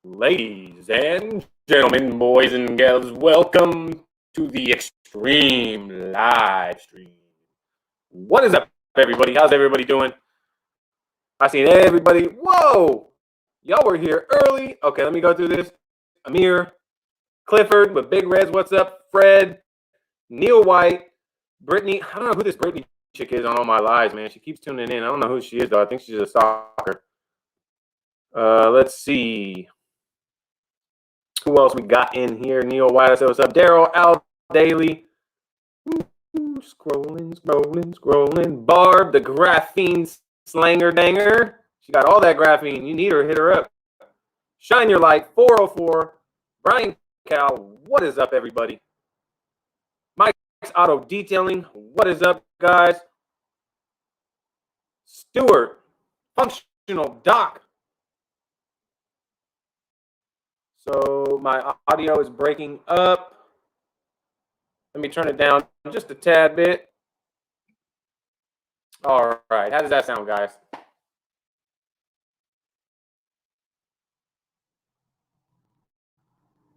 Ladies and gentlemen, boys and girls, welcome to the Xtreme live stream. What is up, everybody? How's everybody doing? I seen everybody. Whoa! Y'all were here early. Okay, let me go through this. Amir, Clifford with Big Reds, what's up? Fred, Neil White, Brittany. I don't know who this Brittany chick is on all my lives, man. She keeps tuning in. I don't know who she is, though. I think she's a stalker. Let's see. Who else we got in here? Neil White, I said what's up. Daryl, Al Daly. Scrolling. Barb, the graphene slanger danger. She got all that graphene. You need her, hit her up. Shine your light, 404. Brian Cal, what is up, everybody? Mike's Auto Detailing, what is up, guys? Stewart, Functional Doc. So my audio is breaking up. Let me turn it down just a tad bit. All right, how does that sound, guys?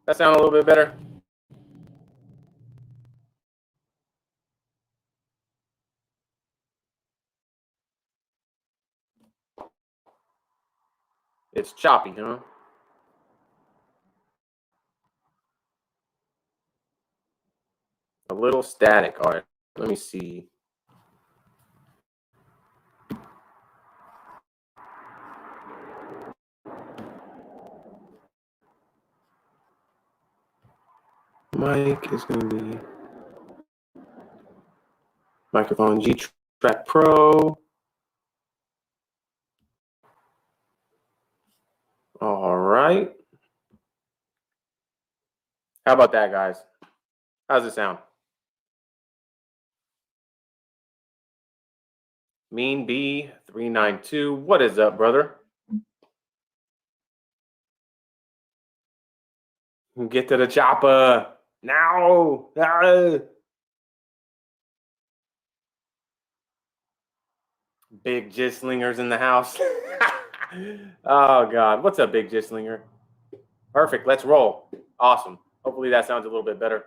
That sound a little bit better? It's choppy, huh? A little static. All right, let me see. Mic is going to be microphone G-Track Pro. All right. How about that, guys? How's it sound? Mean B 392. What is up, brother? Get to the chopper now. Big Gisslingers in the house. Oh, God. What's up, Big Gislinger? Perfect. Let's roll. Awesome. Hopefully that sounds a little bit better.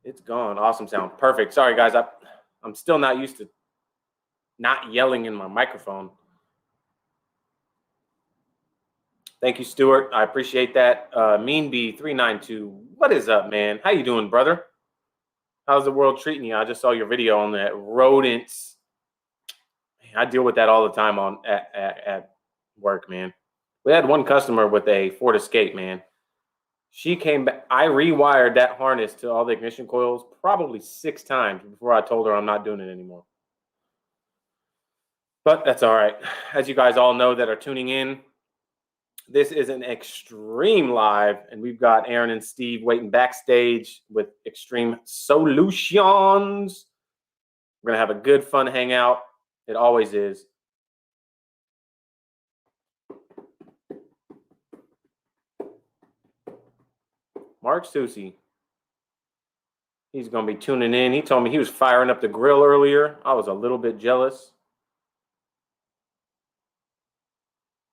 It's gone. Awesome sound. Perfect. Sorry, guys. I'm still not used to not yelling in my microphone. Thank you, Stuart. I appreciate that. Mean B 392. What is up, man? How you doing, brother? How's the world treating you? I just saw your video on that rodents. I deal with that all the time at work, man. We had one customer with a Ford Escape, man. She came back. I rewired that harness to all the ignition coils probably 6 times before I told her I'm not doing it anymore. But that's all right. As you guys all know that are tuning in, this is an Xtreme live, and we've got Aaron and Steve waiting backstage with Xtreme Solutions. We're going to have a good, fun hangout. It always is. Mark Susie. He's going to be tuning in. He told me he was firing up the grill earlier. I was a little bit jealous.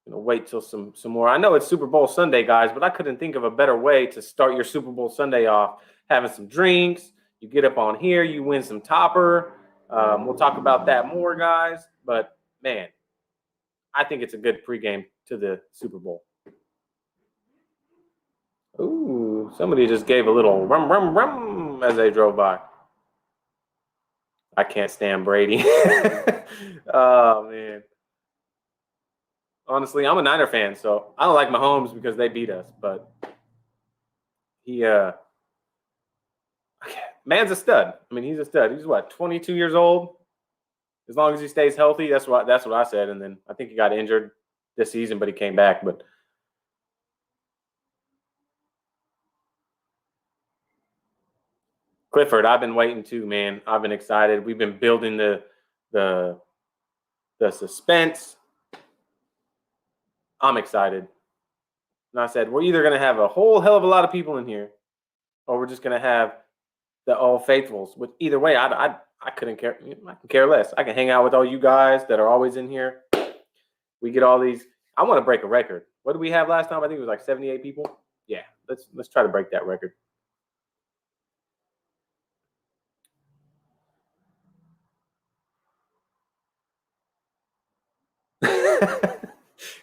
Gonna wait till some more. I know it's Super Bowl Sunday, guys, but I couldn't think of a better way to start your Super Bowl Sunday off. Having some drinks. You get up on here. You win some topper. We'll talk about that more, guys. But, man, I think it's a good pregame to the Super Bowl. Ooh, somebody just gave a little rum, rum, rum as they drove by. I can't stand Brady. Oh, man. Honestly, I'm a Niner fan, so I don't like Mahomes because they beat us. But he, man's a stud. I mean, he's a stud. He's what, 22 years old? As long as he stays healthy, that's what I said. And then I think he got injured this season, but he came back. But Clifford, I've been waiting too, man. I've been excited. We've been building the suspense. I'm excited. And I said, we're either going to have a whole hell of a lot of people in here, or we're just going to have the Old Faithfuls. Which either way, I couldn't care. I can care less. I can hang out with all you guys that are always in here. We get all these. I want to break a record. What did we have last time? I think it was like 78 people. Yeah, let's try to break that record.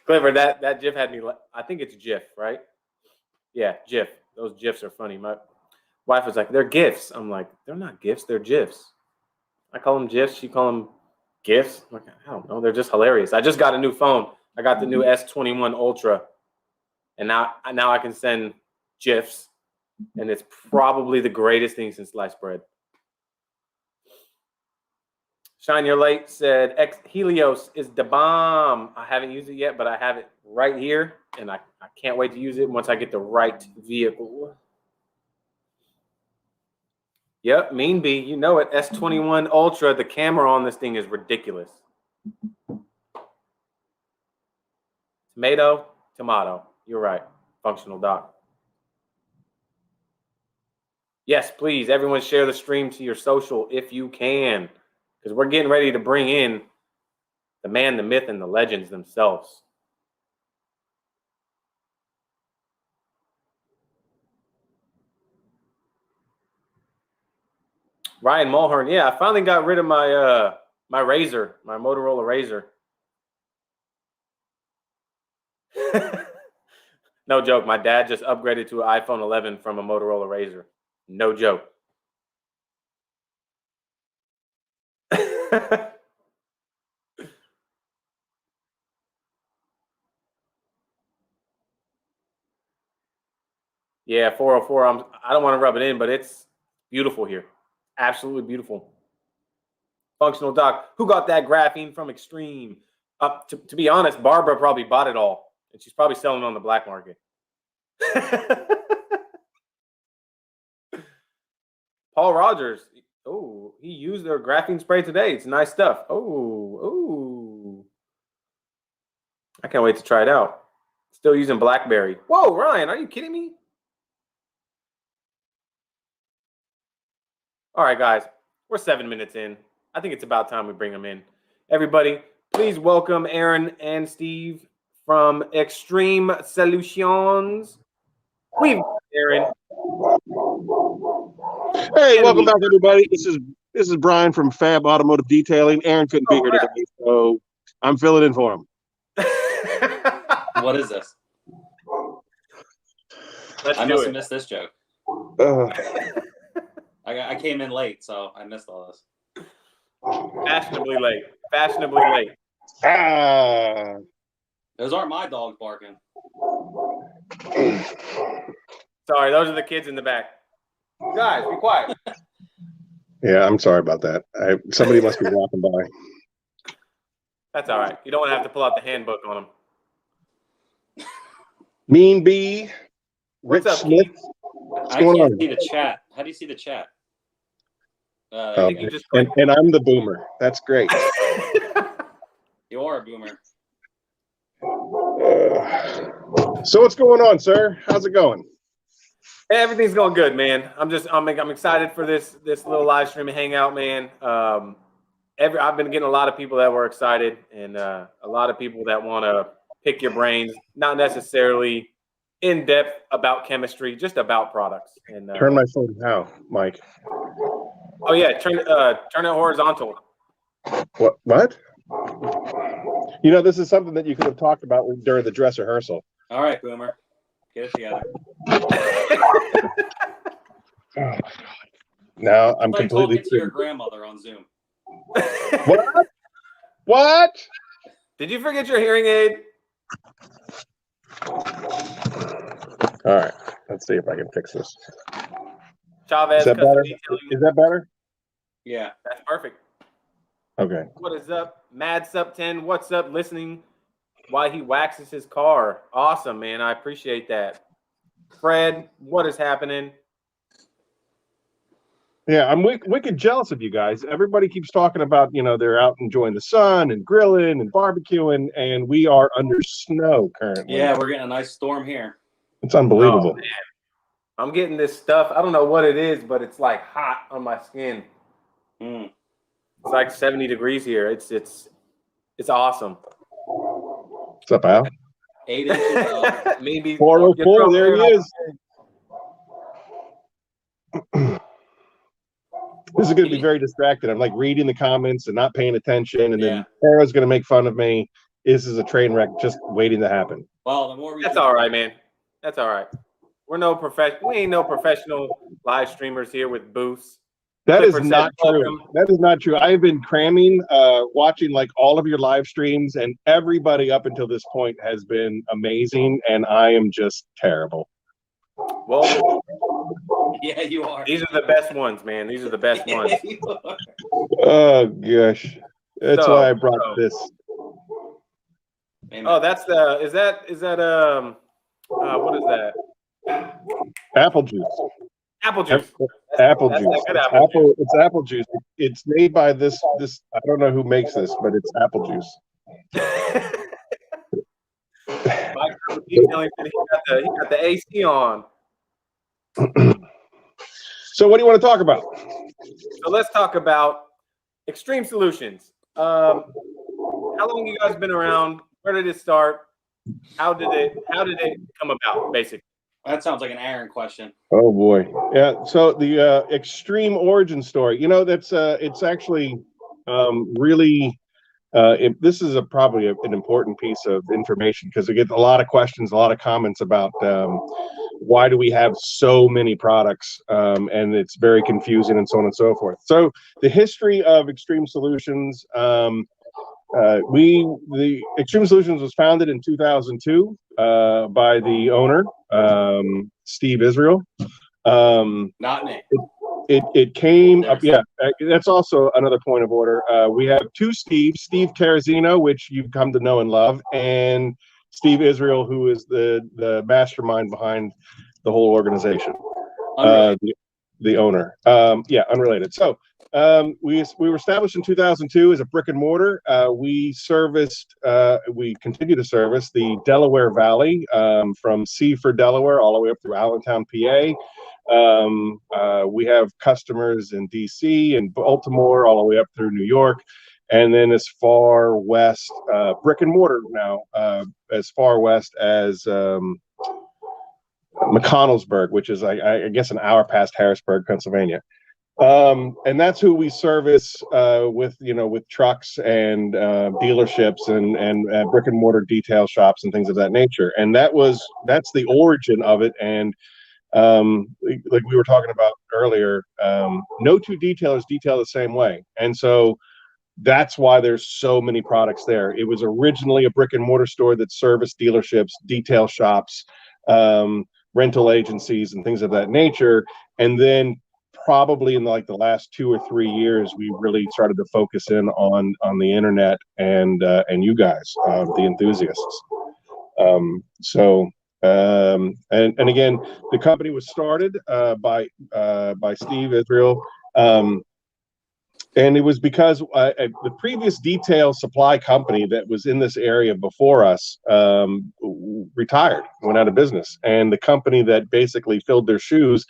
Clever. That GIF had me. I think it's GIF, right? Yeah, GIF. Those GIFs are funny. My wife was like, "They're GIFs." I'm like, "They're not GIFs. They're GIFs." I call them GIFs. She call them GIFs. I'm like, I don't know. They're just hilarious. I just got a new phone. I got the new S21 Ultra, and now I can send GIFs, and it's probably the greatest thing since sliced bread. Shine Your Light said, Helios is the bomb. I haven't used it yet, but I have it right here, and I can't wait to use it once I get the right vehicle. Yep, Mean Bee, you know it. S21 Ultra, the camera on this thing is ridiculous. Tomato. You're right. Functional Doc. Yes, please, everyone share the stream to your social if you can, because we're getting ready to bring in the man, the myth, and the legends themselves. Ryan Mulhern, yeah, I finally got rid of my my Razor, my Motorola Razor. No joke, my dad just upgraded to an iPhone 11 from a Motorola Razor. No joke. Yeah, 404. I don't want to rub it in, but it's beautiful here. Absolutely beautiful. Functional Doc. Who got that graphene from Xtreme? To be honest, Barbara probably bought it all, and she's probably selling it on the black market. Paul Rogers. Oh, he used their graphene spray today. It's nice stuff. Oh. I can't wait to try it out. Still using BlackBerry. Whoa, Ryan, are you kidding me? All right, guys, we're 7 minutes in. I think it's about time we bring them in. Everybody, please welcome Aaron and Steve from Xtreme Solutions. We've Aaron. Hey, welcome back, everybody. This is Brian from Fab Automotive Detailing. Aaron couldn't be here today, so I'm filling in for him. What is this? I must have missed this joke. I came in late, so I missed all this. Fashionably late. Those aren't my dogs barking. Sorry, those are the kids in the back. Guys, be quiet. Yeah, I'm sorry about that. Somebody must be walking by. That's all right. You don't want to have to pull out the handbook on them. Mean Bee, Rich Smith. I can't see the chat. How do you see the chat? I think you just and I'm the boomer. That's great. You are a boomer. So what's going on, sir? How's it going? Everything's going good, man. I'm excited for this little live streaming hangout, man. I've been getting a lot of people that were excited, and a lot of people that want to pick your brains, not necessarily in depth about chemistry, just about products. And turn my phone how, Mike? Oh yeah, turn it horizontal. What? You know, this is something that you could have talked about during the dress rehearsal. All right, boomer, get it together. Oh my God. Now I'm completely talking to your grandmother on Zoom. What? Did you forget your hearing aid? All right, let's see if I can fix this. Chavez, is that better? Is that better? Yeah, that's perfect. Okay. What is up, Mad Sup 10? What's up? Listening while he waxes his car. Awesome, man. I appreciate that. Fred, what is happening? Yeah, I'm wicked jealous of you guys. Everybody keeps talking about, they're out enjoying the sun and grilling and barbecuing, and we are under snow currently. Yeah, we're getting a nice storm here. It's unbelievable. Oh, man. I'm getting this stuff. I don't know what it is, but it's like hot on my skin. It's like 70 degrees here. It's awesome. What's up, Al? 8 inches up. Maybe 404. There he is. This is going to be very distracted. I'm like reading the comments and not paying attention, and then Tara's going to make fun of me. This is a train wreck just waiting to happen. Well, the more we That's all right, man. That's all right. We ain't no professional live streamers here with booths. That Clifford is not said, true. welcome. That is not true. I've been cramming, watching like all of your live streams, and everybody up until this point has been amazing, and I am just terrible. Well, yeah, you are. These are the best ones, man. These are the best ones. Oh gosh, that's why I brought this. Oh, that's the. Is that? What is that? Apple juice. Apple juice. Apple That's juice. good apple juice. It's apple juice. It's made by this. I don't know who makes this, but it's apple juice. Mike, he got the AC on. So what do you want to talk about? So let's talk about Xtreme Solutions. How long you guys been around? Where did it start? How did it come about, basically? That sounds like an Aaron question. Oh boy. Yeah. So the Xtreme origin story, you know, that's it's actually really this is probably an important piece of information, because we get a lot of questions, a lot of comments about why do we have so many products, and it's very confusing and so on and so forth. So the history of Xtreme Solutions, the Xtreme Solutions was founded in 2002 by the owner, Steve Israel. Not me. It came up, yeah. That's also another point of order. We have two Steves: Steve Terrazino, which you've come to know and love, and Steve Israel, who is the mastermind behind the whole organization. The owner. Yeah, unrelated. So we were established in 2002 as a brick and mortar. We continue to service the Delaware Valley, from Seaford, Delaware, all the way up through Allentown, PA. We have customers in DC and Baltimore, all the way up through New York, and then as far west, brick and mortar now, as far west as McConnellsburg, which is I guess an hour past Harrisburg, Pennsylvania. And that's who we service with trucks and dealerships and brick and mortar detail shops and things of that nature. And that's the origin of it. And like we were talking about earlier, no two detailers detail the same way. And so that's why there's so many products there. It was originally a brick and mortar store that serviced dealerships, detail shops, rental agencies, and things of that nature. And then probably in like the last 2 or 3 years, we really started to focus in on the internet and you guys, the enthusiasts. And again, the company was started by Steve Israel, and it was because the previous detail supply company that was in this area before us retired, went out of business, and the company that basically filled their shoes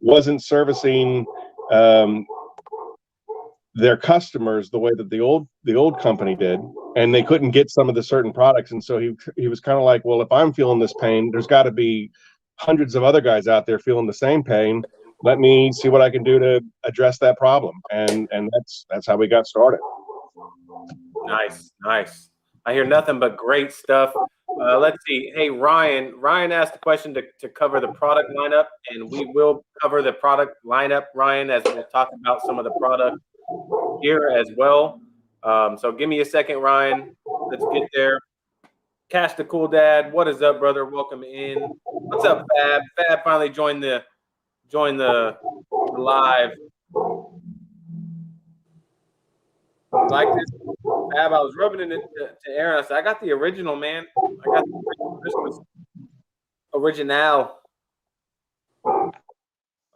wasn't servicing their customers the way that the old company did, and they couldn't get some of the certain products. And so he was kind of like, well, if I'm feeling this pain, there's got to be hundreds of other guys out there feeling the same pain. Let me see what I can do to address that problem. And that's how we got started. Nice. I hear nothing but great stuff. Let's see. Hey, Ryan asked a question to cover the product lineup, and we will cover the product lineup, Ryan, as we'll talk about some of the product here as well. So give me a second, Ryan. Let's get there. Cash the Cool Dad, what is up, brother? Welcome in. What's up, Fab? Fab finally joined the live. You like this? Fab, I was rubbing it to Aaron. I said, I got the original, man. I got the Christmas original. All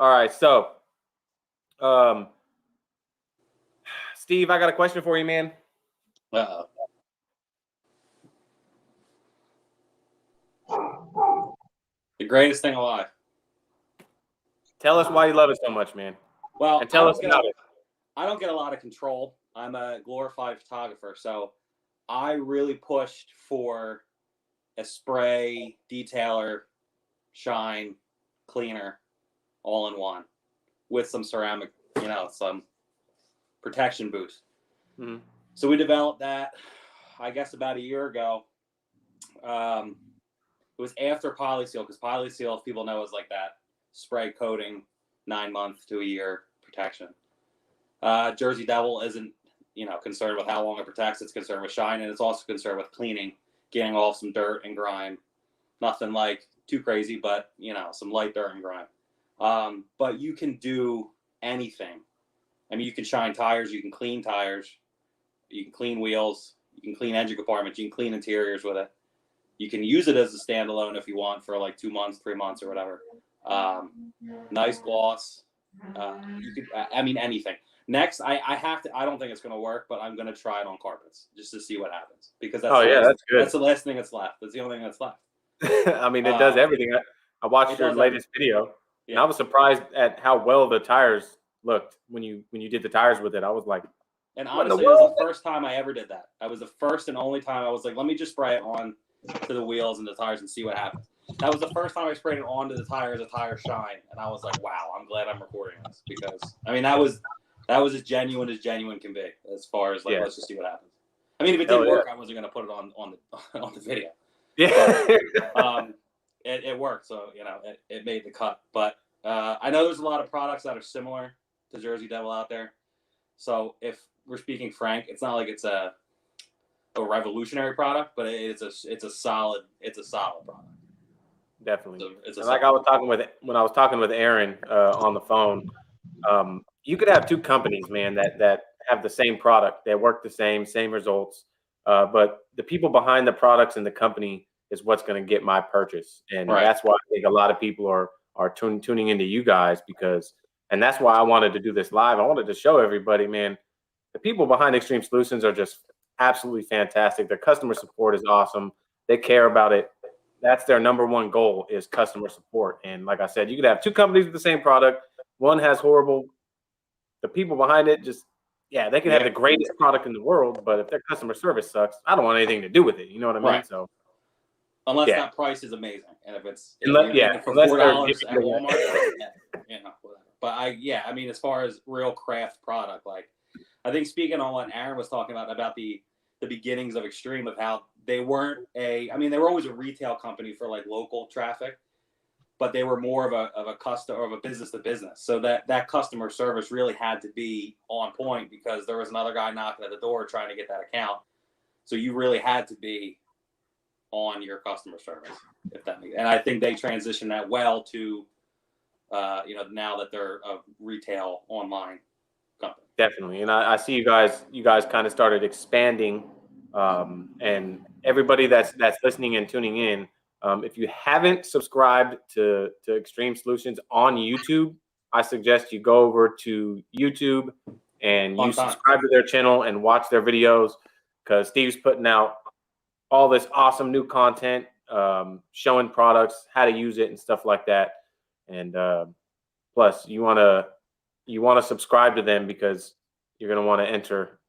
right, so Steve, I got a question for you, man. Uh-oh. The greatest thing alive. Tell us why you love it so much, man. Well, and tell us about it. I don't get a lot of control. I'm a glorified photographer, so I really pushed for a spray, detailer, shine, cleaner, all in one, with some ceramic, some protection boost. Mhm. So we developed that, I guess, about a year ago. It was after Polyseal, because Polyseal, if people know, is like that spray coating, 9 month to a year protection. Jersey Devil isn't, concerned with how long it protects. It's concerned with shine, and it's also concerned with cleaning, getting off some dirt and grime. Nothing like too crazy, but some light dirt and grime. But you can do anything. I mean, you can shine tires, you can clean tires, you can clean wheels, you can clean engine compartments, you can clean interiors with it. You can use it as a standalone if you want for like 2 months, 3 months, or whatever. Nice gloss. You could, anything. Next, I have to. I don't think it's going to work, but I'm going to try it on carpets just to see what happens, because that's that's good. That's the last thing that's left. That's the only thing that's left. I mean, it does everything. I watched your latest video, and I was surprised at how well the tires looked when you did the tires with it. I was like, and honestly, it was the first time I ever did that. I was the first and only time I was like, let me just spray it on to the wheels and the tires and see what happens. That was the first time I sprayed it onto the tires, a tire shine, and I was like, wow, I'm glad I'm recording this, because that was as genuine can be, as far as let's just see what happens. I mean, if it didn't work, I wasn't going to put it on the video. Yeah. But, it worked, so it made the cut. But I know there's a lot of products that are similar to Jersey Devil out there. So if we're speaking frank, it's not like it's a revolutionary product, but it's a solid product. Definitely. Like I was talking with Aaron on the phone. You could have two companies, man, that have the same product, that work the same results, but the people behind the products and the company is what's going to get my purchase, and that's why I think a lot of people are tuning into you guys, and that's why I wanted to do this live. I wanted to show everybody, man, the people behind Xtreme Solutions are just absolutely fantastic. Their customer support is awesome. They care about it. That's their number one goal, is customer support. And like I said, you could have two companies with the same product. One has horrible. The people behind it they can have the greatest product in the world, but if their customer service sucks, I don't want anything to do with it. You know what I mean? Right. So, unless that price is amazing, and if it's for $4 at Walmart, whatever. But as far as real craft product, like I think speaking on what Aaron was talking about the beginnings of Xtreme, of how they weren't they were always a retail company for like local traffic, but they were more of a customer, or of a business to business. So that customer service really had to be on point, because there was another guy knocking at the door trying to get that account. So you really had to be on your customer service, if that makes. And I think they transitioned that well to, now that they're a retail online company. Definitely, and I see you guys kind of started expanding, and everybody that's listening and tuning in. If you haven't subscribed to Xtreme Solutions on YouTube, I suggest you go over to YouTube and you subscribe to their channel and watch their videos, because Steve's putting out all this awesome new content, showing products, how to use it and stuff like that. And plus, you want to subscribe to them, because you're going to want to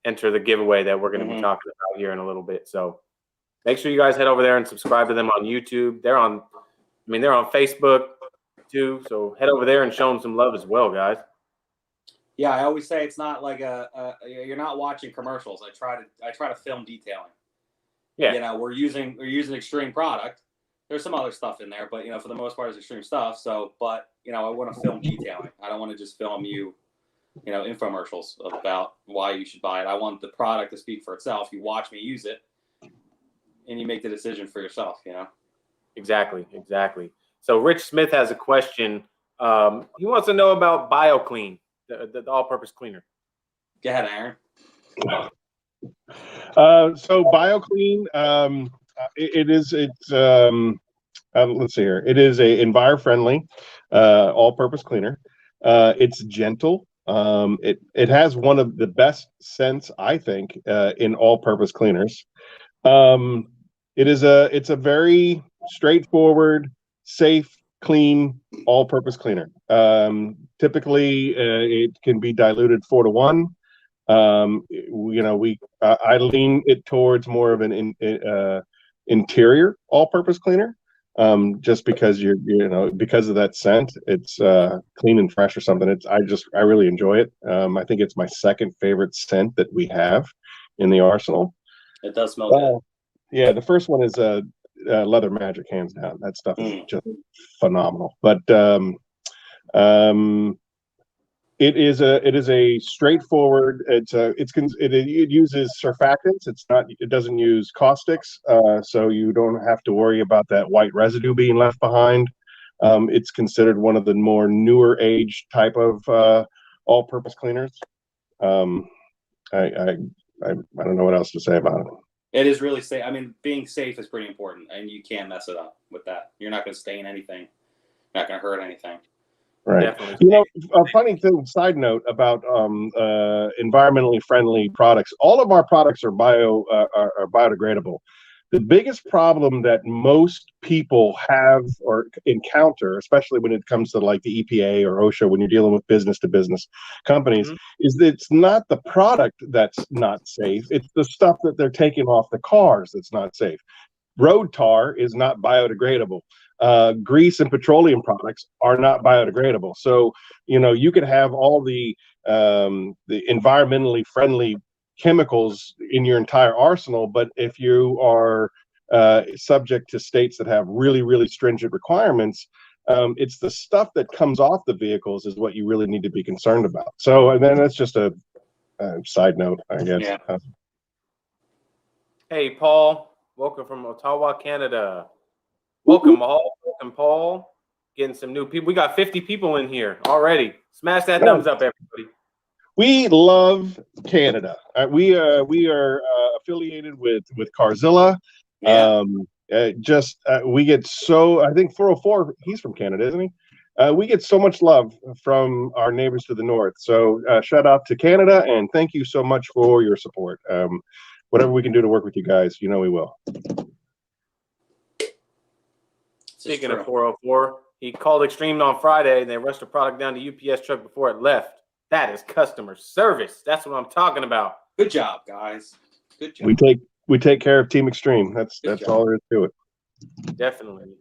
enter the giveaway that we're going to be talking about here in a little bit. So make sure you guys head over there and subscribe to them on YouTube. They're on Facebook too. So head over there and show them some love as well, guys. Yeah, I always say it's not like you're not watching commercials. I try to film detailing. Yeah, we're using Xtreme product. There's some other stuff in there, but for the most part, it's Xtreme stuff. So, but I want to film detailing. I don't want to just film infomercials about why you should buy it. I want the product to speak for itself. You watch me use it, and you make the decision for yourself. Exactly. So Rich Smith has a question. He wants to know about Bioclean, the all-purpose cleaner. Go ahead, Aaron. So Bioclean, let's see here. It is a enviro-friendly, all-purpose cleaner. It's gentle. It has one of the best scents, I think, in all-purpose cleaners. It's a very straightforward, safe, clean, all-purpose cleaner. Typically, it can be diluted 4-to-1. I lean it towards more of an interior all-purpose cleaner. Just because because of that scent, it's clean and fresh or something. I really enjoy it. I think it's my second favorite scent that we have in the arsenal. It does smell good. Yeah, the first one is Leather Magic, hands down. That stuff is just phenomenal. But it is a straightforward. It uses surfactants. It doesn't use caustics, so you don't have to worry about that white residue being left behind. It's considered one of the more newer age type of all-purpose cleaners. I don't know what else to say about it. It is really safe. I mean, being safe is pretty important, and you can't mess it up with that. You're not going to stain anything. Not going to hurt anything. Right. Definitely. A funny thing, side note about environmentally friendly products. All of our products are biodegradable. The biggest problem that most people have or encounter, especially when it comes to like the EPA or OSHA, when you're dealing with business-to-business companies, is that it's not the product that's not safe. It's the stuff that they're taking off the cars that's not safe. Road tar is not biodegradable. Grease and petroleum products are not biodegradable. So, you could have all the environmentally friendly chemicals in your entire arsenal, but if you are subject to states that have really, really stringent requirements, it's the stuff that comes off the vehicles is what you really need to be concerned about. So, and then that's just a side note, I guess. Yeah. Hey, Paul. Welcome from Ottawa, Canada. Welcome, Paul. Getting some new people. We got 50 people in here already. Smash that thumbs up, everybody. We love Canada. We are affiliated with Carzilla. Yeah. We get so, I think 404, he's from Canada, isn't he? We get so much love from our neighbors to the north. So shout out to Canada, and thank you so much for your support. Whatever we can do to work with you guys, we will. Speaking of 404, he called Xtreme on Friday, and they rushed the product down to UPS truck before it left. That is customer service. That's what I'm talking about. Good job, guys. Good job. We take care of Team Xtreme. That's all there is to it. Definitely.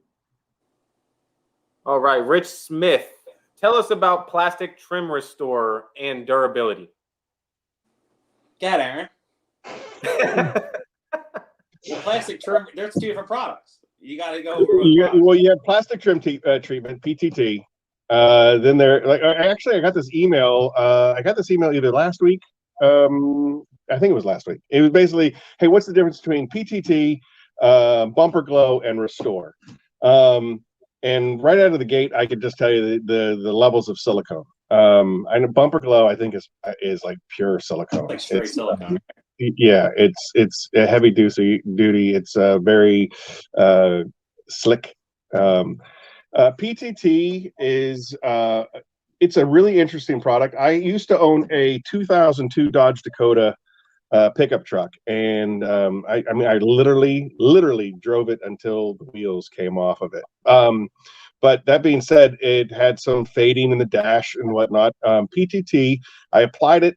All right, Rich Smith, tell us about plastic trim restore and durability. Get Aaron. Well, plastic trim. There's two different products. You got to go over. You have plastic trim treatment, PTT. Then I got this email. Either last week. I think it was last week. It was basically, hey, what's the difference between PTT, bumper glow, and restore? And right out of the gate, I could just tell you the levels of silicone. I know bumper glow, I think is like pure silicone. Like straight silicone. Yeah, it's a heavy duty. It's very slick. PTT is it's a really interesting product. I used to own a 2002 Dodge Dakota pickup truck, and I literally drove it until the wheels came off of it. But that being said, it had some fading in the dash and whatnot. PTT, I applied it.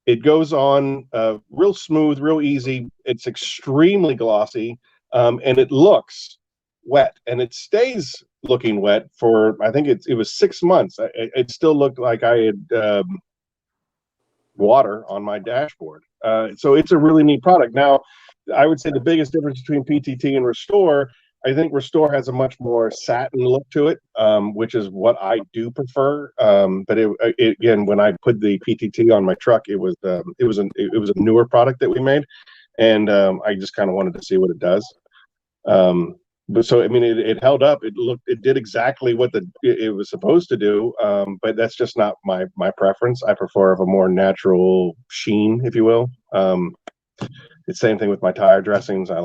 It goes on real smooth, real easy. It's extremely glossy, and it looks wet, and it stays looking wet for, I think it was 6 months. It still looked like I had water on my dashboard. So it's a really neat product. Now, I would say the biggest difference between PTT and Restore, I think Restore has a much more satin look to it, which is what I do prefer. But again, when I put the PTT on my truck, it was a newer product that we made, and I just kind of wanted to see what it does. But so I mean, it held up. It did exactly what it was supposed to do. But that's just not my preference. I prefer a more natural sheen, if you will. It's the same thing with my tire dressings. I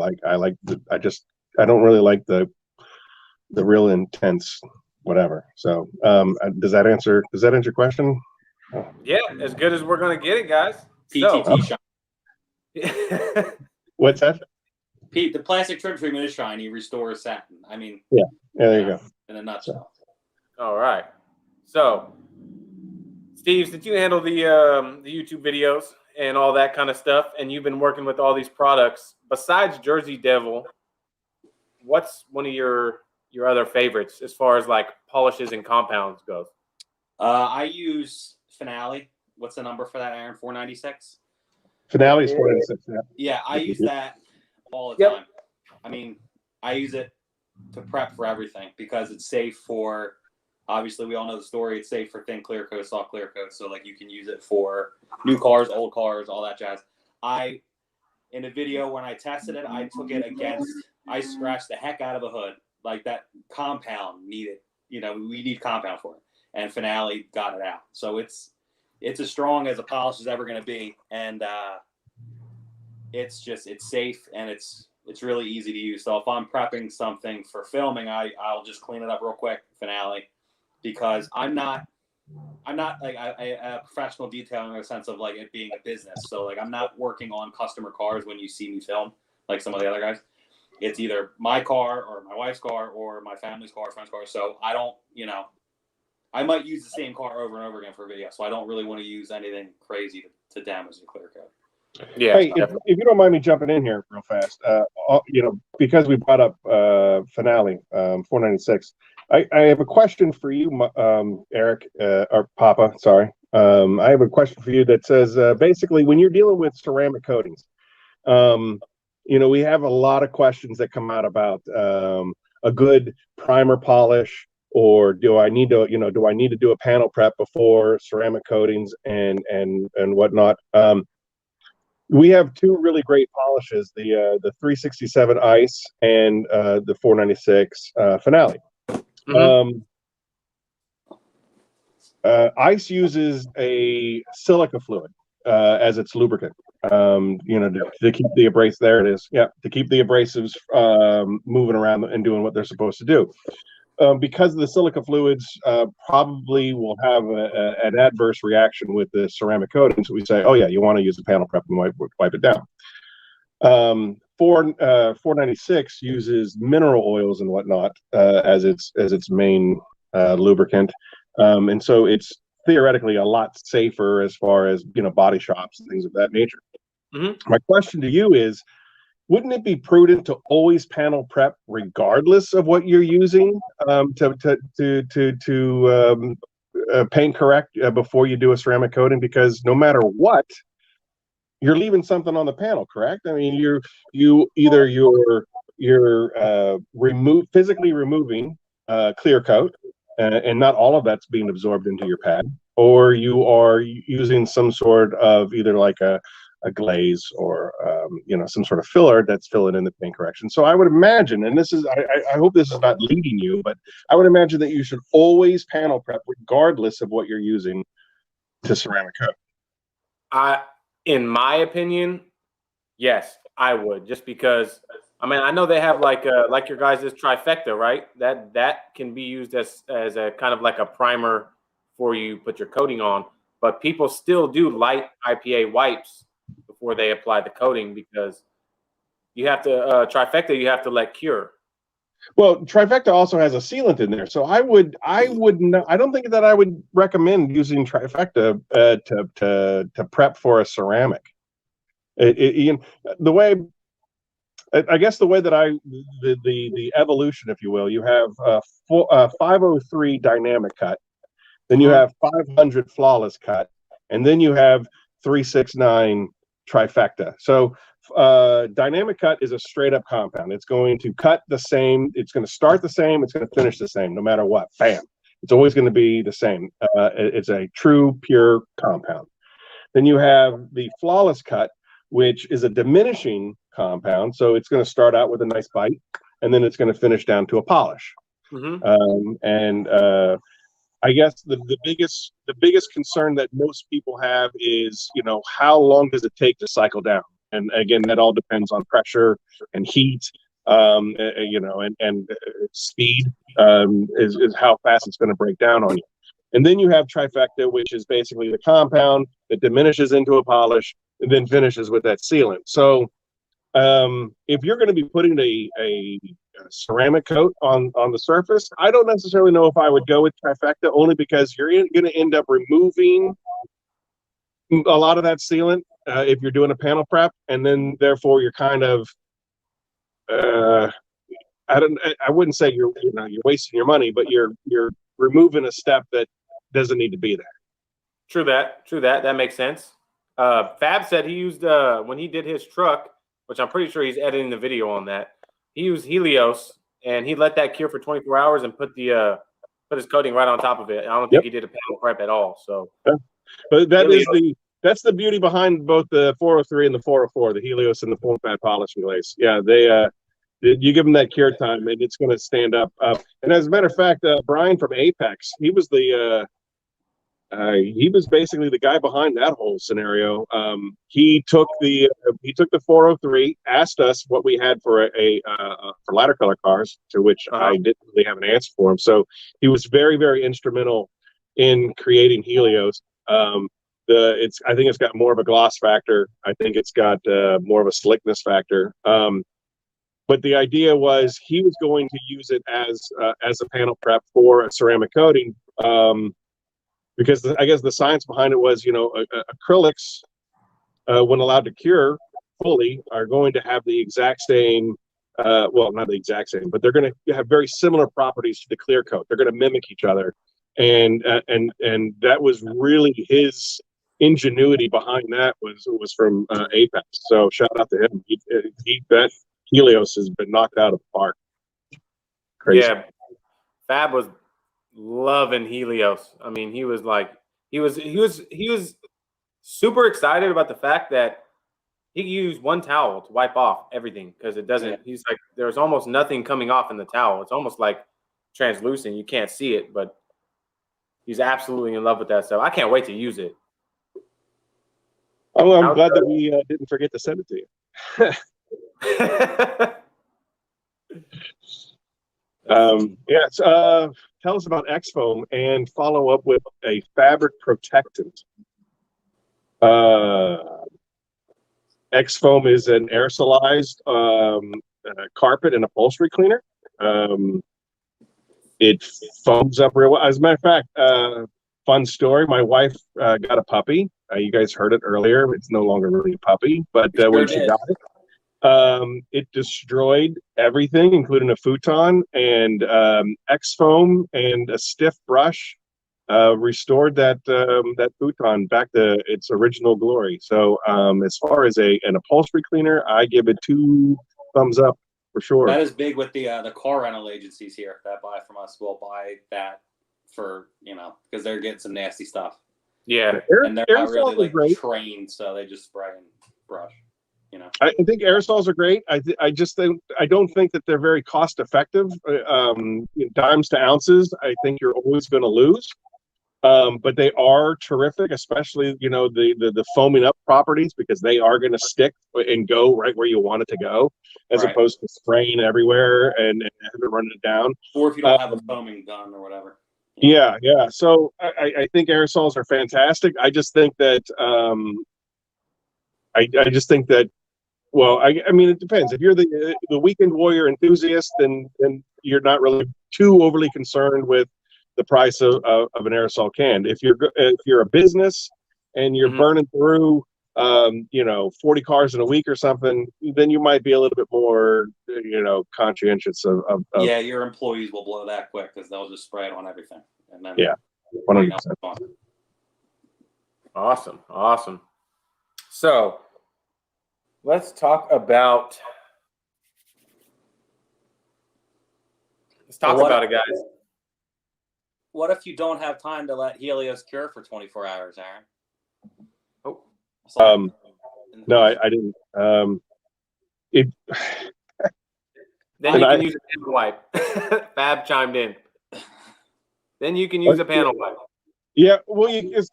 don't really like the real intense whatever. So does that answer your question? Yeah, as good as we're gonna get it, guys. PTT shine. What's that? The plastic trim treatment is shiny. Restore satin. I mean, yeah, there you go. In a nutshell. All right. So, Steve, since you handle the YouTube videos, and all that kind of stuff, and you've been working with all these products. Besides Jersey Devil, what's one of your other favorites as far as like polishes and compounds goes? I use Finale. What's the number for that, Aaron? 496? Finale is 496. Yeah. Yeah, I use that all the time. I mean, I use it to prep for everything because it's safe for, obviously we all know the story, it's safe for thin clear coat, soft clear coat. So like you can use it for new cars, old cars, all that jazz. In a video when I tested it, I took it against, I scratched the heck out of a hood. Like that compound needed, we need compound for it. And Finale got it out. So it's as strong as a polish is ever going to be. And it's safe and it's really easy to use. So if I'm prepping something for filming, I'll just clean it up real quick, Finale, because I'm not like a professional detailer in the sense of like it being a business. So like I'm not working on customer cars when you see me film like some of the other guys. It's either my car or my wife's car or my family's car, friend's car. So I don't, I might use the same car over and over again for a video. So I don't really want to use anything crazy to damage the clear coat. Yeah. Hey, if you don't mind me jumping in here real fast, because we brought up Finale 496, I have a question for you, Eric, or Papa. Sorry, I have a question for you that says basically when you're dealing with ceramic coatings, we have a lot of questions that come out about a good primer polish, or do I need to do a panel prep before ceramic coatings and whatnot. We have two really great polishes, the 367 Ice and the 496 Finale. Mm-hmm. Ice uses a silica fluid as its lubricant, to keep the abrasives. There it is. Yeah, to keep the abrasives moving around and doing what they're supposed to do. Because of the silica fluids, probably will have an adverse reaction with the ceramic coatings. We say, oh yeah, you want to use the panel prep and wipe it down. 496 uses mineral oils and whatnot as its main lubricant, and so it's theoretically a lot safer as far as body shops and things of that nature. Mm-hmm. My question to you is, wouldn't it be prudent to always panel prep regardless of what you're using to paint correct before you do a ceramic coating? Because no matter what, you're leaving something on the panel, correct? I mean, you're physically removing clear coat, and not all of that's being absorbed into your pad, or you are using some sort of either like a glaze or some sort of filler that's filling in the paint correction. So I would imagine, and this is I hope this is not leading you, but I would imagine that you should always panel prep regardless of what you're using to ceramic coat. In my opinion, yes, I would, just because I know they have like your guys' trifecta, right? That can be used as a kind of like a primer before you put your coating on, but people still do light IPA wipes before they apply the coating, because you have to trifecta, you have to let cure. Well, trifecta also has a sealant in there, so I don't think that I would recommend using trifecta to prep for a ceramic. The way that the evolution, if you will, you have 503 dynamic cut, then you have 500 flawless cut, and then you have 369 trifecta. So dynamic cut is a straight up compound. It's going to cut the same, it's going to start the same, it's going to finish the same, no matter what. Bam, it's always going to be the same. It's a true pure compound. Then you have the flawless cut, which is a diminishing compound. So it's going to start out with a nice bite, and then it's going to finish down to a polish. I guess the biggest concern that most people have is, how long does it take to cycle down? And again, that all depends on pressure and heat, and speed is how fast it's going to break down on you. And then you have trifecta, which is basically the compound that diminishes into a polish and then finishes with that sealant. So if you're going to be putting a ceramic coat on the surface, I don't necessarily know if I would go with trifecta, only because you're going to end up removing a lot of that sealant if you're doing a panel prep, and then therefore you're kind of I wouldn't say you're wasting your money, but you're removing a step that doesn't need to be there. True that. That makes sense. Fab said he used when he did his truck, which I'm pretty sure he's editing the video on that. He used Helios and he let that cure for 24 hours and put his coating right on top of it. I don't think he did a panel prep at all. So, but that's the beauty behind both the 403 and the 404, the Helios and the full fat polishing glaze. Yeah, you give them that cure time and it's going to stand up. And as a matter of fact, Brian from Apex, he was basically the guy behind that whole scenario. He took the 403, asked us what we had for for ladder color cars, to which I didn't really have an answer for him. So he was very, very instrumental in creating Helios. I think it's got more of a gloss factor. I think it's got more of a slickness factor. But the idea was he was going to use it as a panel prep for a ceramic coating. Because I guess the science behind it was, acrylics, when allowed to cure fully, are going to have the exact same, well, not the exact same, but they're going to have very similar properties to the clear coat. They're going to mimic each other, and that was really his ingenuity behind that was from Apex. So shout out to him. That Helios has been knocked out of the park. Crazy. Yeah, Fab was loving Helios. I mean, he was super excited about the fact that he used one towel to wipe off everything because it doesn't. He's like, there's almost nothing coming off in the towel. It's almost like translucent. You can't see it, but he's absolutely in love with that stuff. I can't wait to use it. Oh, I'm glad that we didn't forget to send it to you. Tell us about X-Foam and follow up with a fabric protectant. X-Foam is an aerosolized carpet and upholstery cleaner. It foams up real well. As a matter of fact, fun story, my wife got a puppy. You guys heard it earlier. It's no longer really a puppy, but when she got it destroyed everything, including a futon, and X-Foam and a stiff brush restored that futon back to its original glory. So as far as an upholstery cleaner, I give it 2 thumbs up for sure. That is big with the car rental agencies here that buy from us. Will buy that for because they're getting some nasty stuff. Yeah, and they're not really trained, so they just spray and brush. I think aerosols are great. I don't think that they're very cost effective. Dimes to ounces, I think you're always going to lose. But they are terrific, especially the foaming up properties, because they are going to stick and go right where you want it to go, as opposed to spraying everywhere and having running it down. Or if you don't have a foaming gun or whatever. Yeah. So I think aerosols are fantastic. I just think that well, I mean, it depends. If you're the weekend warrior enthusiast, then you're not really too overly concerned with the price of an aerosol can. If you're a business and you're burning through 40 cars in a week or something, then you might be a little bit more conscientious of yeah, your employees will blow that quick because they'll just spray it on everything, and then 100%. Awesome. So let's talk about it, guys. What if you don't have time to let Helios cure for 24 hours, Aaron? No, I didn't. Then you can use a panel wipe. Fab chimed in. Then you can use a panel wipe. Yeah, well, that's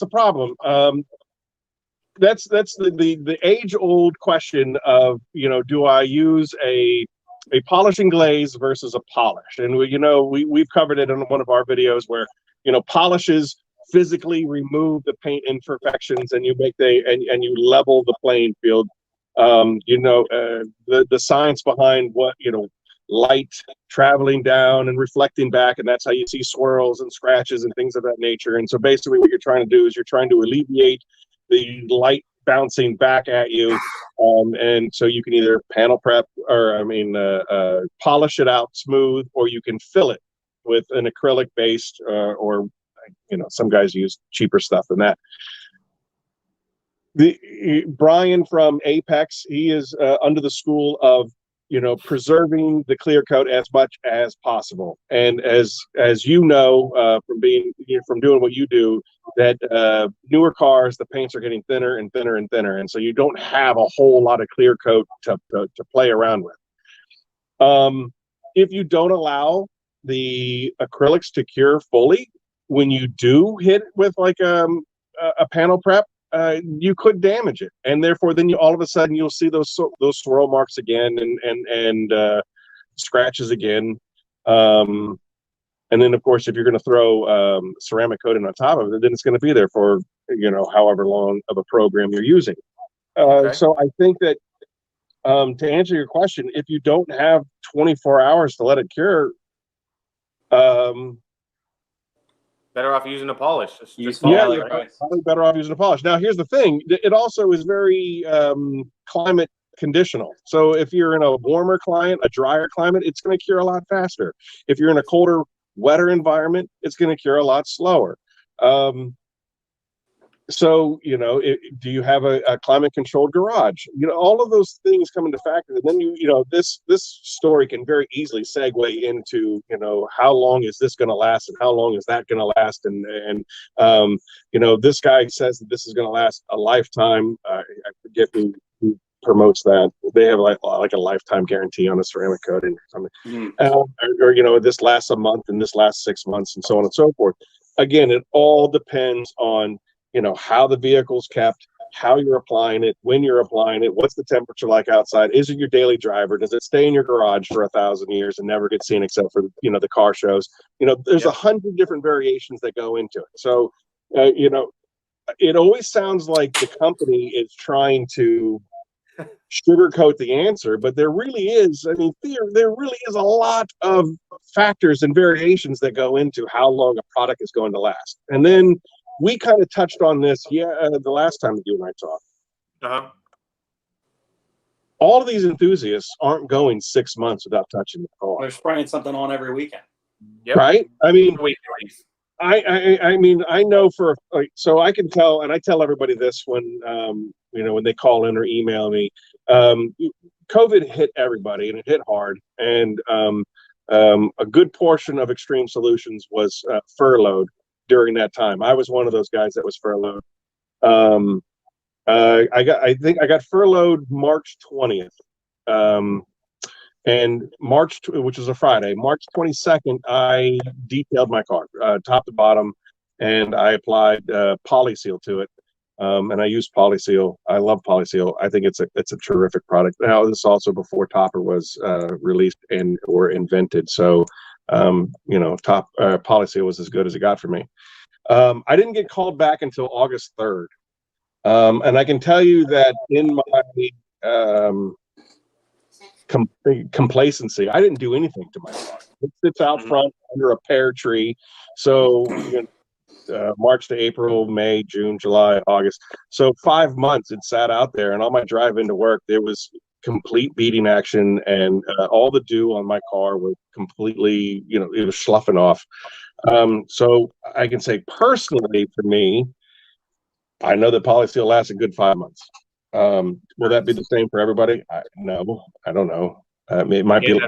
the problem. That's the age-old question of, do I use a polishing glaze versus a polish? And we've covered it in one of our videos where polishes physically remove the paint imperfections and you you level the playing field. The science behind what light traveling down and reflecting back, and that's how you see swirls and scratches and things of that nature. And so basically what you're trying to do is you're trying to alleviate the light bouncing back at you. And so you can either panel prep or polish it out smooth, or you can fill it with an acrylic based, or some guys use cheaper stuff than that. Brian from Apex, he is under the school of preserving the clear coat as much as possible. And as from doing what you do, that newer cars, the paints are getting thinner and thinner and thinner, and so you don't have a whole lot of clear coat to play around with. If you don't allow the acrylics to cure fully, when you do hit with like a panel prep, you could damage it, and therefore then all of a sudden you'll see those swirl marks again and scratches again. And then of course, if you're going to throw ceramic coating on top of it, then it's going to be there for however long of a program you're using. Okay. So I think that to answer your question, if you don't have 24 hours to let it cure, better off using a polish. Probably better off using a polish. Now, here's the thing. It also is very climate conditional. So if you're in a warmer climate, a drier climate, it's going to cure a lot faster. If you're in a colder, wetter environment, it's going to cure a lot slower. So, do you have a climate-controlled garage? All of those things come into factor. And then this story can very easily segue into, how long is this going to last, and how long is that going to last? And this guy says that this is going to last a lifetime. I forget who promotes that. They have like a lifetime guarantee on a ceramic coating or something. Or this lasts a month, and this lasts 6 months, and so on and so forth. Again, it all depends on how the vehicle's kept, how you're applying it, when you're applying it, what's the temperature like outside, is it your daily driver, does it stay in your garage for 1,000 years and never get seen except for the car shows? There's 100 different variations that go into it. So it always sounds like the company is trying to sugarcoat the answer, but there really is, there really is a lot of factors and variations that go into how long a product is going to last. And then we kind of touched on this, the last time you and I talked. Uh-huh. All of these enthusiasts aren't going 6 months without touching the car. They're spraying something on every weekend. Yep. Right? I know so I can tell, and I tell everybody this when when they call in or email me. COVID hit everybody, and it hit hard. And a good portion of Xtreme Solutions was furloughed during that time. I was one of those guys that was furloughed. I think I got furloughed March 20th. And which was a Friday, March 22nd, I detailed my car, top to bottom, and I applied PolySeal to it. And I use PolySeal. I love PolySeal. I think it's a terrific product. Now, this is also before Topper was released or invented. So, PolySeal was as good as it got for me. I didn't get called back until August 3rd. And I can tell you that in my complacency, I didn't do anything to my car. It sits out front under a pear tree. So March to April, May, June, July, August. So 5 months it sat out there, and on my drive into work, there was complete beating action, and all the dew on my car was completely, it was sloughing off. So I can say personally, for me, I know that PolySeal lasts a good 5 months. Will that be the same for everybody? No, I don't know. It might be.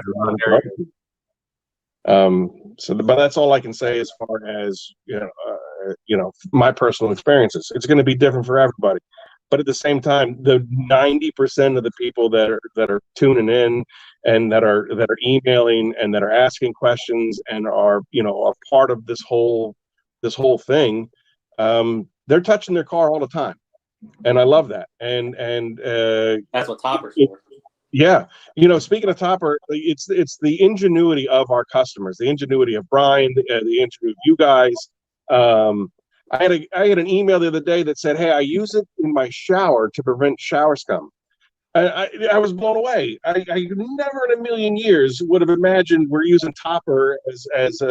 But that's all I can say as far as my personal experiences. It's going to be different for everybody. But at the same time, the 90% of the people that are tuning in and that are emailing and that are asking questions and are part of this whole thing, they're touching their car all the time, and I love that. And that's what Topper's for. Yeah, speaking of Topper, it's the ingenuity of our customers, the ingenuity of Brian, the ingenuity of you guys. I had an email the other day that said, "Hey, I use it in my shower to prevent shower scum." I was blown away. I never in a million years would have imagined we're using Topper as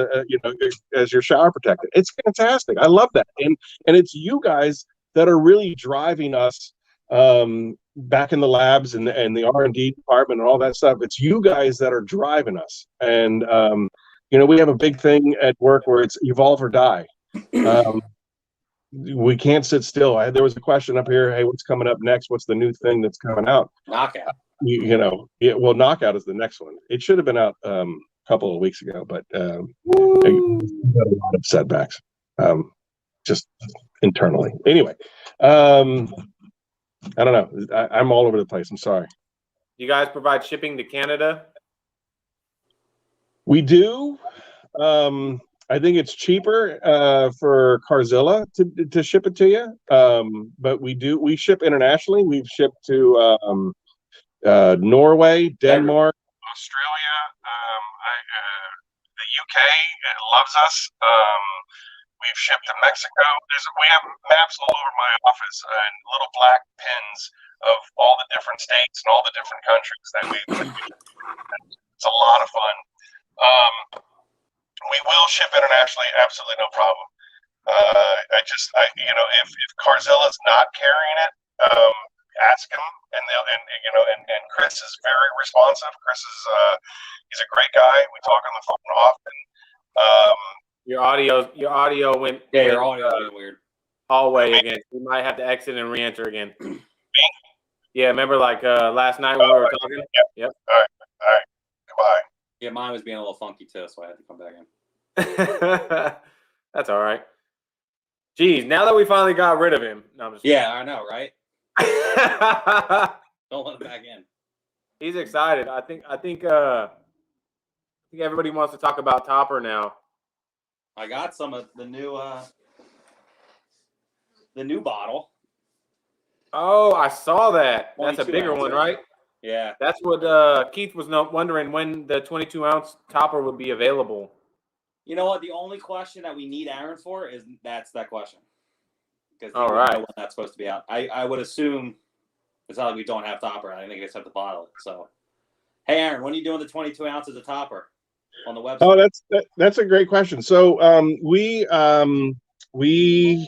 your shower protectant. It's fantastic. I love that, and it's you guys that are really driving us back in the labs and the R&D department and all that stuff. It's you guys that are driving us. And we have a big thing at work where it's evolve or die. We can't sit still. There was a question up here. Hey, what's coming up next? What's the new thing that's coming out? Knockout. Well, Knockout is the next one. It should have been out a couple of weeks ago, but got a lot of setbacks, just internally. Anyway, I don't know. I'm all over the place. I'm sorry. You guys provide shipping to Canada? We do. I think it's cheaper for Carzilla to ship it to you, but we ship internationally. We've shipped to Norway, Denmark, Australia, the UK loves us. We've shipped to Mexico. We have maps all over my office and little black pins of all the different states and all the different countries that we. It's a lot of fun. We will ship internationally, absolutely no problem. If Carzilla's not carrying it, ask him, and Chris is very responsive. Chris is he's a great guy. We talk on the phone often. Your audio went. Yeah, your audio went weird. Hallway again. You might have to exit and re-enter again. Me? Yeah, remember last night when we were talking? Yep. All right. Goodbye. Yeah, mine was being a little funky too, so I had to come back in. That's all right. Geez, now that we finally got rid of him. No, I'm just I know, right? Don't let him back in. He's excited. I think everybody wants to talk about Topper now. I got some of the new bottle. Oh, I saw that. That's a bigger one, right? Yeah. That's what Keith was wondering, when the 22-ounce Topper would be available. You know what? The only question that we need Aaron for is that question. Because all right, when that's supposed to be out. I would assume it's not like we don't have Topper. I think I just have to bottle it. So, hey, Aaron, when are you doing the 22 ounces of Topper on the website? Oh, that's a great question. So we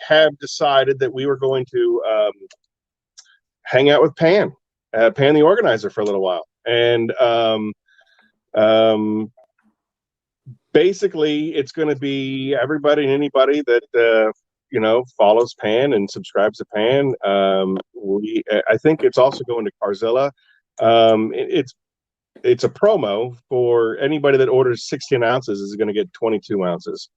have decided that we were going to hang out with Pan the organizer, for a little while, and basically it's going to be everybody and anybody that follows Pan and subscribes to Pan. I think it's also going to Carzilla. It's a promo for anybody that orders 16 ounces is going to get 22 ounces.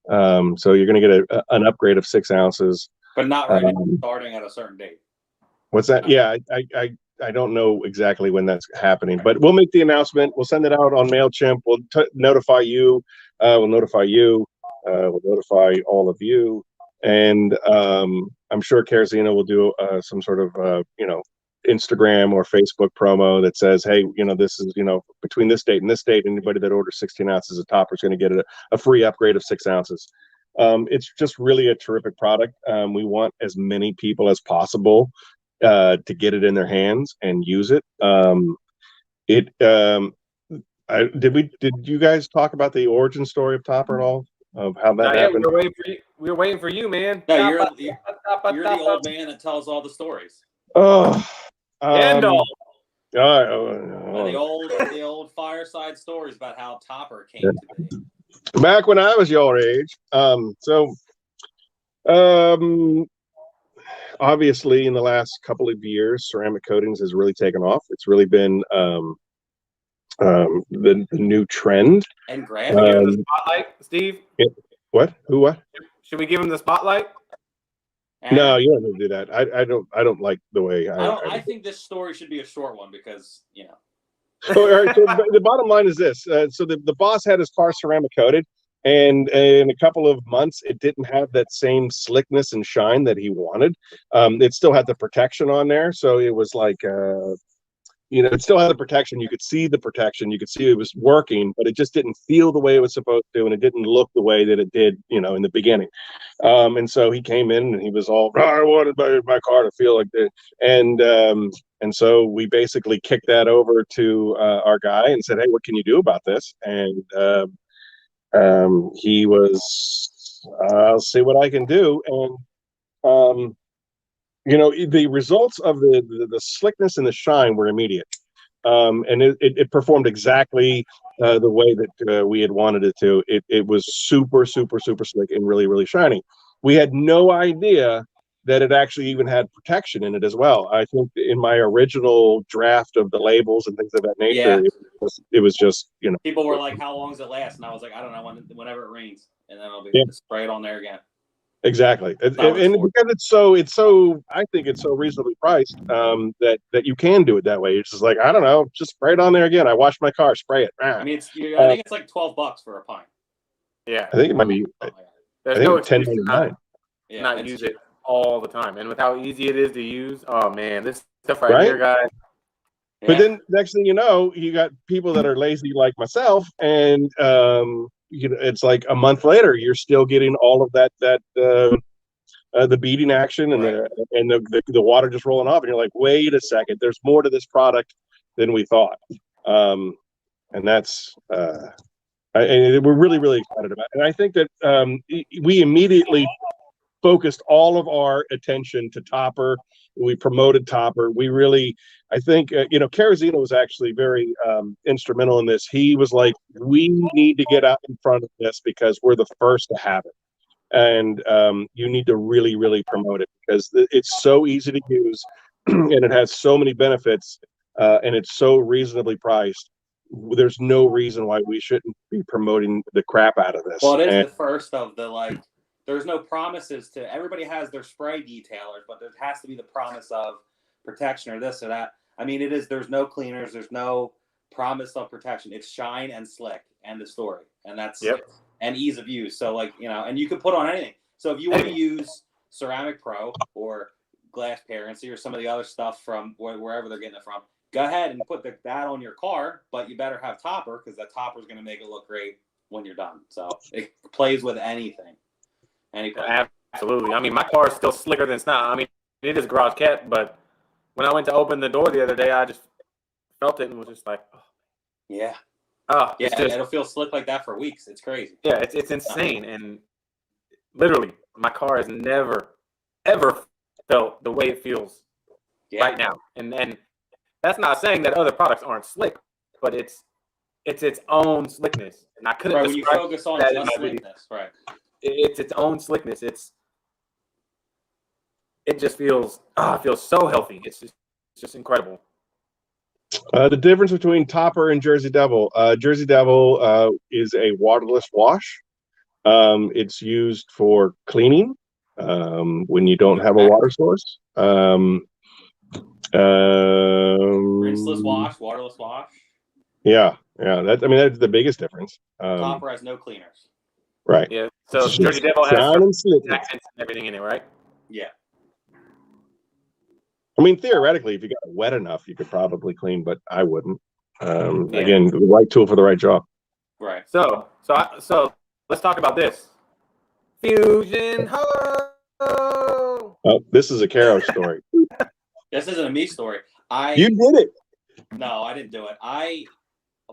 So you're going to get an upgrade of 6 ounces, but not right starting at a certain date. What's that? Yeah, I don't know exactly when that's happening, but we'll make the announcement. We'll send it out on MailChimp. We'll notify you. We'll notify you. We'll notify all of you. And I'm sure Karazina will do some sort of, Instagram or Facebook promo that says, hey, this is, between this date and this date, anybody that orders 16 ounces of Topper is going to get a free upgrade of 6 ounces. It's just really a terrific product. We want as many people as possible to get it in their hands and use it. Did you guys talk about the origin story of Topper at all, of how that happened? We were waiting for you, man. No, you're the old man that tells all the stories. Oh, the old fireside stories about how Topper came to be. Back when I was your age. Obviously, in the last couple of years, ceramic coatings has really taken off. It's really been the new trend. And Grant, give him the spotlight, Steve. What? Who? What? Should we give him the spotlight? No, you don't have to do that. I don't like the way. I think this story should be a short one because So the bottom line is this: so the boss had his car ceramic coated, and in a couple of months, it didn't have that same slickness and shine that he wanted. It still had the protection on there, so it was like, it still had the protection. You could see the protection. You could see it was working, but it just didn't feel the way it was supposed to, and it didn't look the way that it did, in the beginning. And so he came in and he was all, I wanted my car to feel like this. And so we basically kicked that over to our guy and said, hey, what can you do about this? And he was, I'll see what I can do. And you know, the results of the slickness and the shine were immediate. And it performed exactly the way that we had wanted it to. It was super, super, super slick and really, really shiny. We had no idea that it actually even had protection in it as well. I think in my original draft of the labels and things of that nature, it was just, you know. People were like, "How long does it last?" And I was like, "I don't know. Whenever it rains, and then I'll be spray it on there again." Exactly, and because it's so, I think it's so reasonably priced that you can do it that way. It's just like, I don't know, just spray it on there again. I washed my car, spray it. I mean, I think it's like $12 for a pint. Yeah, I think it might be. There's no excuse to not use it all the time, and with how easy it is to use, oh man, this stuff right here, guys. But then next thing you know, you got people that are lazy like myself, and you know, it's like a month later, you're still getting all of that the beading action and the water just rolling off, and you're like, wait a second, there's more to this product than we thought, and that's and we're really, really excited about it. And I think that we immediately focused all of our attention to Topper. We promoted Topper. We really, I think, you know, Carazino was actually very instrumental in this. He was like, we need to get out in front of this because we're the first to have it. And you need to really, really promote it because it's so easy to use and it has so many benefits and it's so reasonably priced. There's no reason why we shouldn't be promoting the crap out of this. Well, it is the first of the, like, there's no promises to, everybody has their spray detailers, but there has to be the promise of protection or this or that. I mean, there's no cleaners, there's no promise of protection. It's shine and slick and the story. And that's, and ease of use. So, like, you know, and you can put on anything. So if you want to use Ceramic Pro or Glass Parency or some of the other stuff from wherever they're getting it from, go ahead and put that on your car, but you better have Topper because that Topper is going to make it look great when you're done. So it plays with anything. Absolutely. I mean, my car is still slicker than snot. I mean, it is garage kept, but when I went to open the door the other day, I just felt it and was just like, oh. Yeah. Oh, yeah, it'll feel slick like that for weeks. It's crazy. Yeah, it's insane. And literally, my car has never, ever felt the way it feels right now. And that's not saying that other products aren't slick, but it's its own slickness. And I couldn't when you focus on that just slickness, right. It's its own slickness. It just feels it feels so healthy. It's just incredible. The difference between Topper and Jersey Devil. Jersey Devil is a waterless wash. It's used for cleaning when you don't have a water source. Rinseless wash, waterless wash. Yeah. That's the biggest difference. Topper has no cleaners. Right. Yeah. So Jersey Devil has accents and everything in it, right? Yeah. I mean, theoretically, if you got it wet enough, you could probably clean, but I wouldn't. Again, the right tool for the right job. Right. So let's talk about this. Fusion Ho! Oh, this is a Caro story. This isn't a me story. You did it. No, I didn't do it. I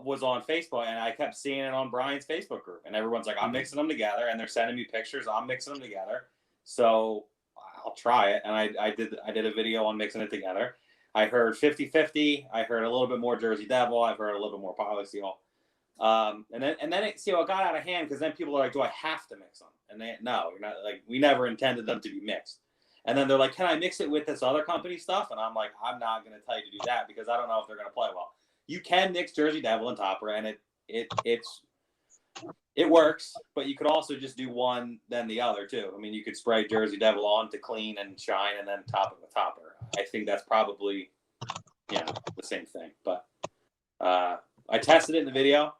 was on Facebook and I kept seeing it on Brian's Facebook group, and everyone's like, "I'm mixing them together," and they're sending me pictures. I'm mixing them together, so I'll try it. And I did a video on mixing it together. I heard 50-50. I heard a little bit more Jersey Devil. I've heard a little bit more Poly Seal. And then it got out of hand because then people are like, "Do I have to mix them?" And no, you're not. Like, we never intended them to be mixed. And then they're like, "Can I mix it with this other company stuff?" And I'm like, "I'm not going to tell you to do that because I don't know if they're going to play well." You can mix Jersey Devil and Topper, and it works, but you could also just do one then the other too. I mean, you could spray Jersey Devil on to clean and shine, and then top it with Topper. I think that's probably the same thing. But I tested it in the video,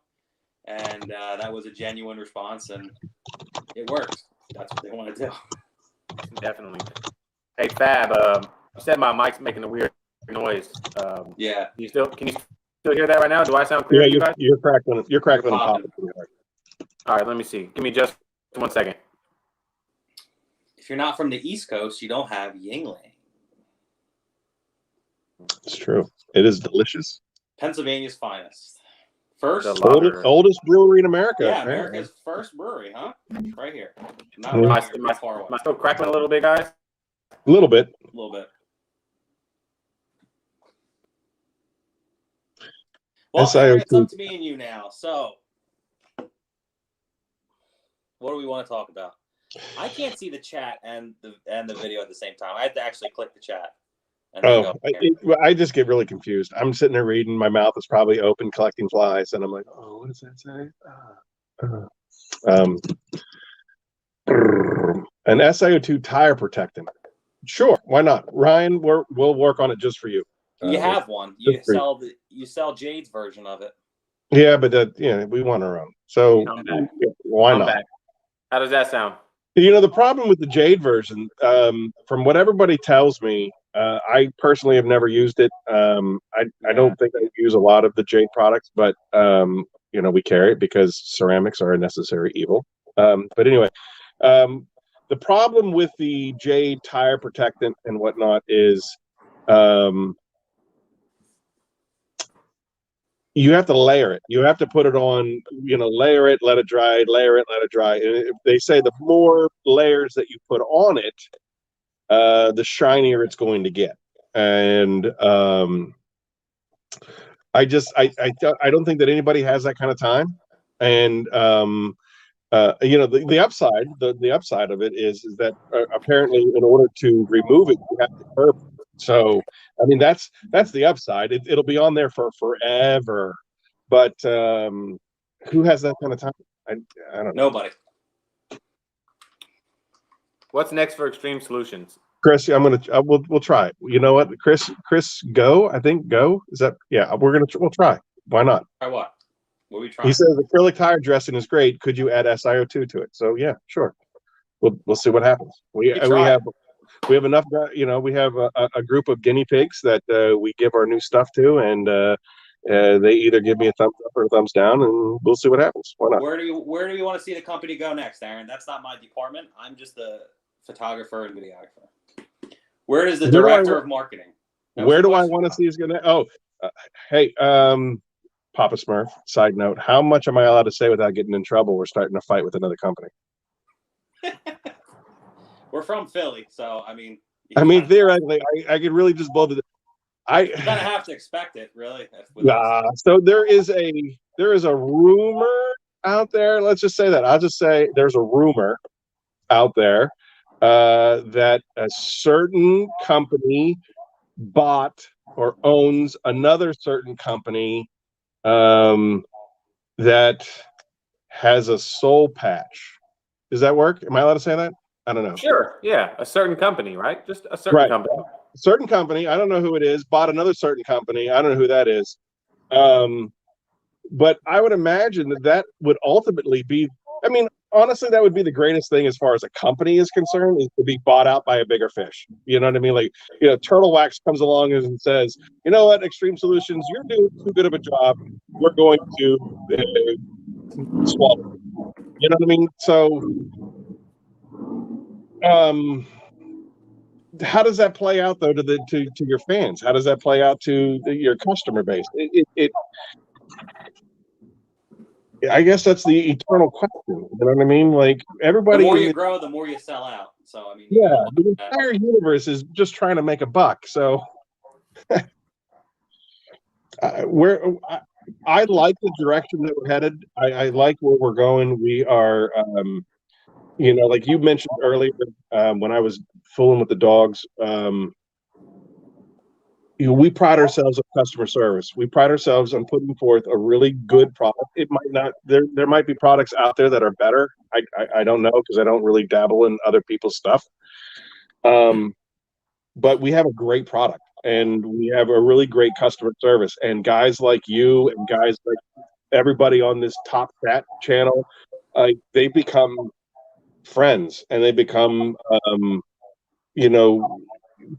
and that was a genuine response, and it works. That's what they want to do. Definitely. Hey Fab, you said my mic's making a weird noise. Yeah. Can you still hear that right now? Do I sound clear? Yeah, you're crackling. You're crackling and popping. All right, let me see. Give me just 1 second. If you're not from the East Coast, you don't have Yingling. It's true. It is delicious. Pennsylvania's finest. First oldest brewery in America. Yeah, America's first brewery, huh? Right here. Am I still crackling a little bit, guys? A little bit. A little bit. Well, Aaron, it's up to me and you now. So, what do we want to talk about? I can't see the chat and the video at the same time. I have to actually click the chat. I just get really confused. I'm sitting there reading. My mouth is probably open, collecting flies, and I'm like, "Oh, what does that say?" An SiO2 tire protectant. Sure, why not? Ryan, we'll work on it just for you. You have one. You sell Jade's version of it. Yeah, but we want our own. So why not? Back. How does that sound? The problem with the Jade version, from what everybody tells me, I personally have never used it. I don't think I use a lot of the Jade products, but we carry it because ceramics are a necessary evil. But anyway, the problem with the Jade tire protectant and whatnot is you have to layer it. You have to put it on, layer it, let it dry, layer it, let it dry. And they say the more layers that you put on it, the shinier it's going to get. And I don't think that anybody has that kind of time. And the upside of it is that apparently in order to remove it, you have to curb it. So I mean that's the upside. It'll be on there for forever. But who has that kind of time? I don't know. Nobody. What's next for Xtreme Solutions? Chris, we'll try it. You know what, Chris, go. I think go is that. Yeah, we'll try. Why not? Try what? What are we trying? He says acrylic tire dressing is great. Could you add SiO2 to it? So yeah, sure. We'll see what happens. We have enough. We have a group of guinea pigs that we give our new stuff to, and they either give me a thumbs up or a thumbs down, and we'll see what happens. Why not? Where do you want to see the company go next, Aaron? That's not my department. I'm just the photographer and videographer. Where is the director of marketing? Where do I want to see is gonna? Oh, hey, Papa Smurf. Side note: how much am I allowed to say without getting in trouble? We're starting a fight with another company. We're from Philly, so I mean. Theoretically, I could really just blow the. You kind of have to expect it, really. So there is a rumor out there. Let's just say that. I'll just say there's a rumor out there that a certain company bought or owns another certain company that has a soul patch. Does that work? Am I allowed to say that? I don't know. Sure. Yeah. A certain company, right? Just a certain company. A certain company. I don't know who it is. Bought another certain company. I don't know who that is. But I would imagine that would ultimately be, honestly, that would be the greatest thing as far as a company is concerned, is to be bought out by a bigger fish. You know what I mean? Like, Turtle Wax comes along and says, you know what, Xtreme Solutions, you're doing too good of a job. We're going to swallow. You know what I mean? So, how does that play out though to your fans? How does that play out to your customer base? I guess that's the eternal question. You know what I mean? Like everybody. The more you grow, the more you sell out. So I mean. Yeah, the entire universe is just trying to make a buck. So I like the direction that we're headed. I like where we're going. We are. Like you mentioned earlier, when I was fooling with the dogs, we pride ourselves on customer service. We pride ourselves on putting forth a really good product. It might not, there might be products out there that are better. I don't know, because I don't really dabble in other people's stuff. But we have a great product, and we have a really great customer service. And guys like you and guys like everybody on this Top Chat channel, they become friends, and they become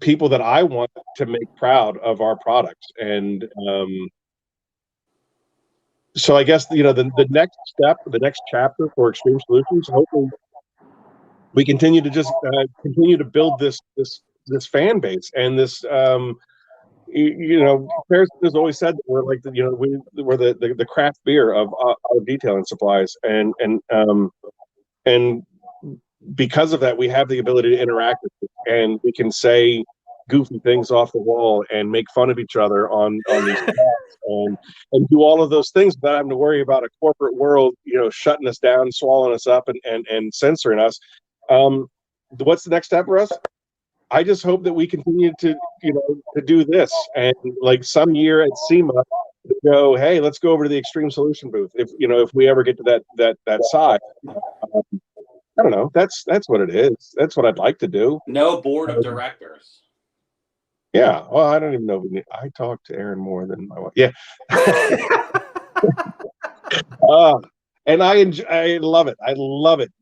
people that I want to make proud of our products. And so I guess the next step, the next chapter for Xtreme Solutions, hopefully we continue to just continue to build this fan base, and this Paris has always said that we're like we're the craft beer of our detailing supplies, and because of that, we have the ability to interact with it, and we can say goofy things off the wall and make fun of each other on these calls, and do all of those things without having to worry about a corporate world, shutting us down, swallowing us up, and censoring us. What's the next step for us? I just hope that we continue to do this, and like some year at SEMA, go, hey, let's go over to the Xtreme Solution booth if we ever get to that side. I don't know. That's what it is. That's what I'd like to do. No board of directors. Yeah. Well, I don't even know. I talk to Aaron more than my wife. Yeah. And I love it. I love it.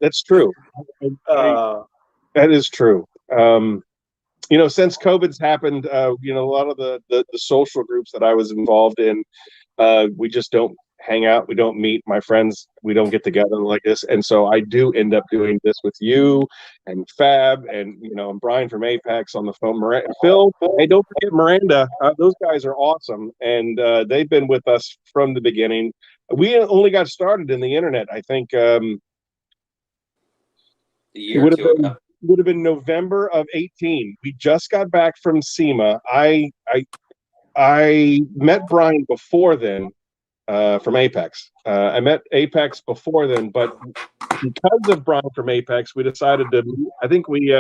That's true. That is true. Since COVID's happened, a lot of the social groups that I was involved in, we just don't hang out. We don't meet. My friends, we don't get together like this. And so I do end up doing this with you and Fab and, and Brian from Apex on the phone. Phil, hey, don't forget Miranda. Those guys are awesome. And they've been with us from the beginning. We only got started in the internet, I think. A year or two ago. Would have been November of 2018. We just got back from SEMA. I met Brian before then from Apex. I met Apex before then, but because of Brian from Apex, we decided to. I think we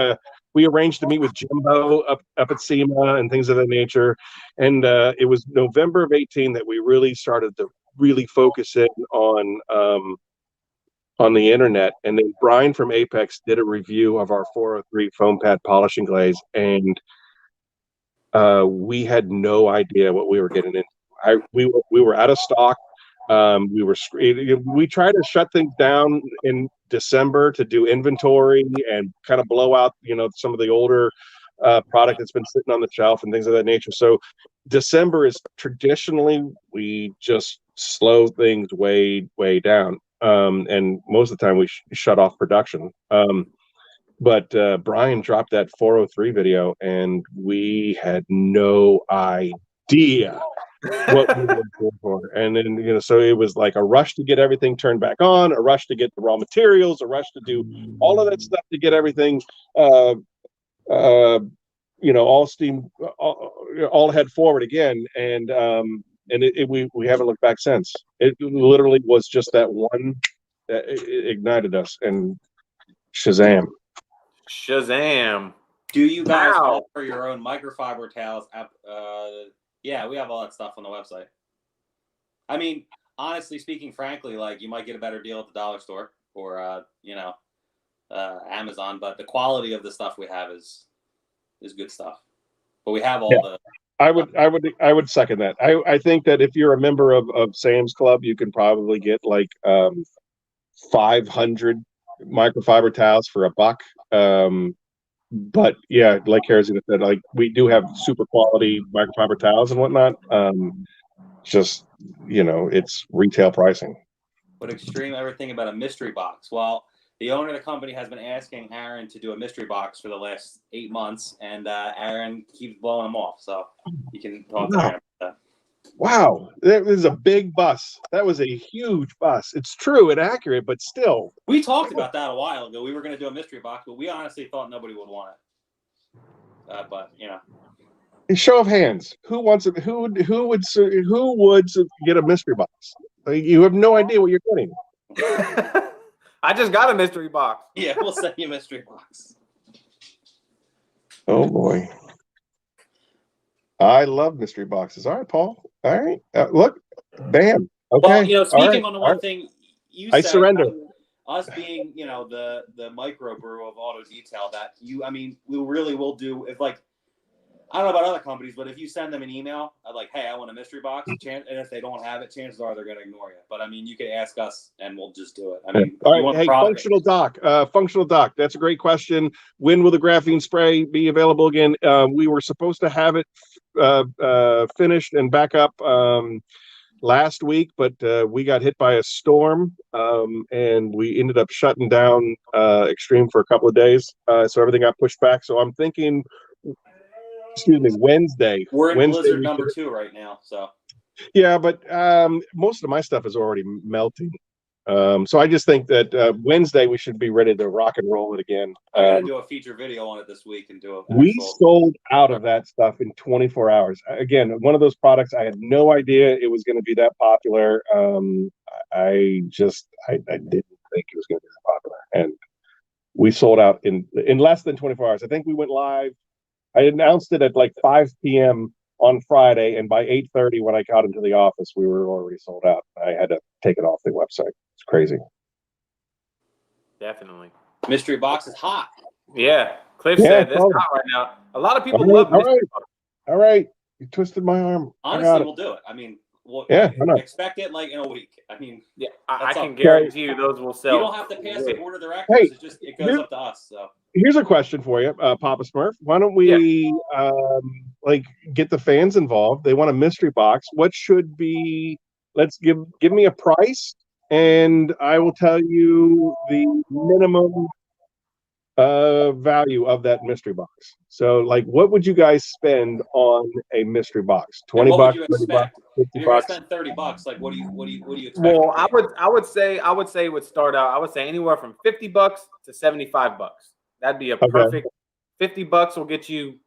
arranged to meet with Jimbo up at SEMA and things of that nature. And it was November of 2018 that we really started to really focus in on the internet. And then Brian from Apex did a review of our 403 foam pad polishing glaze, and we had no idea what we were getting into. We were out of stock. We tried to shut things down in December to do inventory and kind of blow out some of the older product that's been sitting on the shelf and things of that nature. So December is traditionally, we just slow things way down. And most of the time we shut off production. But Brian dropped that 403 video, and we had no idea what we were going for. And then, so it was like a rush to get everything turned back on, a rush to get the raw materials, a rush to do all of that stuff to get everything, all steam, all head forward again. And we haven't looked back since. It literally was just that one that ignited us, and Shazam. Do you guys offer your own microfiber towels? Yeah, we have all that stuff on the website. I mean, honestly speaking, frankly, like you might get a better deal at the dollar store or Amazon, but the quality of the stuff we have is good stuff. But we have all the. I would second that. I think that if you're a member of Sam's Club, you can probably get like 500 microfiber towels for $1. But yeah, like Harrison said, like we do have super quality microfiber towels and whatnot. Just it's retail pricing. But Xtreme ever think about a mystery box? Well, the owner of the company has been asking Aaron to do a mystery box for the last 8 months, and Aaron keeps blowing him off. So you can talk to Aaron about that. Wow, that was a big bus. That was a huge bus. It's true and accurate, but still. We talked about that a while ago. We were going to do a mystery box, but we honestly thought nobody would want it. But A show of hands. Who wants it? Who would get a mystery box? Like, you have no idea what you're getting. I just got a mystery box. Yeah, we'll send you a mystery box. Oh boy. I love mystery boxes. All right, Paul. All right. Look, bam. Okay. Well, speaking on the one thing you said, I surrender. Us being, the micro brew of auto detail, that we really will do. If like, I don't know about other companies, but if you send them an email, like, hey, I want a mystery box, and if they don't have it, chances are they're going to ignore you. But you could ask us, and we'll just do it. All right. Hey, functional dock. That's a great question. When will the graphene spray be available again? We were supposed to have it finished and back up last week, but we got hit by a storm, and we ended up shutting down Xtreme for a couple of days. So everything got pushed back. So I'm thinking, Wednesday. We're in blizzard number 2 right now. So yeah, but most of my stuff is already melting. So I just think that Wednesday we should be ready to rock and roll it again. I gotta do a feature video on it this week and do a. We sold out of that stuff in 24 hours. Again, one of those products I had no idea it was going to be that popular. I didn't think it was going to be that popular, and we sold out in less than 24 hours. I think we went live. I announced it at like 5 p.m. on Friday, and by 8:30 when I got into the office, we were already sold out. I had to take it off the website. It's crazy. Definitely. Mystery box is hot. Yeah. Cliff said it's hot right now. A lot of people love mystery box. All right. You twisted my arm. Honestly, we'll do it. I mean, expect it like in a week. I mean, yeah, I can guarantee you those will sell. You don't have to pass the board of directors. It goes up to us. So here's a question for you, Papa Smurf. Why don't we get the fans involved? They want a mystery box. What should be? Let's give me a price, and I will tell you the minimum value of that mystery box. So, like, what would you guys spend on a mystery box? $20, what would you expect? $50, if you're gonna spend $30, like, what do you expect? Well, I would say it would start out. I would say anywhere from $50 to $75. That'd be a perfect. $50 will get you.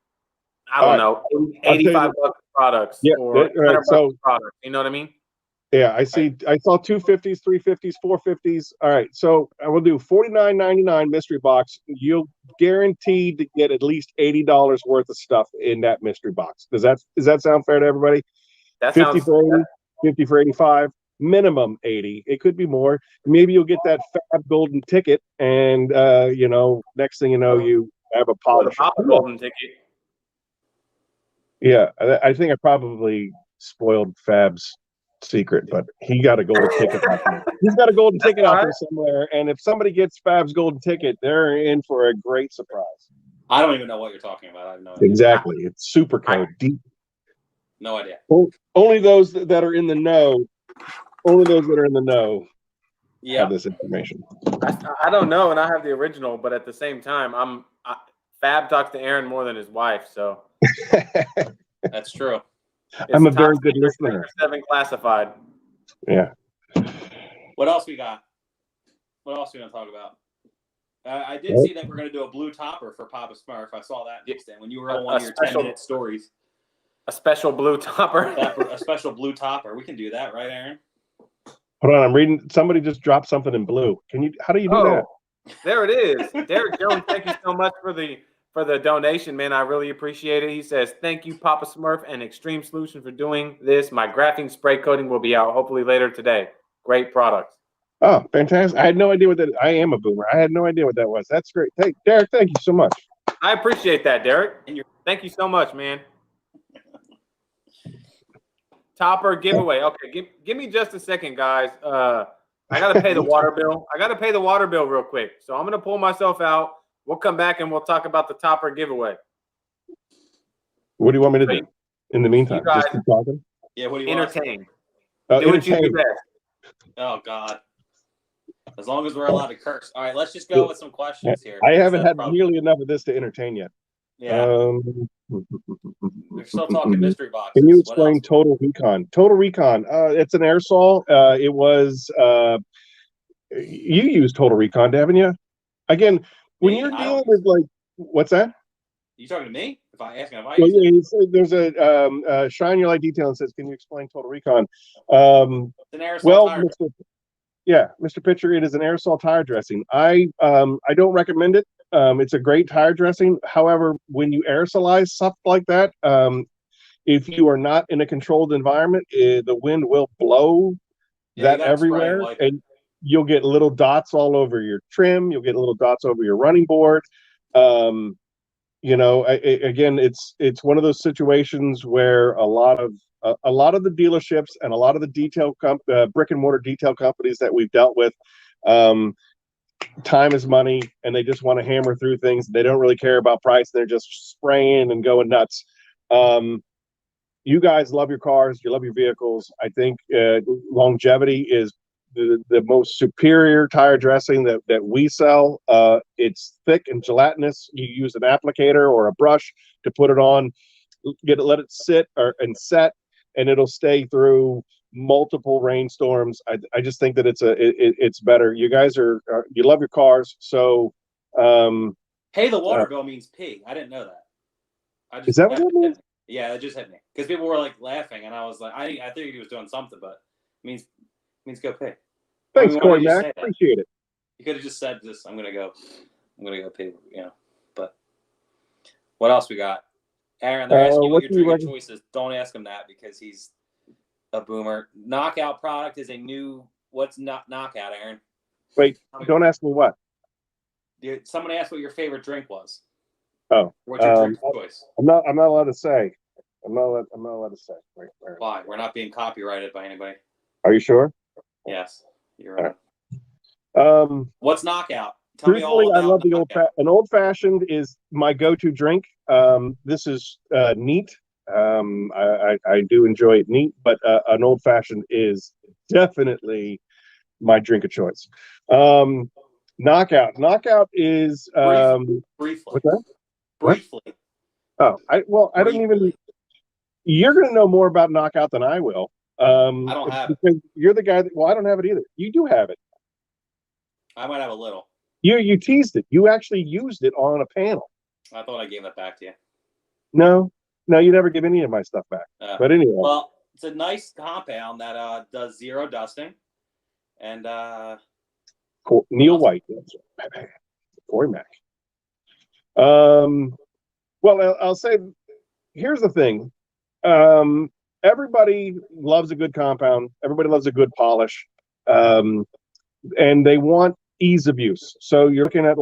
I don't know, $85 products. Yeah, or right. So products. You know what I mean? Yeah, I see. I saw 250s, 350s, 450s. All right, so I will do $49.99 mystery box. You'll guaranteed to get at least $80 worth of stuff in that mystery box. Does that sound fair to everybody? That 50 for 80, 50 for 85, minimum 80. It could be more. Maybe you'll get that fab golden ticket, and next thing you know, you have a polished golden ticket. Yeah, I think I probably spoiled Fab's secret, but he got a golden ticket out there. He's got a golden ticket out there somewhere, and if somebody gets Fab's golden ticket, they're in for a great surprise. I don't even know what you're talking about. I have no idea. Exactly. It's super code deep. No idea. Only those that are in the know. Only those that are in the know have this information. I don't know, and I have the original, but at the same time, Fab talks to Aaron more than his wife, so that's true. I'm a very good listener. 7 classified. Yeah. What else we got? What else are we going to talk about? I did see that we're going to do a blue topper for Papa Smurf. I saw that when you were on one of your 10-minute stories. A special blue topper. A special blue topper. We can do that, right, Aaron? Hold on, I'm reading. Somebody just dropped something in blue. How do you do that? There it is. Derek Jones, thank you so much for the donation, man. I really appreciate it. He says, thank you, Papa Smurf and Xtreme Solutions for doing this. My graphing spray coating will be out hopefully later today. Great products. Oh, fantastic. I had no idea what that. I am a boomer. I had no idea what that was. That's great. Hey, Derek, thank you so much. I appreciate that, Derek. Thank you so much, man. Topper giveaway. Okay, give me just a second, guys. I got to pay the water bill. I got to pay the water bill real quick. So I'm going to pull myself out. We'll come back and we'll talk about the topper giveaway. What do you want me to do in the meantime? Just keep talking? Yeah, what do you entertain? Want? Do what you do best. Oh, God. As long as we're allowed to curse. All right, let's just go with some questions here. I haven't had nearly enough of this to entertain yet. Yeah. We're still talking mystery boxes. Can you explain Total Recon? Total Recon, it's an aerosol. It was, you use Total Recon, haven't you? Again, when you're dealing with what's that? You talking to me? If I ask him, there's a shine your light detail and says, can you explain Total Recon? It's an aerosol tire Mr. Pitcher, it is an aerosol tire dressing. I don't recommend it. It's a great tire dressing. However, when you aerosolize stuff like that, if you are not in a controlled environment, the wind will blow that everywhere, and you'll get little dots all over your trim. You'll get little dots over your running board. Again, it's one of those situations where a lot of the dealerships and a lot of the brick and mortar detail companies that we've dealt with, time is money, and they just want to hammer through things. They don't really care about price. They're just spraying and going nuts. You guys love your cars. You love your vehicles. I think longevity is the most superior tire dressing that we sell. It's thick and gelatinous. You use an applicator or a brush to put it on, let it sit and set, and it'll stay through multiple rainstorms. I just think that it's better. You guys are you love your cars, so Pay the water bill means pee. I didn't know that. Is that what that means? Yeah, it just hit me because people were like laughing, and I was like, I thought he was doing something, but it means go pee. Thanks, Corey Mac. Appreciate it. You could have just said this. I'm gonna go pee. You know, but what else we got? Aaron, they're asking you what your drinking choice is. Don't ask him that because he's a boomer. Knockout product is a new. What's not Knockout, Aaron? Wait, don't ask me what. Someone asked what your favorite drink was. Oh, what's your drink choice? I'm not allowed to say. I'm not allowed to say. Right. Why? We're not being copyrighted by anybody. Are you sure? Yes, you're right. What's Knockout? Tell me all about. I love an old fashioned is my go-to drink. This is neat. I do enjoy it neat, but an old fashioned is definitely my drink of choice. Knockout is briefly. What's that? Briefly. Oh, I don't even. You're going to know more about Knockout than I will. I don't have it. You're the guy that. Well, I don't have it either. You do have it. I might have a little. You teased it. You actually used it on a panel. I thought I gave it back to you. No, you never give any of my stuff back. But anyway. Well, it's a nice compound that does zero dusting, and Neil White, Corey Mac. Well, I'll say, here's the thing. Everybody loves a good compound. Everybody loves a good polish, and they want ease of use. So you're looking at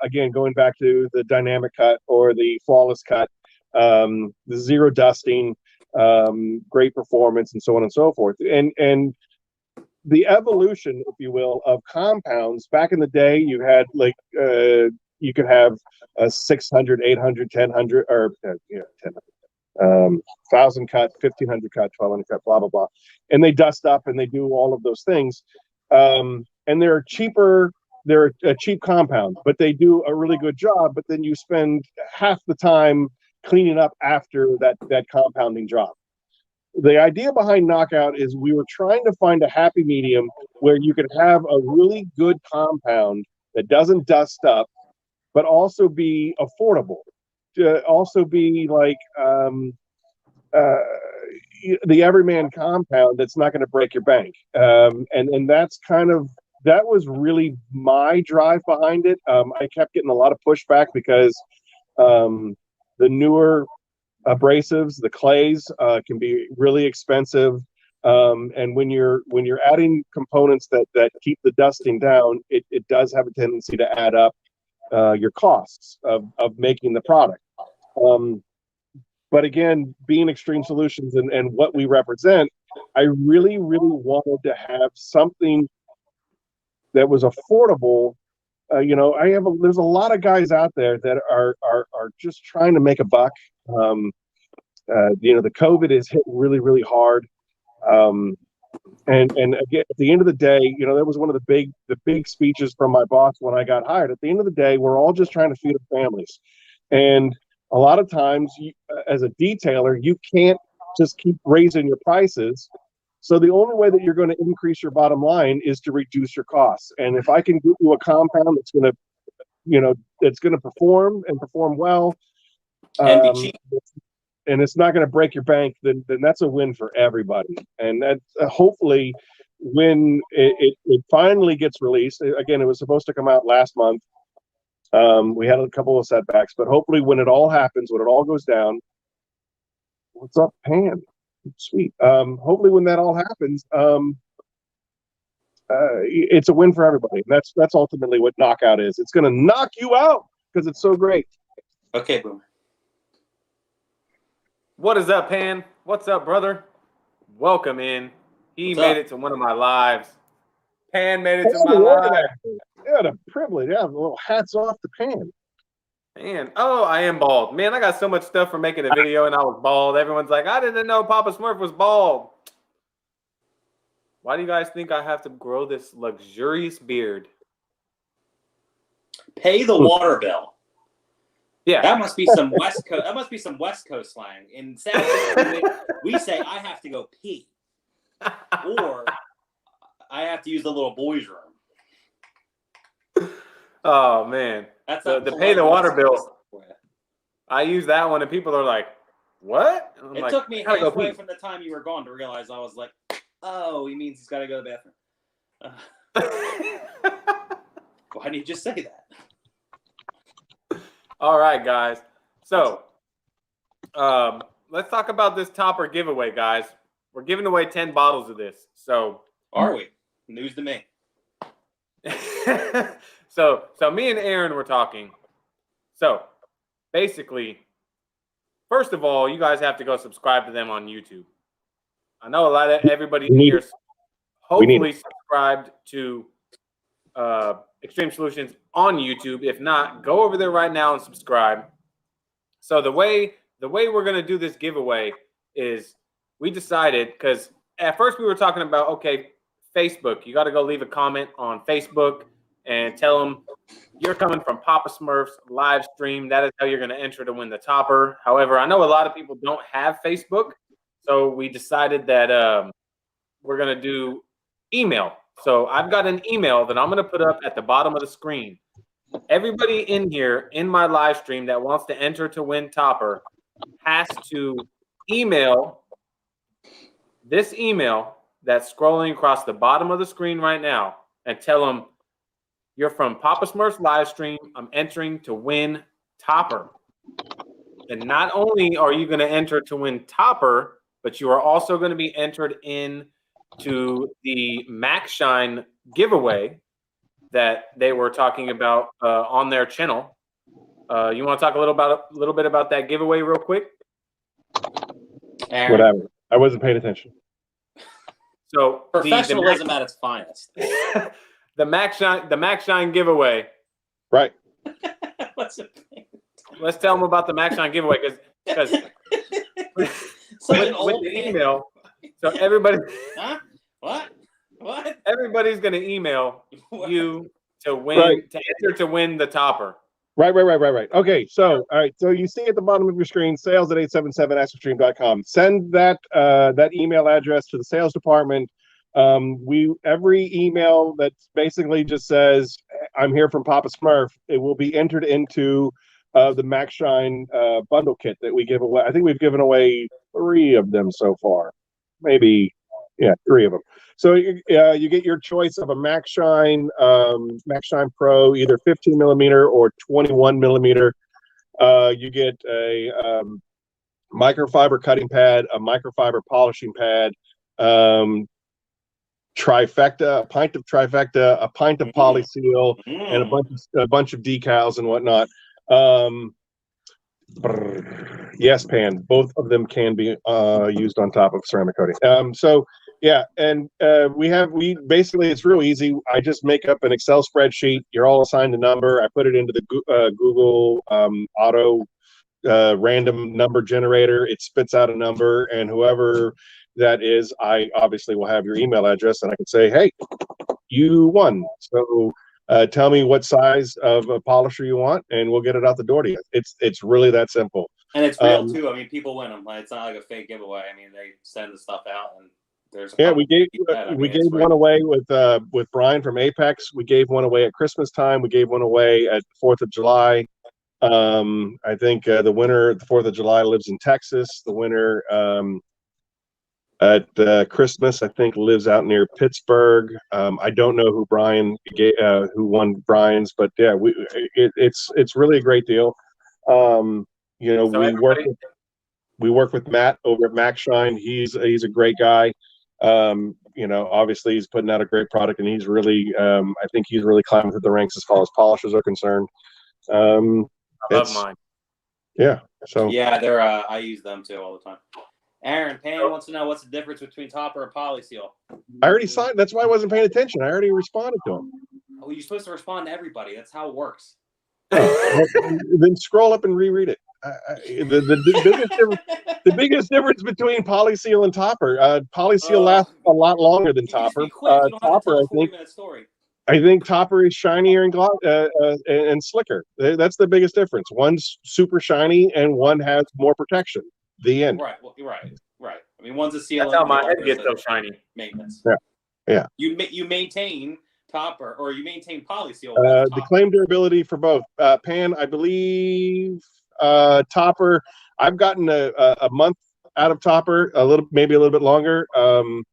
again, going back to the dynamic cut or the flawless cut, the zero dusting, great performance, and so on and so forth. And the evolution, if you will, of compounds. Back in the day, you had you could have a 600, 800, 1000, or 1000 cut, 1500 cut, 1200 cut, blah blah blah, and they dust up and they do all of those things. And they're cheaper. They're a cheap compound, but they do a really good job. But then you spend half the time cleaning up after that compounding job. The idea behind Knockout is we were trying to find a happy medium where you could have a really good compound that doesn't dust up, but also be affordable. Also be like the everyman compound that's not going to break your bank. And that's that was really my drive behind it. I kept getting a lot of pushback because the newer abrasives, the clays, can be really expensive. And when you're adding components that keep the dusting down, it does have a tendency to add up your costs of making the product. But again, being Xtreme Solutions and what we represent, I really, really wanted to have something that was affordable. There's a lot of guys out there that are just trying to make a buck. The COVID is hit really, really hard. And again, at the end of the day, that was one of the big speeches from my boss when I got hired. At the end of the day, we're all just trying to feed our families. And a lot of times, as a detailer, you can't just keep raising your prices. So the only way that you're going to increase your bottom line is to reduce your costs. And if I can give you a compound that's going to, it's going to perform well, and be cheap, and it's not going to break your bank, then that's a win for everybody. And that hopefully, when it finally gets released, again, it was supposed to come out last month. We had a couple of setbacks, but hopefully, when it all happens, when it all goes down, what's up, Pan? Sweet. Hopefully, when that all happens, it's a win for everybody. That's ultimately what Knockout is. It's going to knock you out because it's so great. Okay, Boomer. What is up, Pan? What's up, brother? Welcome in. He made it to one of my lives. Pan made it to my live. Yeah, the privilege. Yeah, a little hats off to Pan. Man, I am bald. Man, I got so much stuff for making a video and I was bald. Everyone's like, I didn't know Papa Smurf was bald. Why do you guys think I have to grow this luxurious beard? Pay the water bill. Yeah, that must be some West Coast. That must be some West Coast slang. In South, we say I have to go pee. or I have to use the little boys' room. Oh man, That's the pay the water bill. for you. I use that one, and people are like, "What?" And I'm It like, took me "I gotta go halfway pee." from the time you were gone to realize I was like, oh, he means he's got to go to the bathroom. Why didn't you just say that? All right, guys. So, let's talk about this topper giveaway, guys. We're giving away 10 bottles of this. So, Are we? News to me. so me and Aaron were talking. So, basically, first of all, you guys have to go subscribe to them on YouTube. I know a lot of everybody here hopefully subscribed to Xtreme Solutions on YouTube. If not, go over there right now and subscribe. So the way we're gonna do this giveaway is we decided, because at first we were talking about, okay, Facebook, you got to go leave a comment on Facebook and tell them you're coming from Papa Smurf's live stream. That is how you're going to enter to win the topper. However, I know a lot of people don't have Facebook, so we decided that we're going to do email. So I've got an email that I'm going to put up at the bottom of the screen. Everybody in here in my live stream that wants to enter to win topper has to email this email that's scrolling across the bottom of the screen right now and tell them you're from Papa Smurf's live stream. I'm entering to win topper. And not only are you going to enter to win topper, but you are also going to be entered in to the Maxshine giveaway that they were talking about on their channel. You want to talk a little bit about that giveaway real quick? Aaron. Whatever. I wasn't paying attention. So professionalism at its finest. the Maxshine giveaway. Right. What's it? Let's tell them about the Maxshine giveaway because with the email. So everybody. Huh? What? Everybody's going to email you to win to enter to win the topper. Right. Okay, so all right, so you see at the bottom of your screen, sales@877xtreme.com. Send that that email address to the sales department. Every email that basically just says I'm here from Papa Smurf, it will be entered into the Maxshine bundle kit that we give away. I think we've given away 3 of them so far, maybe 3 of them. So you get your choice of a Maxshine Pro, either 15 millimeter or 21 millimeter. You get a microfiber cutting pad, a microfiber polishing pad, trifecta, a pint of trifecta, a pint of polyseal, and a bunch of decals and whatnot. Yes, Pan. Both of them can be used on top of ceramic coating. So yeah, and we basically, it's real easy. I just make up an Excel spreadsheet. You're all assigned a number. I put it into the Google auto random number generator. It spits out a number, and whoever that is, I obviously will have your email address, and I can say, hey, you won. So tell me what size of a polisher you want, and we'll get it out the door to you. It's really that simple. And it's real too. I mean, people win them. It's not like a fake giveaway. I mean, they send the stuff out, and there's we gave one away with Brian from Apex. We gave one away at Christmas time. We gave one away at 4th of July. I think the winner at the 4th of July lives in Texas. The winner at Christmas, I think, lives out near Pittsburgh. I don't know who who won Brian's, but yeah, it's really a great deal. You know, so we work with Matt over at Maxshine. He's a great guy. You know, obviously he's putting out a great product, and he's really, I think he's really climbing through the ranks as far as polishers are concerned. I love mine. Yeah. So yeah, they're I use them too all the time. Aaron Payne wants to know what's the difference between topper and polyseal. I already signed. That's why I wasn't paying attention. I already responded to him. Oh, you're supposed to respond to everybody. That's how it works. Then scroll up and reread it. The biggest difference between polyseal and topper. Polyseal lasts a lot longer than topper. Topper, I think topper is shinier and slicker. That's the biggest difference. One's super shiny and one has more protection. The end. Right. Well, right. I I mean, one's a sealant. That's how my the head other's gets a so shiny. Maintenance. Yeah. You maintain topper or you maintain polyseal. The claim durability for both. Pan, I believe, topper. I've gotten a month out of topper, maybe a little bit longer. I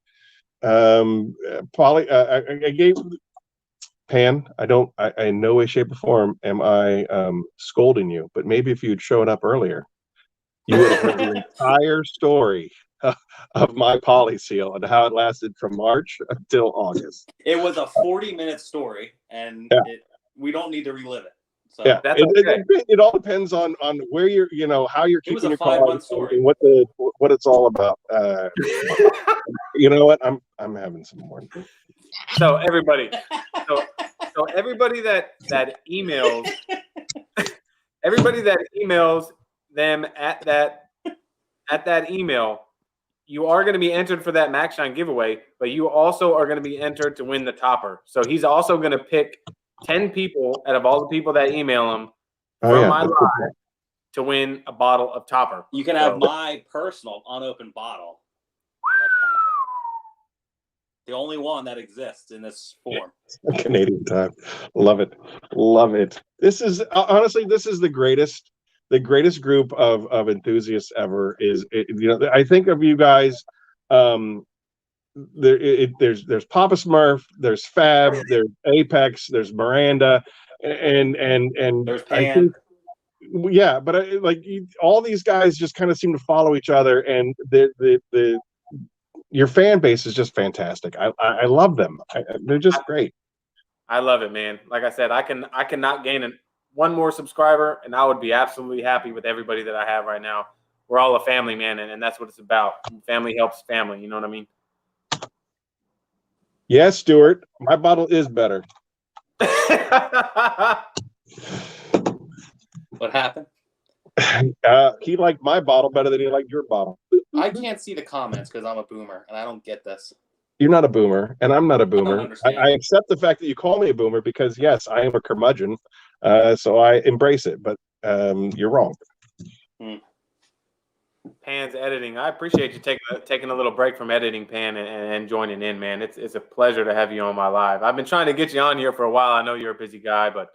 gave Pan. I in no way, shape, or form am I scolding you, but maybe if you'd shown up earlier, you would have heard the entire story of my polyseal and how it lasted from March until August. It was a 40-minute story, and Yeah. we don't need to relive it. So Yeah, That's okay. it all depends on where you're, how you're It was keeping a your car 5-month story. and what it's all about. You know what? I'm having some more. So everybody that emails everybody that emails them at that email, you are going to be entered for that Maxshine giveaway, but you also are going to be entered to win the topper. So he's also going to pick 10 people out of all the people that email him from my live to win a bottle of topper. You can have my personal unopened bottle. The only one that exists in this form. Canadian time. Love it. This is honestly, the greatest group of enthusiasts ever. I think of you guys. There's Papa Smurf, there's Fab, there's Apex, there's Miranda, and There's I Pan. think, yeah, but all these guys just kind of seem to follow each other, and your fan base is just fantastic. I love them. They're just great. I love it, man. Like I said, I cannot gain one more subscriber, and I would be absolutely happy with everybody that I have right now. We're all a family, man, and that's what it's about. Family helps family. You know what I mean? Yes, Stuart. My bottle is better. What happened? He liked my bottle better than he liked your bottle. I can't see the comments because I'm a boomer and I don't get this. You're not a boomer, and I'm not a boomer. I accept the fact that you call me a boomer because, yes, I am a curmudgeon, so I embrace it. But you're wrong. Pan's editing. I appreciate you taking a little break from editing, Pan, and joining in, man. It's a pleasure to have you on my live. I've been trying to get you on here for a while. I know you're a busy guy, but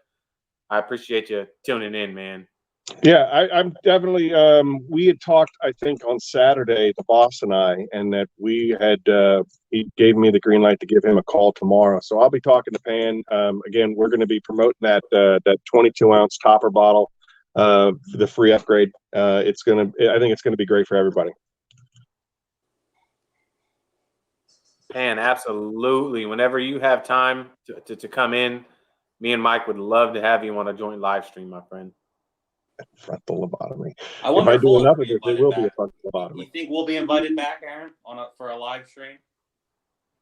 I appreciate you tuning in, man. Yeah, I'm definitely. We had talked, I think, on Saturday, the boss and I, and that we had. He gave me the green light to give him a call tomorrow. So I'll be talking to Pan. Again, we're going to be promoting that 22-ounce topper bottle, the free upgrade. I think it's gonna be great for everybody. Pan, absolutely. Whenever you have time to come in, me and Mike would love to have you on a joint live stream, my friend. Frontal lobotomy. I wonder if I do enough of it, there will be a frontal lobotomy. You think we'll be invited back, Aaron, for a live stream?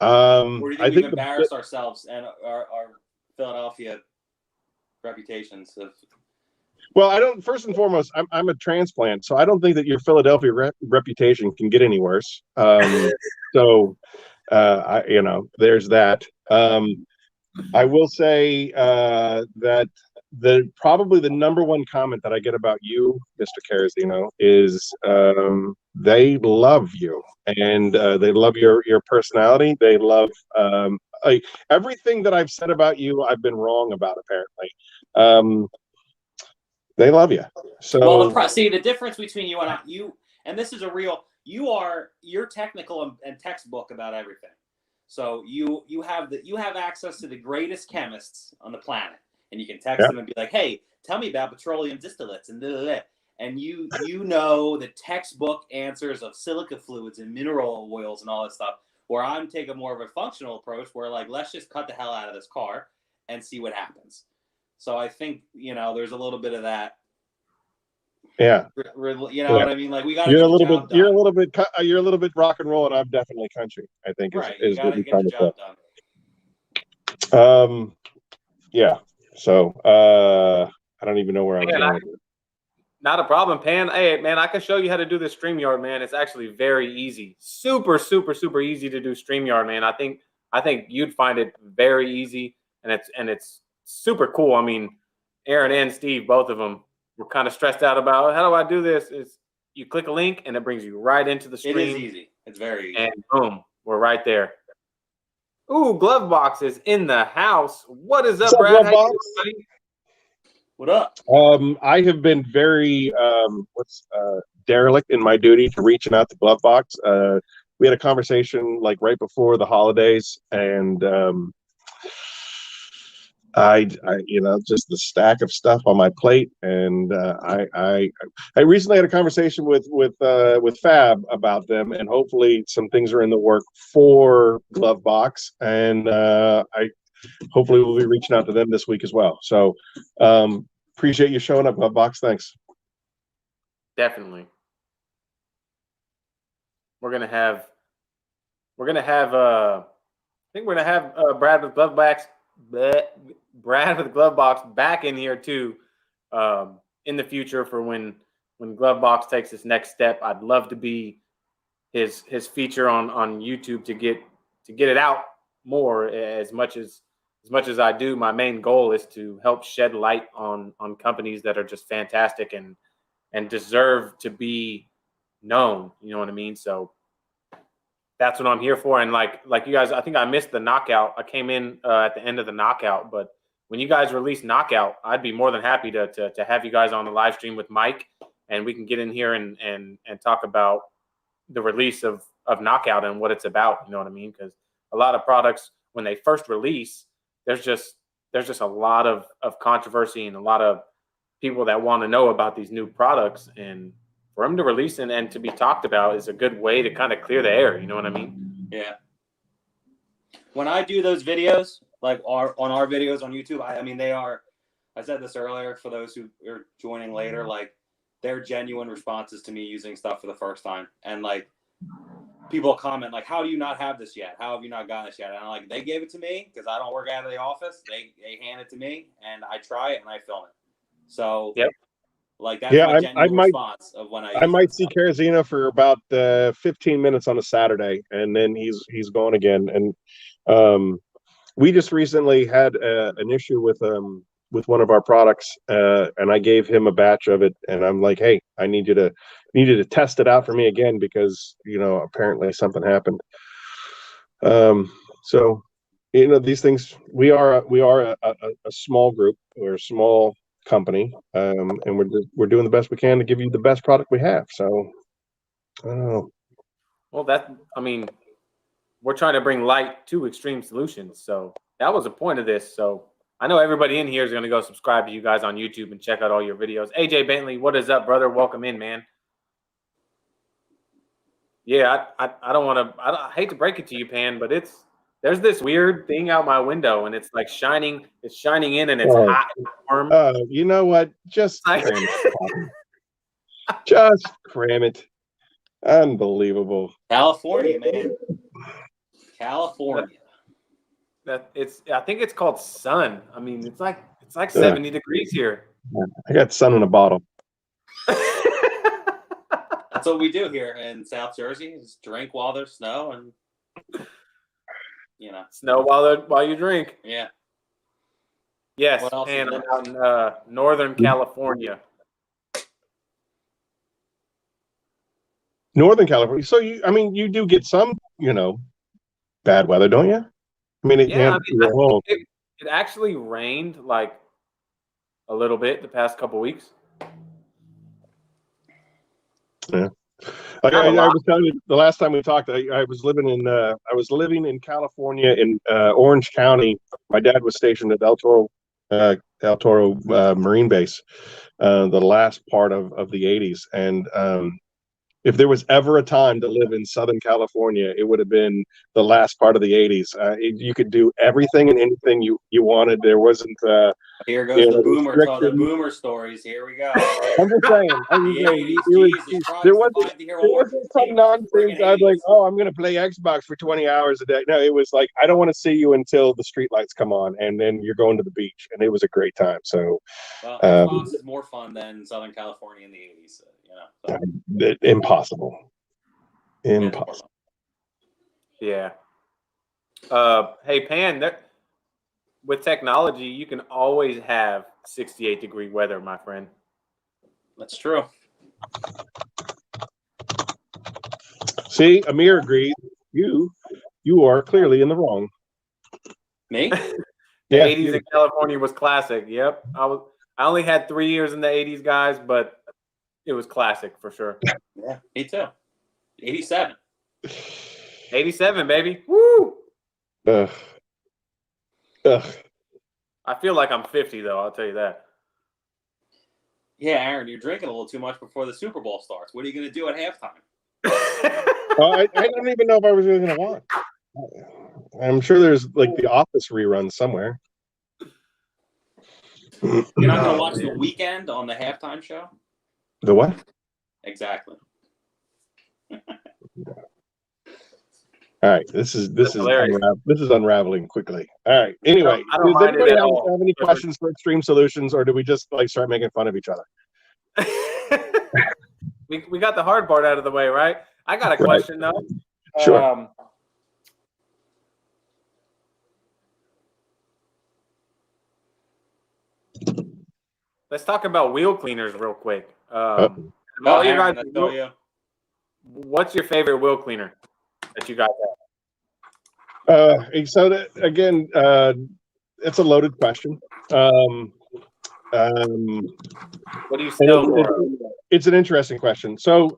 Or do you think we've embarrassed ourselves and our Philadelphia reputations? Well, I don't. First and foremost, I'm a transplant, so I don't think that your Philadelphia reputation can get any worse. So, there's that. I will say that probably the number one comment that I get about you, Mr. Carazino, is they love you, and they love your personality. They love everything that I've said about you. I've been wrong about, apparently. They love you. So well, the difference between you and this is a real. You're technical and textbook about everything. So you have access to the greatest chemists on the planet, and you can text them and be like, "Hey, tell me about petroleum distillates and blah. And you know the textbook answers of silica fluids and mineral oils and all that stuff. Where I'm taking more of a functional approach, where let's just cut the hell out of this car and see what happens. So I think there's a little bit of that. Yeah. What I mean? We got. You're a little bit rock and roll, and I'm definitely country. I think is what we're trying to say. Yeah. So I don't even know where I was going. Not a problem, Pan. Hey, man, I can show you how to do this StreamYard, man. It's actually very easy. Super, super, super easy to do StreamYard, man. I think you'd find it very easy, and it's super cool. I mean, Aaron and Steve, both of them, were kind of stressed out about how do I do this. You click a link, and it brings you right into the stream. It is easy. It's very easy. And boom, we're right there. Ooh, Glove Box is in the house. What is up, Brad? How you doing, buddy? What up? I have been very derelict in my duty to reaching out to Glove Box. We had a conversation like right before the holidays, and I just the stack of stuff on my plate, and I recently had a conversation with Fab about them, and hopefully some things are in the work for Glove Box, and hopefully we'll be reaching out to them this week as well. So appreciate you showing up, Glove Box. Thanks. Definitely. We're gonna have I think we're gonna have Brad with Glove Box back in here too in the future for when Glove Box takes its next step. I'd love to be his feature on YouTube to get it out more as much as I do. My main goal is to help shed light on companies that are just fantastic and deserve to be known. You know what I mean? So that's what I'm here for. And like you guys, I think I missed the knockout. I came in at the end of the knockout, but when you guys release knockout, I'd be more than happy to have you guys on the live stream with Mike, and we can get in here and talk about the release of knockout and what it's about. You know what I mean? Because a lot of products, when they first release, there's just a lot of controversy and a lot of people that want to know about these new products, and for them to release and to be talked about is a good way to kind of clear the air. You know what I mean? Yeah. When I do those videos, like on our videos on YouTube, I mean, I said this earlier for those who are joining later, like they're genuine responses to me using stuff for the first time. And like people comment like, how do you not have this yet? How have you not gotten this yet? And I'm like, they gave it to me because I don't work out of the office. They hand it to me and I try it and I film it. So yep. Like that's my genuine response of when I might see Karazina for about 15 minutes on a Saturday, and then he's gone again. And we just recently had an issue with one of our products, and I gave him a batch of it, and I'm like, hey, I need you to test it out for me again because apparently something happened. So these things, we are a small group. We're a small company, and we're doing the best we can to give you the best product we have. So I don't know. Well, we're trying to bring light to Xtreme Solutions, so that was the point of this. So I know everybody in here is going to go subscribe to you guys on YouTube and check out all your videos. AJ Bentley, what is up, brother? Welcome in, man. Yeah, I don't want to. I hate to break it to you, Pan, but there's this weird thing out my window, and it's like shining. It's shining in, and it's hot and warm. You know what? Just cram it. Just cram it. Unbelievable. California, man. California. I think it's called sun. I mean, it's like 70 degrees here. I got sun in a bottle. That's what we do here in South Jersey. Just drink while there's snow and snow while you drink. Yeah. Yes, and I'm out in Northern California. Northern California. So you do get some, bad weather, don't you? I mean, it actually rained like a little bit the past couple weeks. Yeah. Like I was telling you the last time we talked, I was living in California in Orange County. My dad was stationed at El Toro Marine Base, the last part of the 80s. And if there was ever a time to live in Southern California, it would have been the last part of the 80s. You could do everything and anything you wanted. There wasn't. Here goes the boomer stories. Here we go. I'm just saying. There wasn't some nonsense. I was like, oh, I'm going to play Xbox for 20 hours a day. No, it was like, I don't want to see you until the streetlights come on, and then you're going to the beach, and it was a great time. So, Xbox is more fun than Southern California in the 80s. Impossible. Yeah. Hey, Pan, with technology, you can always have 68-degree weather, my friend. That's true. See, Amir agrees. You are clearly in the wrong. Me? The 80s in California was classic. Yep. I only had 3 years in the 80s, guys, but it was classic for sure. Yeah, me too. 87. 87, baby. Woo! Ugh. I feel like I'm 50, though. I'll tell you that. Yeah, Aaron, you're drinking a little too much before the Super Bowl starts. What are you going to do at halftime? I don't even know if I was really going to watch. I'm sure there's like the Office rerun somewhere. You're not going to watch The Weekend on the halftime show? The what? Exactly. All right, this is unraveling quickly. All right. Anyway, I don't does mind it anybody at have all. any questions for Xtreme Solutions, or do we just like start making fun of each other? we got the hard part out of the way, right? I got a question though. Sure. Let's talk about wheel cleaners real quick. Aaron, what's your favorite wheel cleaner that you guys have? So that, again, it's a loaded question. What do you sell more? It's an interesting question. So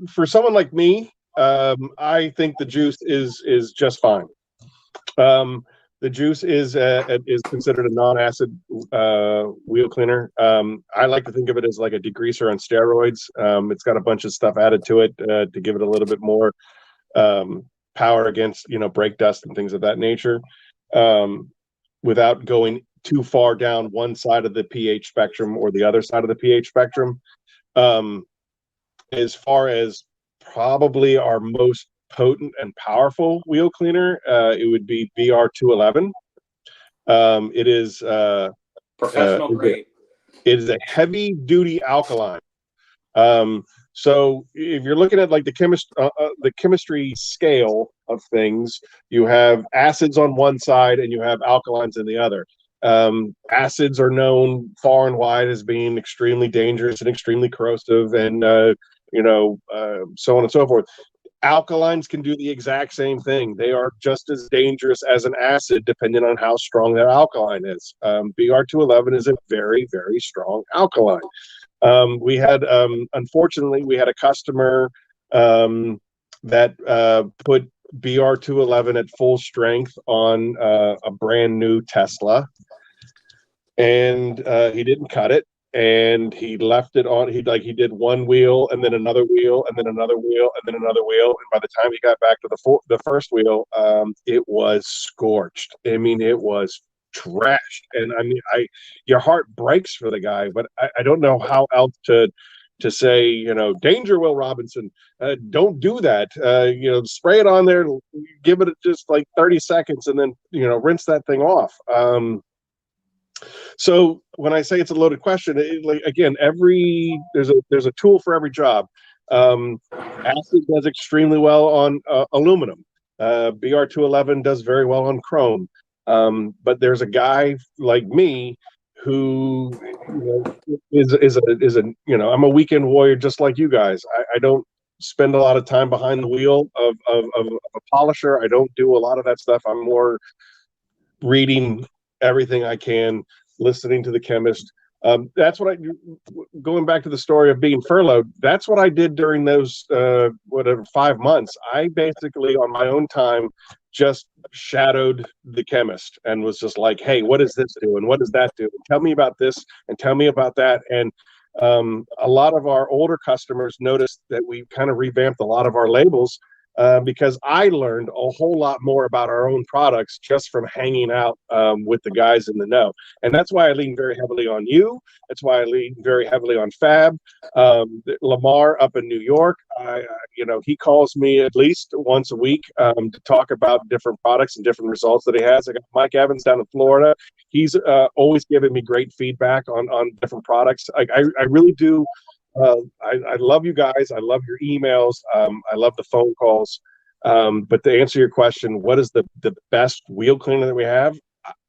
for someone like me, I think the Juice is just fine. The Juice is considered a non-acid wheel cleaner. I like to think of it as like a degreaser on steroids. It's got a bunch of stuff added to it to give it a little bit more power against brake dust and things of that nature, without going too far down one side of the pH spectrum or the other side of the pH spectrum. As far as probably our most potent and powerful wheel cleaner, it would be BR211. It is professional grade. It is a heavy duty alkaline. So if you're looking at like the chemistry scale of things, you have acids on one side and you have alkalines in the other. Acids are known far and wide as being extremely dangerous and extremely corrosive, and so on and so forth. Alkalines can do the exact same thing. They are just as dangerous as an acid, depending on how strong that alkaline is. BR211 is a very, very strong alkaline. Unfortunately, we had a customer that put BR211 at full strength on a brand new Tesla, and he didn't cut it, and he left it on. He did one wheel and then another wheel and then another wheel and then another wheel, and by the time he got back to the first wheel, it was scorched. I mean, it was trashed, and I mean, your heart breaks for the guy, but I don't know how else to say, danger, Will Robinson, don't do that. Spray it on there, give it just like 30 seconds, and then rinse that thing off. So when I say it's a loaded question, again, there's a tool for every job. Acid does extremely well on aluminum. BR211 does very well on chrome. But there's a guy like me who I'm a weekend warrior just like you guys. I don't spend a lot of time behind the wheel of a polisher. I don't do a lot of that stuff. I'm more reading everything I can, listening to the chemist. That's what going back to the story of being furloughed, that's what I did during those 5 months. I basically, on my own time, just shadowed the chemist and was just like, hey, what does this do? And what does that do? And tell me about this and tell me about that. And a lot of our older customers noticed that we kind of revamped a lot of our labels, because I learned a whole lot more about our own products just from hanging out with the guys in the know. And that's why I lean very heavily on you. That's why I lean very heavily on Fab. Lamar up in New York, he calls me at least once a week to talk about different products and different results that he has. I got Mike Evans down in Florida. He's always giving me great feedback on different products. I really do. I love you guys. I love your emails. I love the phone calls. But to answer your question, what is the best wheel cleaner that we have?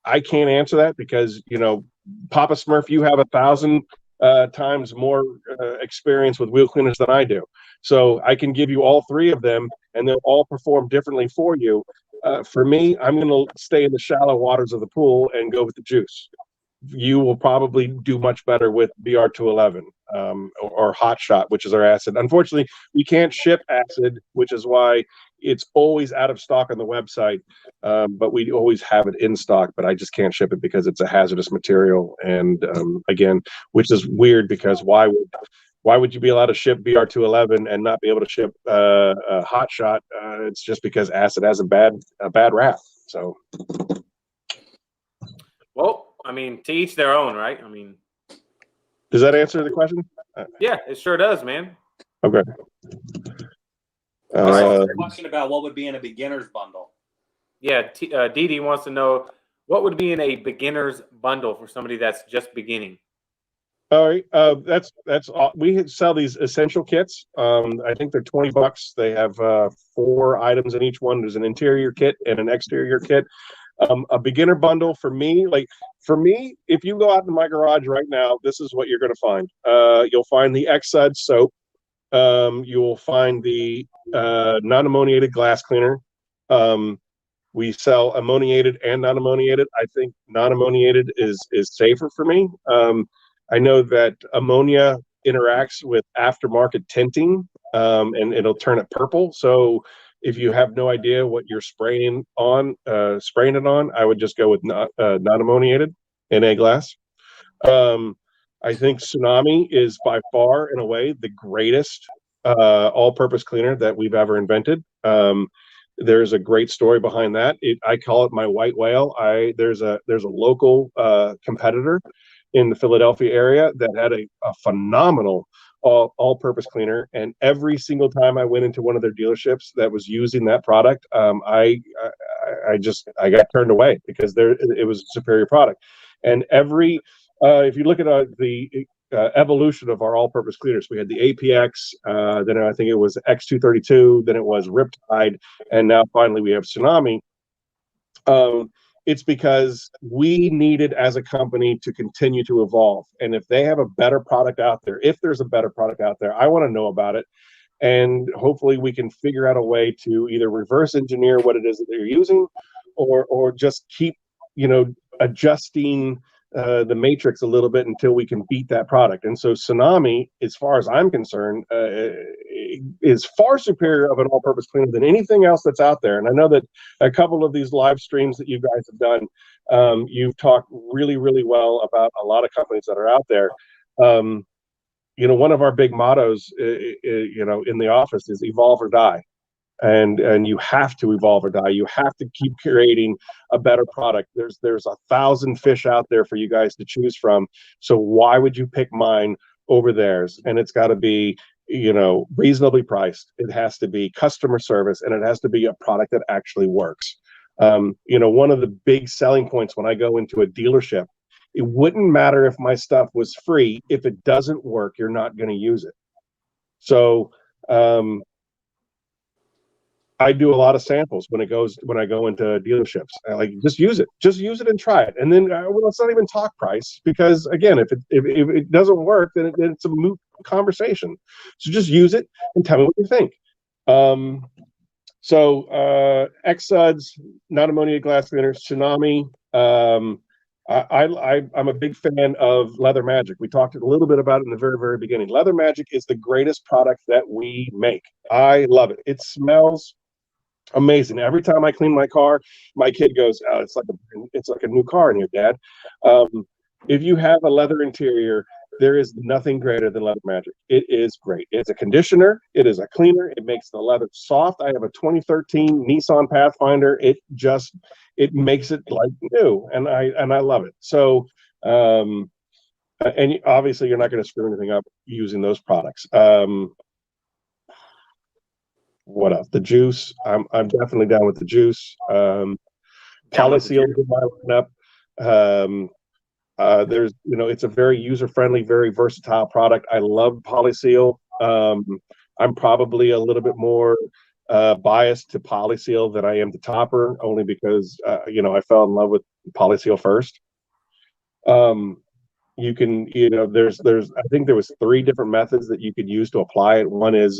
I can't answer that because, Papa Smurf, you have 1,000 times more experience with wheel cleaners than I do. So I can give you all three of them, and they'll all perform differently for you. For me, I'm going to stay in the shallow waters of the pool and go with the juice. You will probably do much better with BR211 or Hot Shot, which is our acid. Unfortunately, we can't ship acid, which is why it's always out of stock on the website. But we always have it in stock, but I just can't ship it because it's a hazardous material. And again, which is weird because why would you be allowed to ship BR211 and not be able to ship a Hot Shot? It's just because acid has a bad rap. So, Well, I mean, to each their own, right? I mean, does that answer the question? Yeah, it sure does, man. Okay. A question about what would be in a beginner's bundle. Yeah, Dee wants to know what would be in a beginner's bundle for somebody that's just beginning. All right, that's all. We sell these essential kits. I think they're $20. They have 4 items in each one. There's an interior kit and an exterior kit. A beginner bundle for me, if you go out in my garage right now, this is what you're going to find. You'll find the Xud soap. You will find the non-ammoniated glass cleaner. We sell ammoniated and non-ammoniated. I think non-ammoniated is safer for me. I know that ammonia interacts with aftermarket tinting, and it'll turn it purple. So if you have no idea what you're spraying it on, I would just go with non-ammoniated NA glass. I think Tsunami is by far, in a way, the greatest all-purpose cleaner that we've ever invented. There's a great story behind that. I call it my white whale. There's a local competitor in the Philadelphia area that had a phenomenal all-purpose cleaner, and every single time I went into one of their dealerships that was using that product, I got turned away because it was a superior product. And if you look at the evolution of our all-purpose cleaners, we had the APX, then I think it was X232, then it was Riptide, and now finally we have Tsunami. It's because we needed as a company to continue to evolve. And if they have a better product out there, if there's a better product out there, I want to know about it. And hopefully we can figure out a way to either reverse engineer what it is that they're using, or just keep, adjusting the matrix a little bit until we can beat that product. And so Tsunami, as far as I'm concerned, is far superior of an all-purpose cleaner than anything else that's out there. And I know that a couple of these live streams that you guys have done, you've talked really, really well about a lot of companies that are out there. One of our big mottos, in the office is evolve or die. And you have to evolve or die. You have to keep creating a better product. There's 1,000 fish out there for you guys to choose from. So why would you pick mine over theirs? And it's got to be, reasonably priced. It has to be customer service, and it has to be a product that actually works. One of the big selling points when I go into a dealership, it wouldn't matter if my stuff was free. If it doesn't work, you're not going to use it. So, I do a lot of samples when I go into dealerships. Just use it and try it. And then let's not even talk price, because again, if it doesn't work, then it's a moot conversation. So just use it and tell me what you think. Xsuds, non-ammoniated glass cleaners, Tsunami. I'm a big fan of Leather Magic. We talked a little bit about it in the very, very beginning. Leather Magic is the greatest product that we make. I love it. It smells amazing. Every time I clean my car, my kid goes, "Oh, it's like a new car in here, Dad." If you have a leather interior, there is nothing greater than Leather Magic. It is great. It's a conditioner. It is a cleaner. It makes the leather soft. I have a 2013 Nissan Pathfinder. It makes it like new, and I love it. So, and obviously, you're not going to screw anything up using those products. What else? The juice. I'm definitely down with the juice. Polyseal in my lineup. It's a very user-friendly, very versatile product. I love Polyseal. I'm probably a little bit more biased to Polyseal than I am to Topper, only because I fell in love with Polyseal first. You can, there's I think there was 3 different methods that you could use to apply it. One is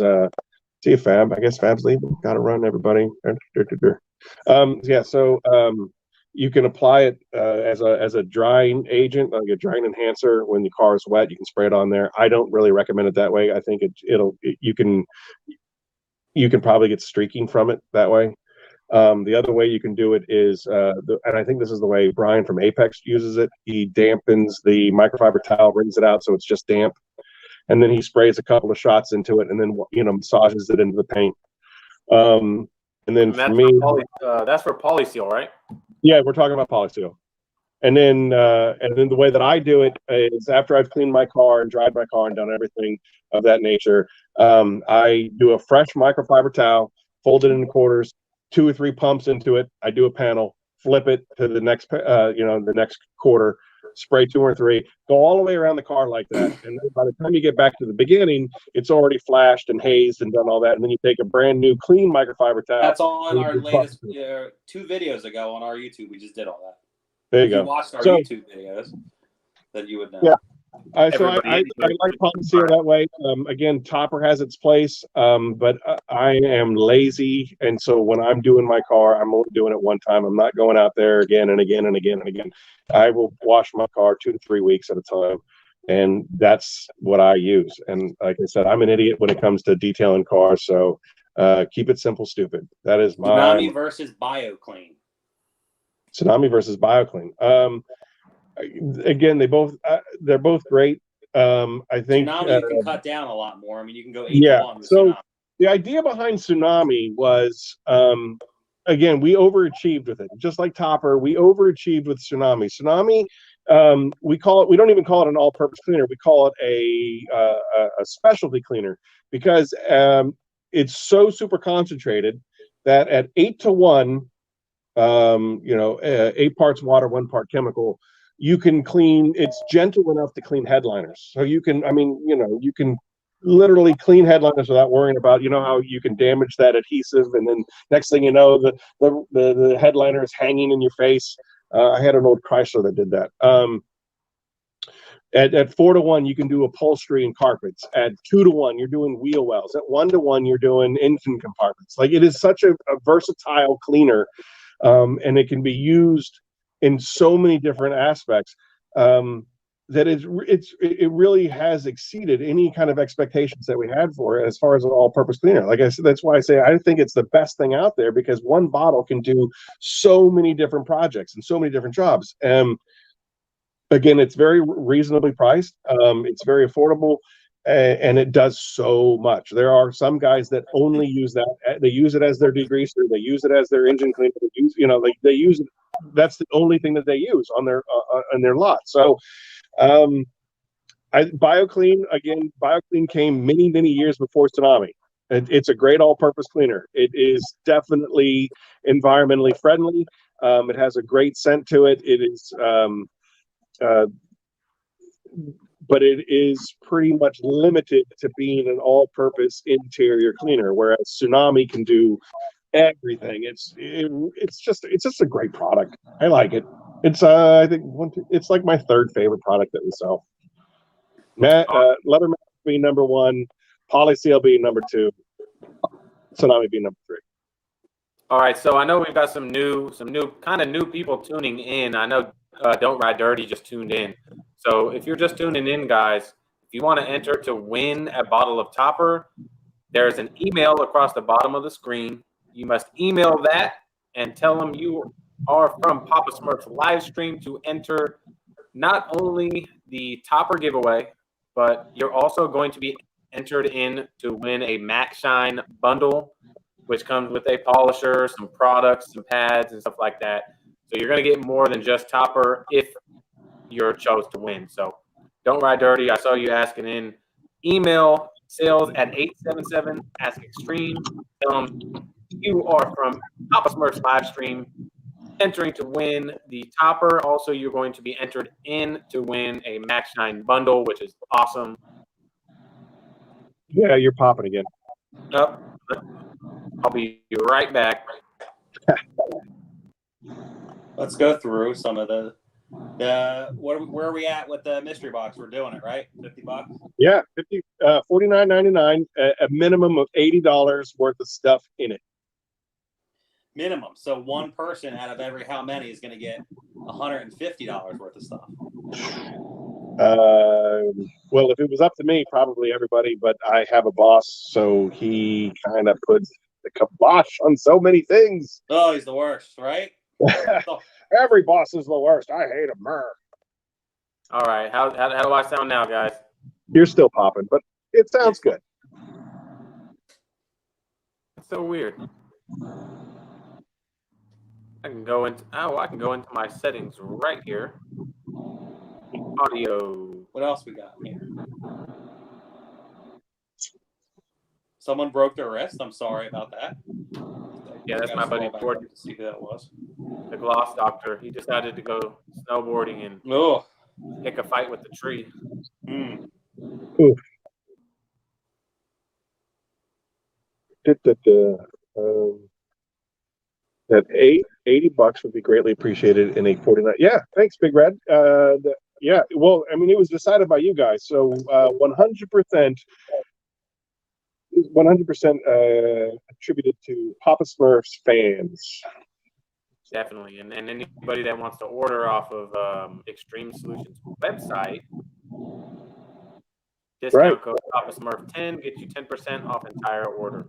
see if Fab, I guess Fab's leaving. Gotta run, everybody. Yeah, so you can apply it as a drying agent, like a drying enhancer. When the car is wet, you can spray it on there. I don't really recommend it that way. I think you can probably get streaking from it that way. The other way you can do it is, and I think this is the way Brian from Apex uses it. He dampens the microfiber towel, brings it out so it's just damp, and then he sprays a couple of shots into it, and then massages it into the paint. And then for me, that's for Polyseal, right? Yeah, we're talking about Polyseal. And then the way that I do it is after I've cleaned my car and dried my car and done everything of that nature, I do a fresh microfiber towel, fold it into quarters, 2 or 3 pumps into it. I do a panel, flip it to the next, the next quarter, spray 2 or 3, go all the way around the car like that. And then by the time you get back to the beginning, it's already flashed and hazed and done all that. And then you take a brand new clean microfiber towel. That's on our latest 2 videos ago on our YouTube. We just did all that. There you if go. You watched our YouTube videos, then you would know. Yeah. So I like Polyseal that way. Again, Topper has its place, but I am lazy, and so when I'm doing my car, I'm only doing it one time. I'm not going out there again and again and again and again. I will wash my car 2 to 3 weeks at a time, and that's what I use. And like I said, I'm an idiot when it comes to detailing cars, so keep it simple, stupid. That is my Tsunami versus Bioclean. Tsunami versus Bioclean. Again, they're both great. I think Tsunami you can cut down a lot more. I mean, you can go 8 to 1 with so Tsunami. The idea behind Tsunami was, again, we overachieved with it. Just like Topper, we overachieved with Tsunami. Tsunami, we don't even call it an all-purpose cleaner. We call it a specialty cleaner because it's so super concentrated that at 8 to 1, 8 parts water, 1 part chemical, you can clean. It's gentle enough to clean headliners. So you can literally clean headliners without worrying about, how you can damage that adhesive, and then next thing you know, the headliner is hanging in your face. I had an old Chrysler that did that. At 4 to 1, you can do upholstery and carpets. At 2 to 1, you're doing wheel wells. At 1 to 1, you're doing engine compartments. Like, it is such a versatile cleaner, and it can be used in so many different aspects, that it really has exceeded any kind of expectations that we had for it as far as an all-purpose cleaner. Like I said, that's why I say I think it's the best thing out there, because one bottle can do so many different projects and so many different jobs. Again, it's very reasonably priced. It's very affordable, and it does so much. There are some guys that only use that. They use it as their degreaser. They use it as their engine cleaner. They use it. That's the only thing that they use on their lot. So, Bioclean came many, many years before Tsunami. It's a great all-purpose cleaner. It is definitely environmentally friendly. It has a great scent to it. It is, but it is pretty much limited to being an all-purpose interior cleaner, whereas Tsunami can do everything. It's just a great product. I like it. It's I think it's like my 3rd favorite product that we sell. Leather mat being number 1, Polyseal being number 2, Tsunami being number 3. All right, so I know we've got some new people tuning in. I know Don't Ride Dirty just tuned in. So if you're just tuning in, guys, if you want to enter to win a bottle of Topper, there's an email across the bottom of the screen. You must email that and tell them you are from Papa Smurf's Livestream to enter not only the Topper giveaway, but you're also going to be entered in to win a Maxshine bundle, which comes with a polisher, some products, some pads, and stuff like that. So you're going to get more than just Topper if you're chose to win. So Don't Ride Dirty, I saw you asking in. Email sales at 877 Ask Xtreme. Tell them you are from Papa Smurf's Livestream, entering to win the Topper. Also, you're going to be entered in to win a Maxshine bundle, which is awesome. Yeah, you're popping again. I'll be right back. Let's go through some of the Where are we at with the mystery box? We're doing it, right? $50? Yeah, $49.99, a minimum of $80 worth of stuff in it. Minimum. So one person out of every how many is going to get $150 worth of stuff. Well, if it was up to me, probably everybody, but I have a boss, so he kind of puts the kibosh on so many things. Oh, he's the worst, right? Every boss is the worst. I hate him. All right, how do I sound now, guys? You're still popping, but it sounds good. It's so weird. I can go into my settings right here. Audio. What else we got here? Someone broke their wrist. I'm sorry about that. Yeah, that's my buddy Jordan. See who that was. The gloss doctor. He decided to go snowboarding and pick a fight with the tree. Oof. That $80 would be greatly appreciated in a 49. Yeah, thanks, Big Red. Yeah, well, I mean, it was decided by you guys, so 100% attributed to Papa Smurf's fans. Definitely, and anybody that wants to order off of Xtreme Solutions website, discount code Papa Smurf 10 gets you 10% off entire order.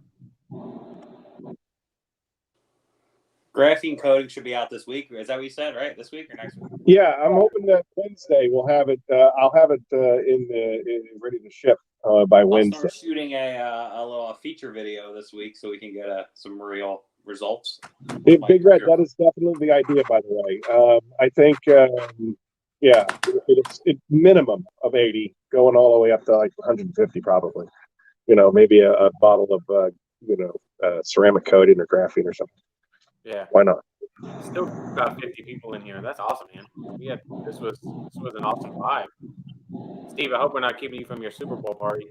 Graphene coating should be out this week. Is that what you said, right? This week or next week? Yeah, I'm hoping that Wednesday we'll have it. I'll have it ready to ship by Wednesday. I'll start shooting a little feature video this week so we can get some real results. Big Red, that is definitely the idea, by the way. I think, it's minimum of 80, going all the way up to like 150 probably. Maybe a bottle of, ceramic coating or graphene or something. Yeah. Why not? Still about 50 people in here. That's awesome, man. This was an awesome vibe. Steve, I hope we're not keeping you from your Super Bowl party.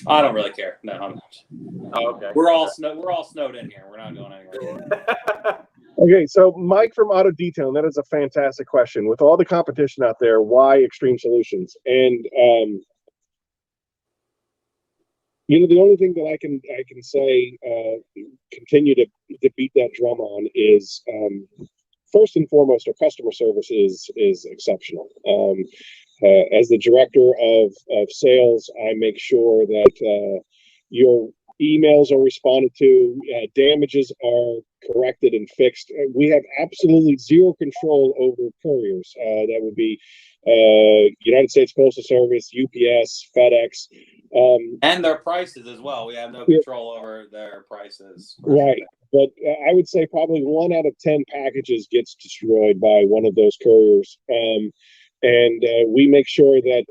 I don't really care. No, I'm not. Oh, okay. We're all snowed in here. We're not going anywhere. Okay, so Mike from Auto Detailing, that is a fantastic question. With all the competition out there, why Xtreme Solutions? And the only thing that I can say, continue to beat that drum on is, first and foremost, our customer service is exceptional. As the director of sales, I make sure that your emails are responded to, damages are corrected and fixed. We have absolutely zero control over couriers. That would be United States Postal Service, UPS, FedEx. And their prices as well. We have no control over their prices. Right. But I would say probably 1 out of 10 packages gets destroyed by one of those couriers. And we make sure that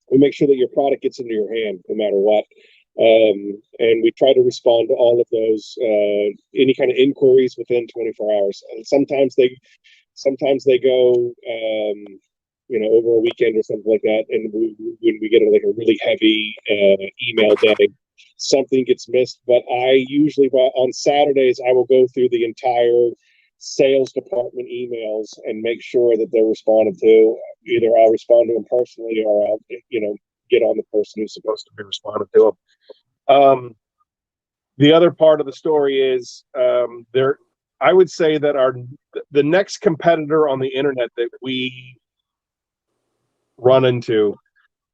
your product gets into your hand no matter what. And we try to respond to all of those, any kind of inquiries within 24 hours. And sometimes they go, over a weekend or something like that. And when we get a really heavy email day, something gets missed. But I usually, on Saturdays, I will go through the entire sales department emails and make sure that they're responded to. Either I'll respond to them personally, or I'll, get on the person who's supposed to be responded to them. The other part of the story is I would say that the next competitor on the internet that we run into,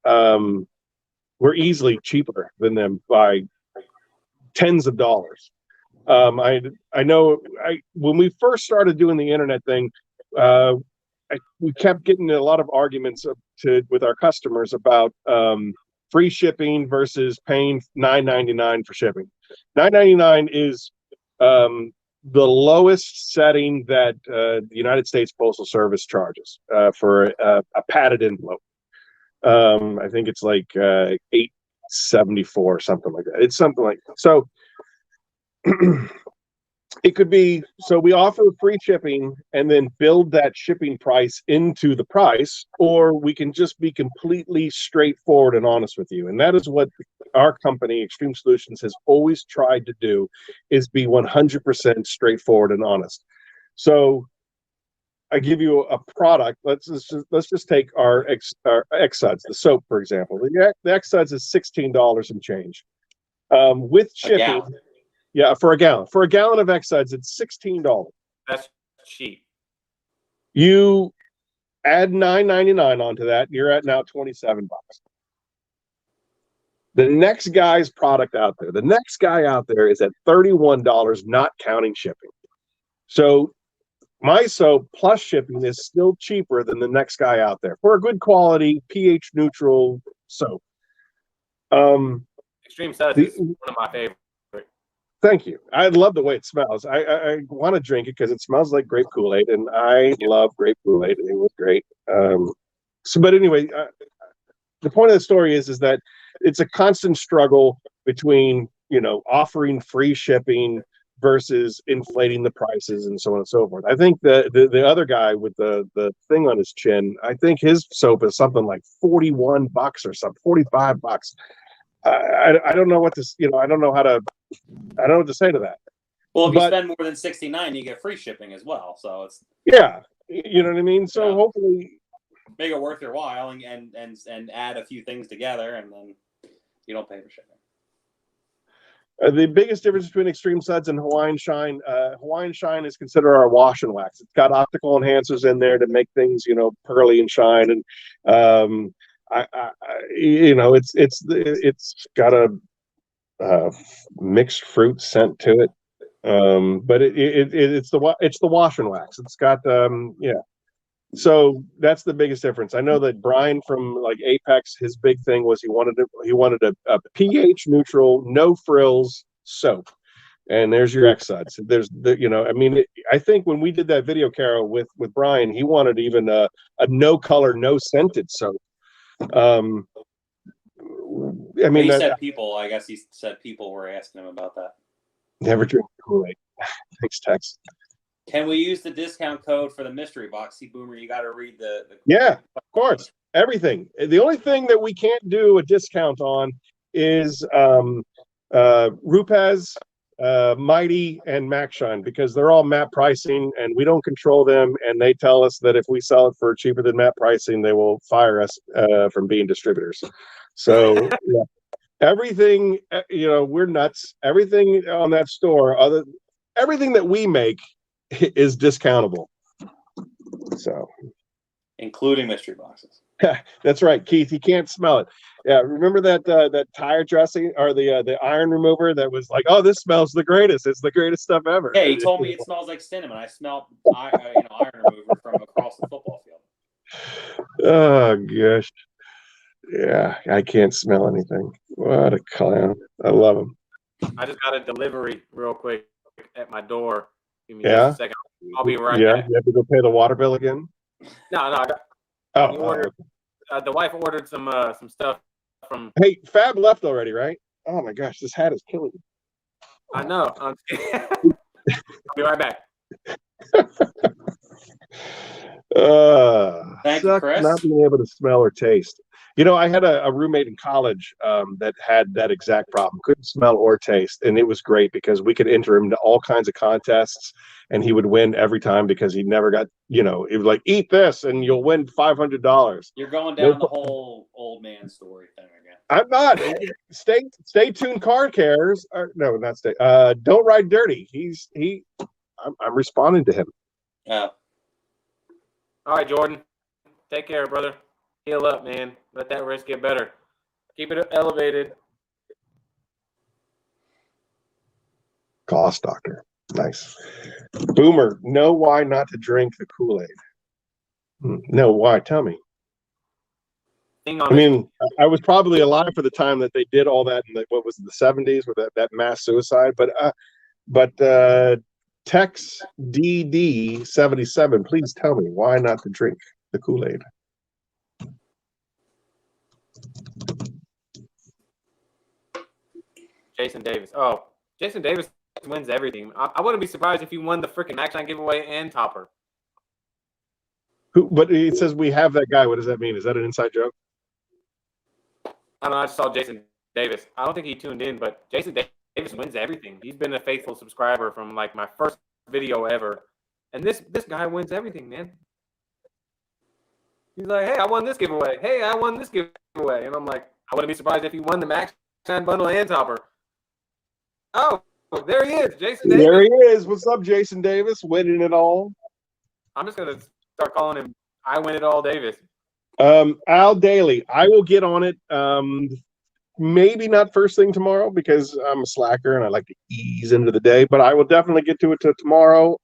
we're easily cheaper than them by tens of dollars. I know when we first started doing the internet thing, we kept getting a lot of arguments with our customers about free shipping versus paying $9.99 for shipping. $9.99 is the lowest setting that the United States Postal Service charges for a padded envelope. I think it's like $8.74, something like that. It's something like that. So it could be, so we offer free shipping and then build that shipping price into the price, or we can just be completely straightforward and honest with you. And that is what our company, Xtreme Solutions, has always tried to do, is be 100% straightforward and honest. So I give you a product. Let's just take our X Suds, the soap, for example. The X Suds is $16 and change. With shipping, yeah, for a gallon. For a gallon of X Suds, it's $16. That's cheap. You add $9.99 onto that, you're at now $27. The next guy's product out there, the next guy out there is at $31, not counting shipping. So my soap plus shipping is still cheaper than the next guy out there for a good quality pH neutral soap. Xtreme Suds is one of my favorites. Thank you. I love the way it smells. I want to drink it because it smells like grape Kool-Aid, and I love grape Kool-Aid. It was great. But anyway, the point of the story is that it's a constant struggle between, offering free shipping versus inflating the prices and so on and so forth. I think the other guy with the thing on his chin, I think his soap is something like $41 or something, $45. I don't know what to, I don't know what to say to that. Well, if you spend more than $69, you get free shipping as well. So it's you know what I mean. So hopefully, make it worth your while and add a few things together, and then you don't pay for shipping. The biggest difference between Xtreme Suds and Hawaiian Shine, Hawaiian Shine is considered our wash and wax. It's got optical enhancers in there to make things, pearly and shine, and it's got a mixed fruit scent to it, but it's the wash and wax. It's got So that's the biggest difference. I know that Brian from Apex, his big thing was he wanted a pH neutral, no frills soap. And there's your X Suds. There's I think when we did that video, Carol, with Brian, he wanted even a no color, no scented soap. He said people. I guess he said people were asking him about that. Never drink Kool-Aid. Thanks, Tex. Can we use the discount code for the mystery box? See, Boomer, you got to read the Yeah, of course. Everything. The only thing that we can't do a discount on is Rupes, Mighty, and Maxshine, because they're all MAP pricing, and we don't control them. And they tell us that if we sell it for cheaper than MAP pricing, they will fire us from being distributors. So everything, we're nuts. Everything on that store, everything that we make is discountable. So, including mystery boxes. That's right, Keith. You can't smell it. Yeah, remember that tire dressing or the iron remover that was like, oh, this smells the greatest. It's the greatest stuff ever. Yeah, he told me it smells like cinnamon. I smelled iron remover from across the football field. Oh gosh. Yeah, I can't smell anything. What a clown. I love him. I just got a delivery real quick at my door. Give me just a second. I'll be right back. You have to go pay the water bill again? No. The wife ordered some stuff from. Hey, Fab left already, right? Oh my gosh, this hat is killing me. I know. I'll be right back. Thank you, Chris. Not being able to smell or taste. I had a roommate in college that had that exact problem. Couldn't smell or taste. And it was great because we could enter him to all kinds of contests and he would win every time because he never got, it was like, eat this and you'll win $500. You're going down the whole old man story thing again. I'm not. Stay tuned, car cares. No, not stay. Don't ride dirty. I'm responding to him. Yeah. All right, Jordan. Take care, brother. Heal up, man. Let that wrist get better. Keep it elevated. Cost doctor. Nice. Boomer, know why not to drink the Kool-Aid? No, why? Tell me. I was probably alive for the time that they did all that in what was it, the 70s with that mass suicide. But Tex DD77, please tell me why not to drink the Kool-Aid. Jason Davis. Oh, Jason Davis wins everything. I wouldn't be surprised if he won the freaking Maxshine giveaway and topper. But it says we have that guy. What does that mean? Is that an inside joke? I don't know. I just saw Jason Davis. I don't think he tuned in, but Jason Davis wins everything. He's been a faithful subscriber from my first video ever, And this guy wins everything, man. He's like, hey, I won this giveaway. Hey, I won this giveaway. And I'm like, I wouldn't be surprised if he won the Maxshine bundle and topper. Oh, there he is, Jason Davis. There he is. What's up, Jason Davis? Winning it all. I'm just gonna start calling him I Win It All Davis. Al Daly, I will get on it. Maybe not first thing tomorrow because I'm a slacker and I like to ease into the day, but I will definitely get to it tomorrow.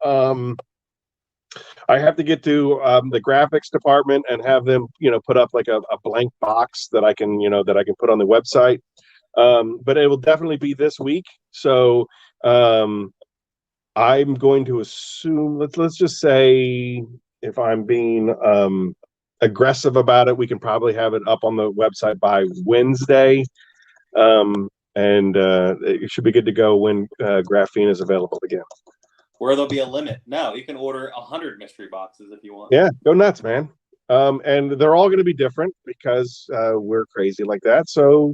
I have to get to the graphics department and have them, put up like a blank box that I can, put on the website. But it will definitely be this week. So I'm going to assume, let's just say, if I'm being aggressive about it, we can probably have it up on the website by Wednesday. And it should be good to go when graphene is available again. Where there'll be a limit. No, you can order 100 mystery boxes if you want. Yeah, go nuts, man. And they're all going to be different because we're crazy like that. So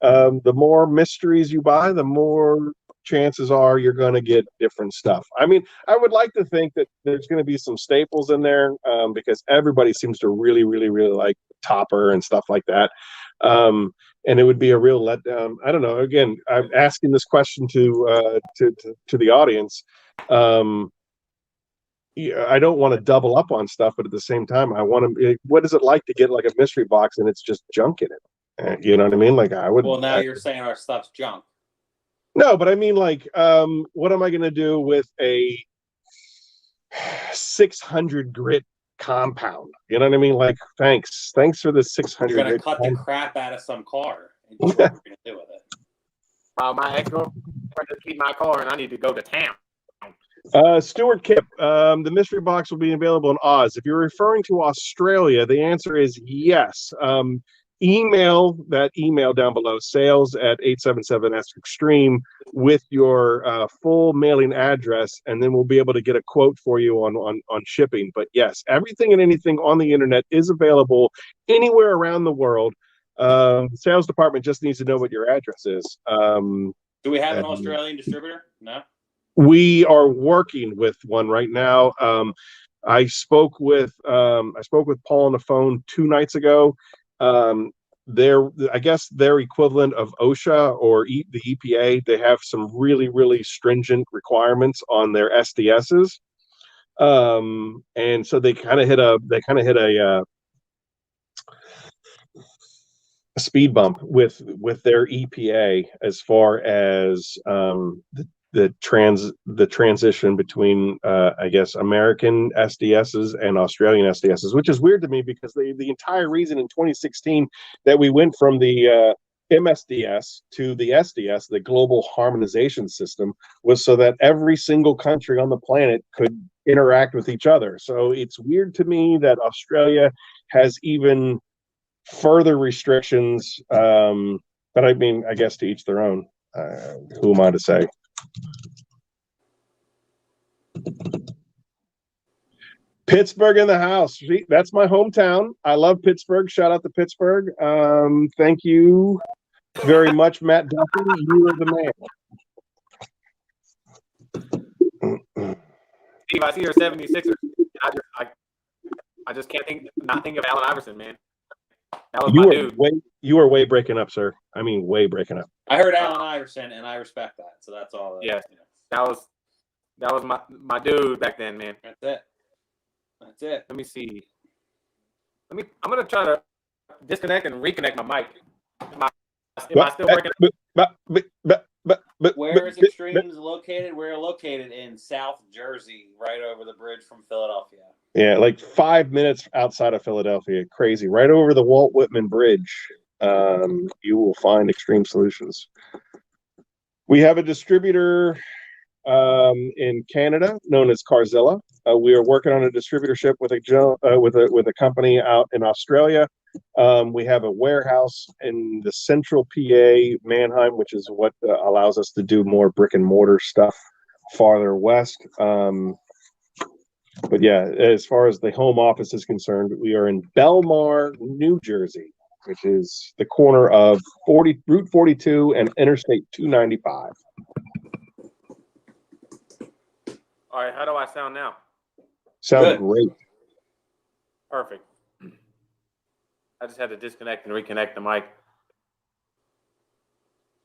the more mysteries you buy, the more chances are you're going to get different stuff. I mean, I would like to think that there's going to be some staples in there because everybody seems to really, really, really like Topper and stuff like that. And it would be a real letdown. I don't know. Again, I'm asking this question to the audience. Yeah, I don't want to double up on stuff, but at the same time, I want to. What is it like to get like a mystery box and it's just junk in it? You know what I mean? Like I would. Well, now you're saying our stuff's junk. No, but I mean, like, what am I going to do with a 600 grit compound? You know what I mean? Like, thanks for the 600. You're going to cut the crap out of some car. And what you're going to do with it? My ex-girlfriend just keep my car, and I need to go to town. Stuart Kipp, the mystery box will be available in Oz. If you're referring to Australia, the answer is yes. Email that email down below, sales@877-Extreme, with your full mailing address, and then we'll be able to get a quote for you on shipping. But yes, everything and anything on the internet is available anywhere around the world. The sales department just needs to know what your address is. Do we have an Australian distributor? No. We are working with one right now. I spoke with Paul on the phone 2 nights ago. I guess their equivalent of OSHA or the EPA, they have some really, really stringent requirements on their SDSs. And so they kind of hit a speed bump with their EPA as far as the transition between I guess American SDSs and Australian SDSs, which is weird to me because the entire reason in 2016 that we went from the MSDS to the SDS, the Global Harmonization System, was so that every single country on the planet could interact with each other. So it's weird to me that Australia has even further restrictions, but I mean, I guess to each their own. Who am I to say? Pittsburgh in the house. That's my hometown. I love Pittsburgh. Shout out to Pittsburgh. Thank you very much, Matt Duffy. You are the man. Steve, I see your 76ers. I just can't not think of Allen Iverson, man. That was my dude. You are way breaking up, sir. I mean, way breaking up. I heard Allen Iverson, and I respect that. So that's all. Yeah, that was my dude back then, man. That's it. Let me see. I'm gonna try to disconnect and reconnect my mic. Am I still working? Where is Xtremes located? We're located in South Jersey, right over the bridge from Philadelphia. Yeah, like 5 minutes outside of Philadelphia. Crazy. Right over the Walt Whitman Bridge, you will find Xtreme Solutions. We have a distributor in Canada known as Carzilla. We are working on a distributorship with a company out in Australia. We have a warehouse in the central PA, Mannheim, which is what allows us to do more brick and mortar stuff farther west. But yeah, as far as the home office is concerned, we are in Belmar, New Jersey, which is the corner of Route 42 and Interstate 295. All right, how do I sound now? Sounds Good. great. Perfect. I just had to disconnect and reconnect the mic.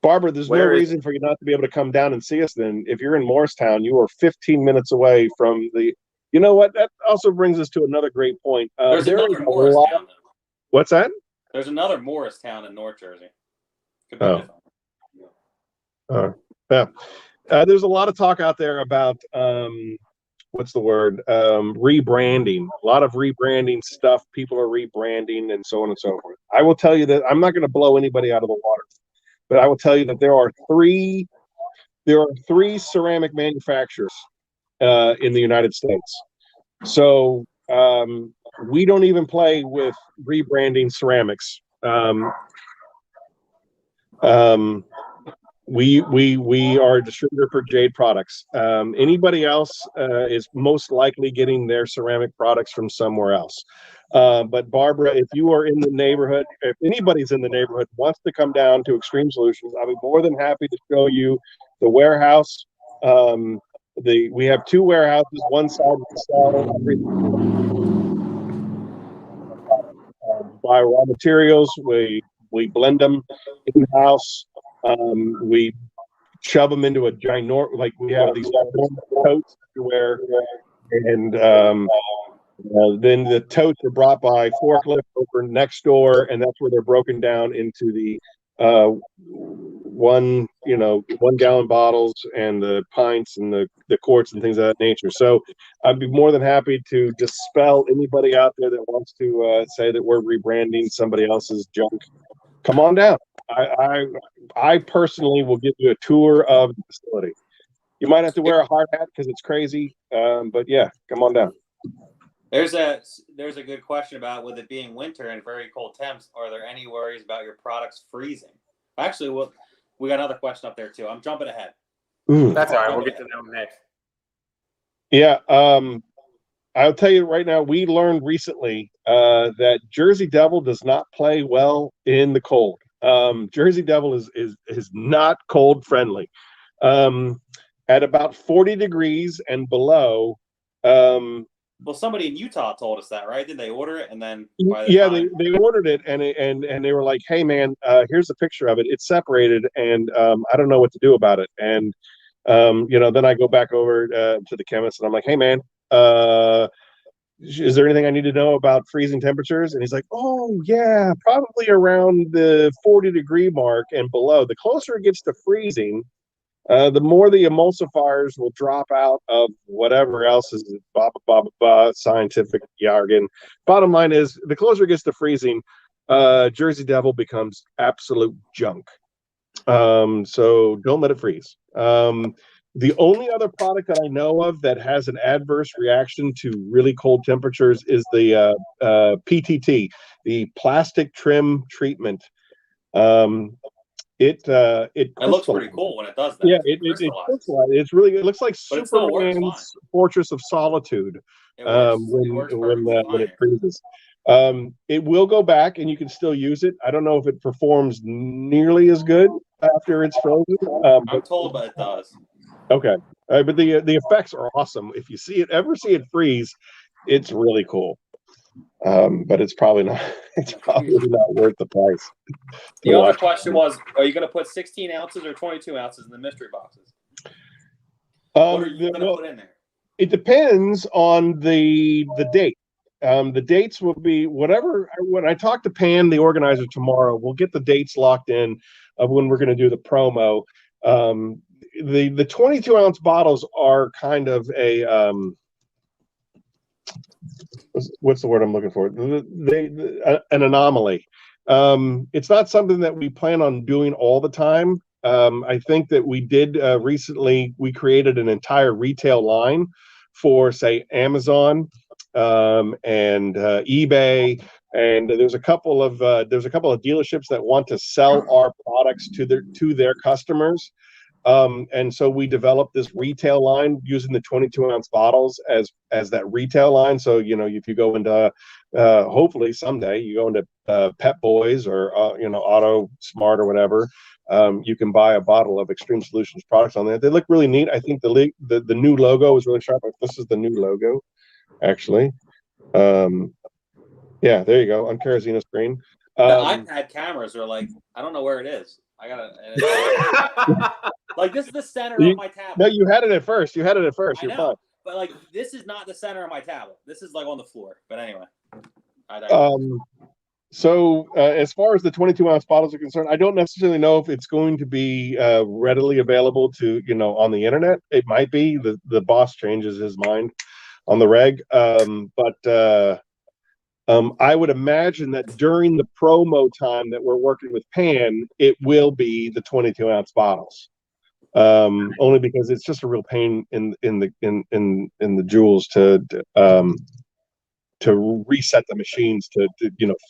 Barbara, there's no reason for you not to be able to come down and see us then. If you're in Morristown, you are 15 minutes away from the... You know what? That also brings us to another great point. There's another Morristown. What's that? There's another Morristown in North Jersey. Could be Oh. different. Yeah. There's a lot of talk out there about... what's the word? Rebranding. A lot of rebranding stuff. People are rebranding and so on and so forth. I will tell you that I'm not going to blow anybody out of the water, but I will tell you that there are three ceramic manufacturers in the United States. So we don't even play with rebranding ceramics. We are a distributor for Jade products. Anybody else is most likely getting their ceramic products from somewhere else. But Barbara, if you are in the neighborhood, if anybody's in the neighborhood wants to come down to Xtreme Solutions, I'll be more than happy to show you the warehouse. We have two warehouses. One side we sell buy raw materials. We blend them in house. We shove them into a ginormous, like we have these totes everywhere, and then the totes are brought by forklift over next door, and that's where they're broken down into the 1 gallon bottles and the pints and the quarts and things of that nature. So I'd be more than happy to dispel anybody out there that wants to say that we're rebranding somebody else's junk. Come on down. I personally will give you a tour of the facility. You might have to wear a hard hat because it's crazy, but yeah, come on down. There's a good question about, with it being winter and very cold temps, are there any worries about your products freezing? Actually, we got another question up there too. I'm jumping ahead. Ooh. That's all right. We'll get to that next. Yeah, I'll tell you right now, we learned recently that Jersey Devil does not play well in the cold. Jersey Devil is not cold friendly. At about 40 degrees and below. Well, somebody in Utah told us that, right? Did they order it and then? They ordered it and they were like, "Hey man, here's a picture of it. It's separated, and I don't know what to do about it." And then I go back over to the chemist and I'm like, "Hey man, is there anything I need to know about freezing temperatures?" And he's like, "Oh yeah, probably around the 40-degree mark and below. The closer it gets to freezing, the more the emulsifiers will drop out of whatever else is scientific jargon. Bottom line is, the closer it gets to freezing, Jersey Devil becomes absolute junk. So don't let it freeze." The only other product that I know of that has an adverse reaction to really cold temperatures is the PTT, the plastic trim treatment. It looks pretty cool when it does that. Yeah, it crystallizes. It's really, it looks like Superman's Fortress of Solitude when it freezes. It will go back and you can still use it. I don't know if it performs nearly as good after it's frozen. I'm told that it does. Okay, but the effects are awesome. If you ever see it freeze, it's really cool. But it's probably not worth the price. The other question was, are you going to put 16 ounces or 22 ounces in the mystery boxes? What are you going to put in there? It depends on the date. The dates will be whatever. When I talk to Pan, the organizer, tomorrow, we'll get the dates locked in of when we're going to do the promo. The 22-ounce bottles are kind of a what's the word I'm looking for? An anomaly. It's not something that we plan on doing all the time. I think that we did recently. We created an entire retail line for, say, Amazon and eBay, and there's a couple of dealerships that want to sell our products to their customers. And so we developed this retail line using the 22-ounce bottles as that retail line. So, if you go into, hopefully someday you go into Pep Boys or, Auto Smart or whatever, you can buy a bottle of Xtreme Solutions products on there. They look really neat. I think the new logo is really sharp. This is the new logo. actually. Yeah, there you go on Karazina's screen. The iPad cameras are like, I don't know where it is. I gotta like this is the center of my tablet. No, you had it at first. You had it at first. I You're know, fine. but like this is not the center of my tablet. This is like on the floor. But anyway, So as far as the 22-ounce bottles are concerned, I don't necessarily know if it's going to be readily available to on the internet. It might be. The boss changes his mind on the reg, but I would imagine that during the promo time that we're working with Pan, it will be the 22-ounce bottles. Only because it's just a real pain in the jewels to reset the machines to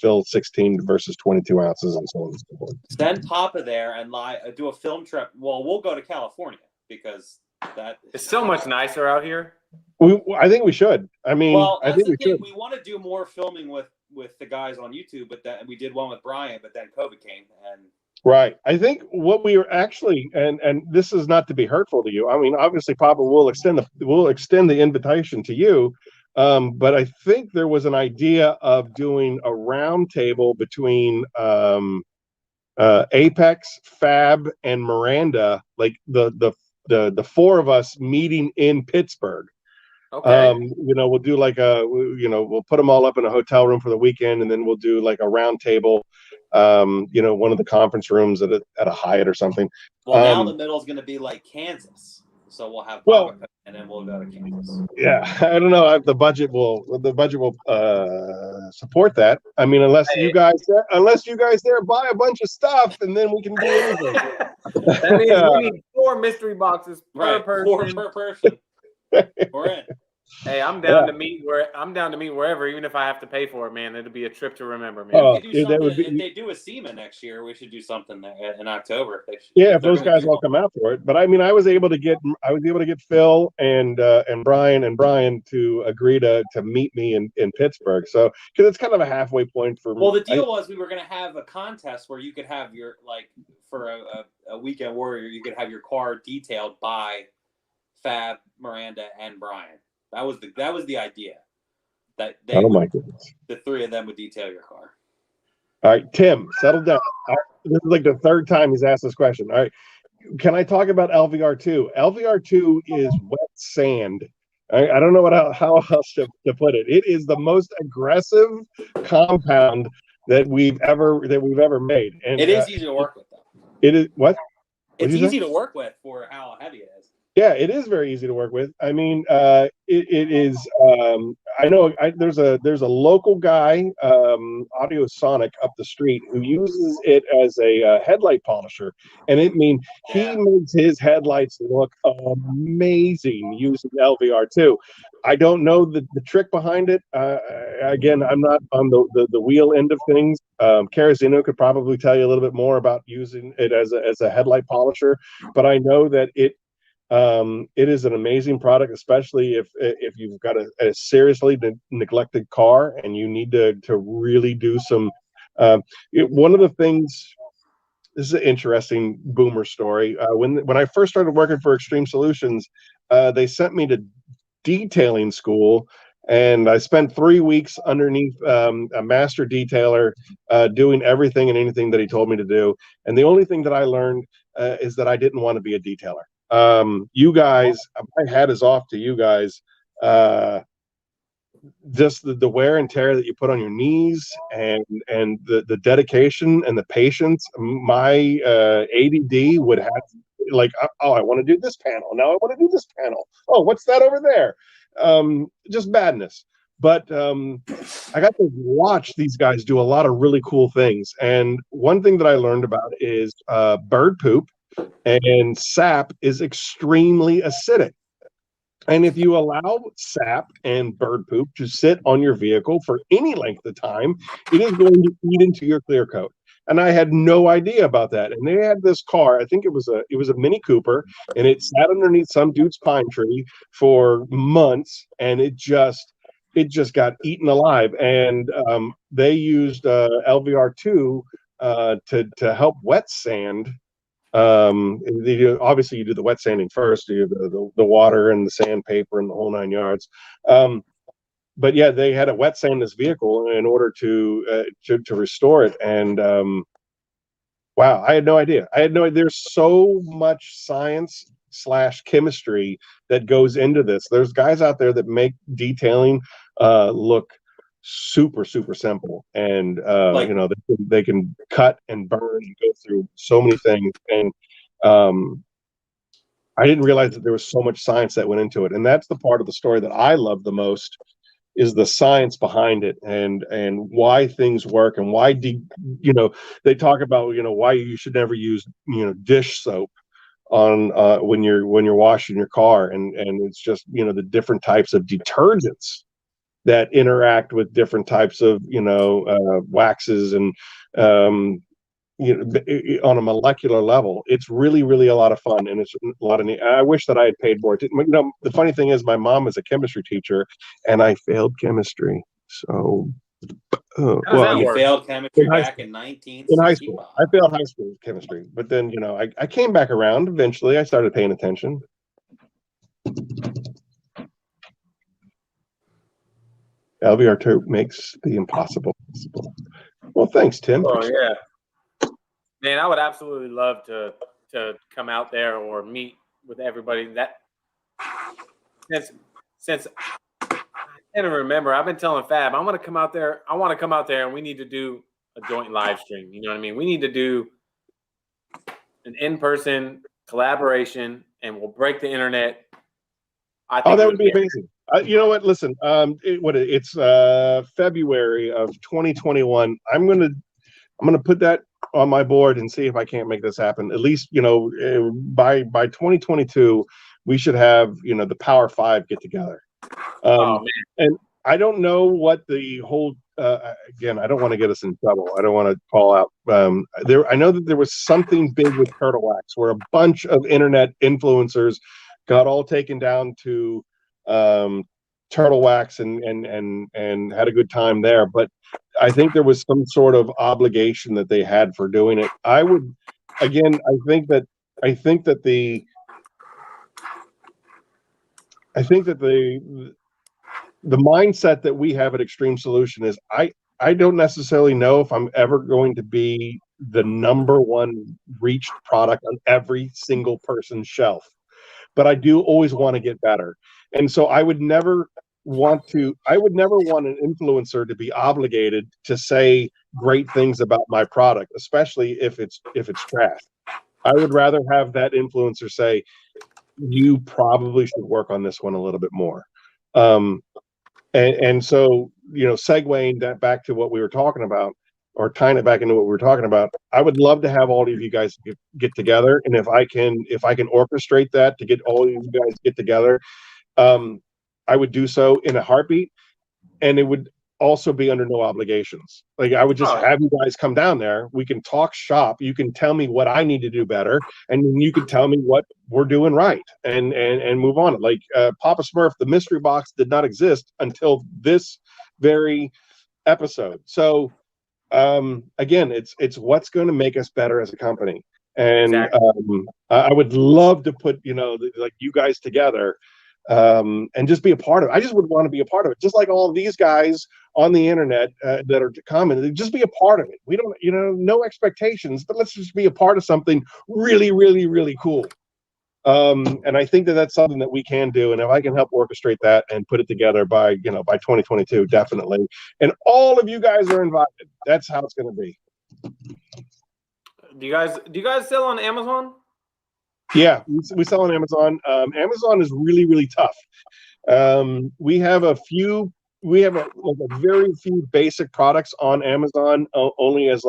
fill 16 versus 22 ounces and so on and so forth. Send Papa there and do a film trip. Well, we'll go to California because it's so much nicer out here. I think we should. I mean, well, I think we should. We want to do more filming with the guys on YouTube, but we did one with Brian, but then COVID came and. Right. I think what we are actually, and this is not to be hurtful to you. I mean, obviously, Papa will extend the invitation to you. But I think there was an idea of doing a round table between Apex, Fab, and Miranda, like the four of us meeting in Pittsburgh. Okay. We'll do like we'll put them all up in a hotel room for the weekend, and then we'll do like a round table, one of the conference rooms at a Hyatt or something. Well, now the middle is going to be like Kansas, so we'll have and then we'll go to Kansas. Yeah, I don't know if the budget will support that. I mean, unless you guys there buy a bunch of stuff, and then we can do anything. That means we need 4 mystery boxes per person. 4 per person. We're in. Hey, I'm down to meet wherever, even if I have to pay for it, man. It'll be a trip to remember, man. If they do a SEMA next year, we should do something there in October. If those guys all come out for it. But I mean, I was able to get Phil and Brian to agree to meet me in Pittsburgh. So because it's kind of a halfway point for me. Well, the deal was we were going to have a contest where you could have your for a weekend warrior, you could have your car detailed by Fab, Miranda, and Brian. That was the idea. That my goodness, the 3 of them would detail your car. All right, Tim, settle down. This is like the 3rd time he's asked this question. All right, can I talk about LVR2? LVR2 is wet sand. I don't know how else to put it. It is the most aggressive compound that we've ever made, and it is easy to work with, though. It is what? It's easy to work with for how heavy it is. Yeah, it is very easy to work with. I mean, it is. I know there's a local guy, Audio Sonic, up the street who uses it as a headlight polisher, and he makes his headlights look amazing using LVR2. I don't know the trick behind it. Again, I'm not on the wheel end of things. Karazino could probably tell you a little bit more about using it as a headlight polisher, but I know that it is an amazing product, especially if you've got a seriously neglected car and you need to really do some. One of the things. This is an interesting boomer story. When I first started working for Xtreme Solutions, they sent me to detailing school, and I spent 3 weeks underneath a master detailer, doing everything and anything that he told me to do. And the only thing that I learned is that I didn't want to be a detailer. You guys, my hat is off to you guys. Just the wear and tear that you put on your knees, and the dedication and the patience. My ADD would have I want to do this panel. Now I want to do this panel. Oh, what's that over there? Just badness. But I got to watch these guys do a lot of really cool things. And one thing that I learned about is bird poop and sap is extremely acidic. And if you allow sap and bird poop to sit on your vehicle for any length of time, it is going to eat into your clear coat. And I had no idea about that. And they had this car, I think it was a Mini Cooper, and it sat underneath some dude's pine tree for months, and it just got eaten alive. And they used LVR2 to help wet sand. Obviously you do the wet sanding first, you do the water and the sandpaper and the whole 9 yards. but yeah, they had to wet sand this vehicle in order to restore it. And wow, I had no idea. There's so much science / chemistry that goes into this. There's guys out there that make detailing look super simple, and Like- you know, they can cut and burn and go through so many things. And I didn't realize that there was so much science that went into it. And that's the part of the story that I love the most, is the science behind it, and why things work, and why you know, they talk about, you know, why you should never use, you know, dish soap on when you're washing your car, and it's just, you know, the different types of detergents that interact with different types of, you know, waxes, and you know, on a molecular level. It's really a lot of fun, and it's a lot of neat. I wish that I had paid more. You know, the funny thing is, my mom is a chemistry teacher, and I failed chemistry. So, well, I mean, you failed chemistry in high back school. in 1965. In high school, I failed high school chemistry, but then, you know, I came back around. Eventually, I started paying attention. LVR2 makes the impossible possible. Well, thanks, Tim. Oh yeah, man, I would absolutely love to come out there or meet with everybody. That since I can't remember, I've been telling Fab I want to come out there. I want to come out there, and we need to do a joint live stream. You know what I mean? We need to do an in-person collaboration, and we'll break the internet. I think that would be amazing. You know what? Listen, it's February of 2021. I'm gonna put that on my board and see if I can't make this happen. At least, you know, by 2022, we should have, you know, the Power 5 get together. Oh man! And I don't know what the whole. Again, I don't want to get us in trouble. I don't want to call out. I know that there was something big with Turtle Wax, where a bunch of internet influencers got all taken down to Turtle Wax and had a good time there. But I think there was some sort of obligation that they had for doing it. I think that the mindset that we have at Xtreme Solution is, I don't necessarily know if I'm ever going to be the #1 reached product on every single person's shelf, but I do always want to get better. And so I would never want an influencer to be obligated to say great things about my product, especially if it's trash. I would rather have that influencer say, you probably should work on this one a little bit more. And so, you know, segueing that back to what we were talking about, or tying it back into what we were talking about, I would love to have all of you guys get together. And if I can orchestrate that to get all of you guys get together, I would do so in a heartbeat. And it would also be under no obligations. Like, I would just have you guys come down there. We can talk shop. You can tell me what I need to do better, and then you can tell me what we're doing right, and move on. Like Papa Smurf, the mystery box did not exist until this very episode. So again, it's what's going to make us better as a company. And exactly. I would love to put, you know, like you guys together, and just be a part of it. I just would want to be a part of it, just like all of these guys on the internet that are commenting. Just be a part of it. We don't, you know, no expectations, but let's just be a part of something really cool. And I think that that's something that we can do. And if I can help orchestrate that and put it together by 2022, definitely. And all of you guys are invited. That's how it's going to be. Do you guys sell on Amazon? Yeah, we sell on Amazon. Amazon is really tough. We have a very few basic products on Amazon, only as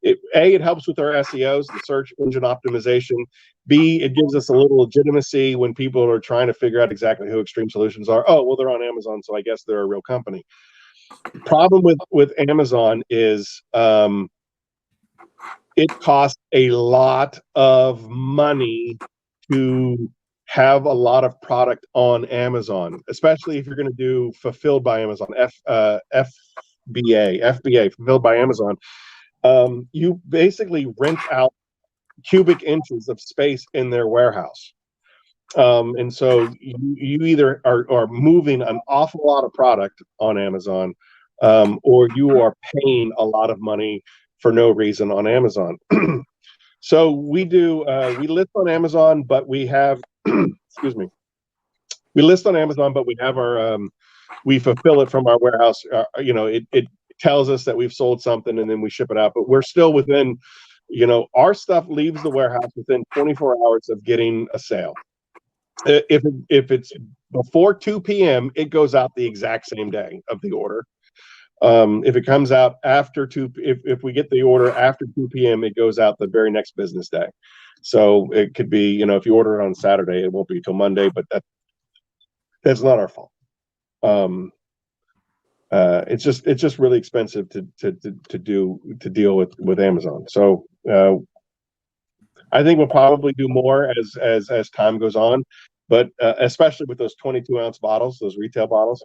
it helps with our SEOs, the search engine optimization. B, it gives us a little legitimacy when people are trying to figure out exactly who Xtreme Solutions are. Oh, well, they're on Amazon, so I guess they're a real company. The problem with Amazon is it costs a lot of money to have a lot of product on Amazon, especially if you're going to do fulfilled by Amazon, FBA, fulfilled by Amazon. You basically rent out cubic inches of space in their warehouse. And so you either are moving an awful lot of product on Amazon, or you are paying a lot of money for no reason on Amazon. So we list on Amazon, but we have, excuse me, we list on Amazon, but we have our, we fulfill it from our warehouse. It tells us that we've sold something and then we ship it out, but we're still within, our stuff leaves the warehouse within 24 hours of getting a sale. If it's before 2 p.m., it goes out the exact same day of the order. If it comes out after if we get the order after 2 p.m., it goes out the very next business day. So it could be, if you order it on Saturday, it won't be till Monday, but that's not our fault. It's just really expensive to deal with Amazon. So I think we'll probably do more as time goes on, but especially with those 22-ounce bottles, those retail bottles.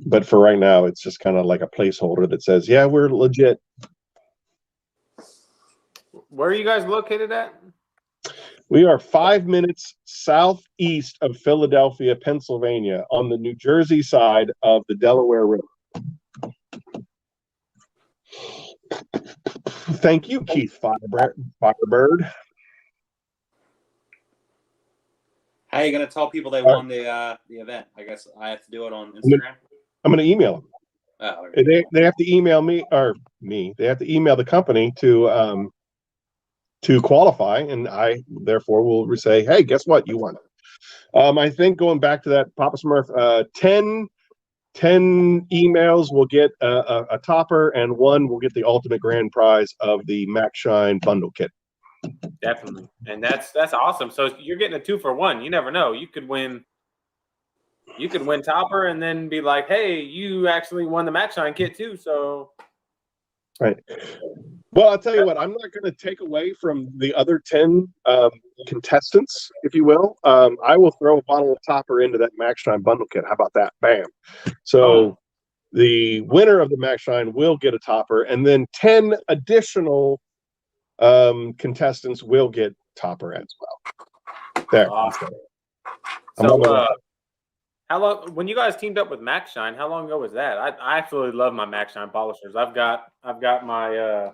But for right now, it's just kind of like a placeholder that says, yeah, we're legit. Where are you guys located at? We are 5 minutes southeast of Philadelphia, Pennsylvania, on the New Jersey side of the Delaware River. Thank you, Keith Firebird. How are you going to tell people they won the event? I guess I have to do it on Instagram. I'm going to email them. Oh, they have to email me or me. They have to email the company to qualify, and I therefore will say, hey, guess what? You won. I think going back to that Papa Smurf, 10 emails will get a topper, and 1 will get the ultimate grand prize of the Maxshine bundle kit. Definitely, and that's awesome. So you're getting a 2-for-1. You never know. You could win topper, and then be like, hey, you actually won the Maxshine kit too. So, right. Well, I'll tell you what. I'm not going to take away from the other 10 contestants, if you will. I will throw a bottle of topper into that Maxshine bundle kit. How about that? Bam. So the winner of the Maxshine will get a topper, and then 10 additional contestants will get topper as well. There. Awesome. So, how long? When you guys teamed up with Maxshine, how long ago was that? I absolutely love my Maxshine polishers. I've got my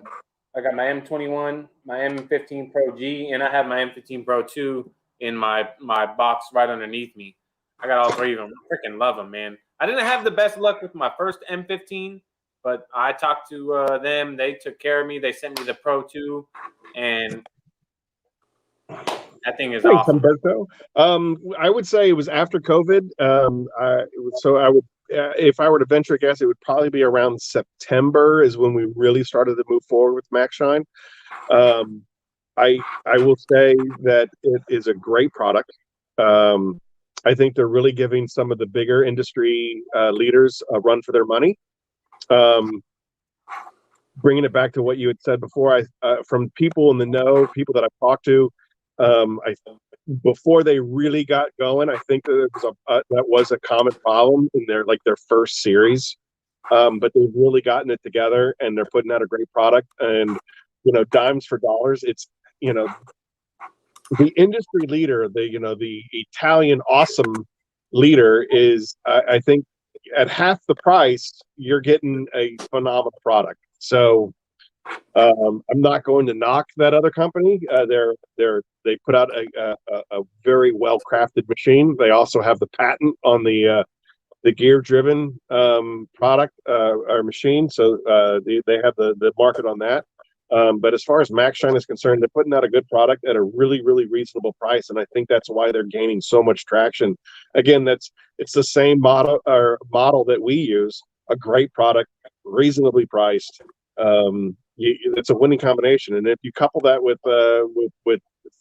M21, my M15 Pro G, and I have my M15 Pro 2 in my box right underneath me. I got all 3 of them. I freaking love them, man. I didn't have the best luck with my first M15, but I talked to them. They took care of me. They sent me the Pro 2, and that thing is awesome. Humberto. I would say it was after COVID. So I would, if I were to venture a guess, it would probably be around September is when we really started to move forward with Maxshine. I will say that it is a great product. I think they're really giving some of the bigger industry leaders a run for their money. Bringing it back to what you had said before, from people in the know, people that I've talked to, before they really got going, I think that that was a common problem in their first series. But they've really gotten it together, and they're putting out a great product. And dimes for dollars. It's the industry leader, the Italian awesome leader is, I think, at half the price, you're getting a phenomenal product. So I'm not going to knock that other company. They put out a very well crafted machine. They also have the patent on the gear driven product or machine. So they have the market on that. But as far as Maxshine is concerned, they're putting out a good product at a really, really reasonable price, and I think that's why they're gaining so much traction. Again, it's the same model that we use. A great product, reasonably priced. It's a winning combination, and if you couple that with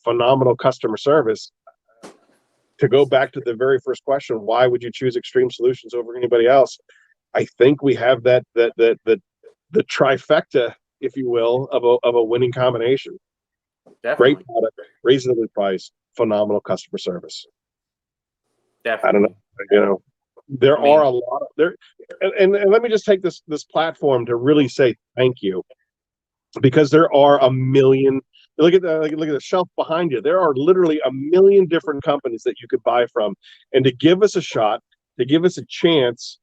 phenomenal customer service, to go back to the very first question, why would you choose Xtreme Solutions over anybody else? I think we have the trifecta, if you will, of a winning combination. Definitely. Great product, reasonably priced, phenomenal customer service. Definitely. I don't know. There are a lot of there, and let me just take this platform to really say thank you, because there are a million look at the shelf behind you. There are literally a million different companies that you could buy from, and to give us a shot, to give us a chance,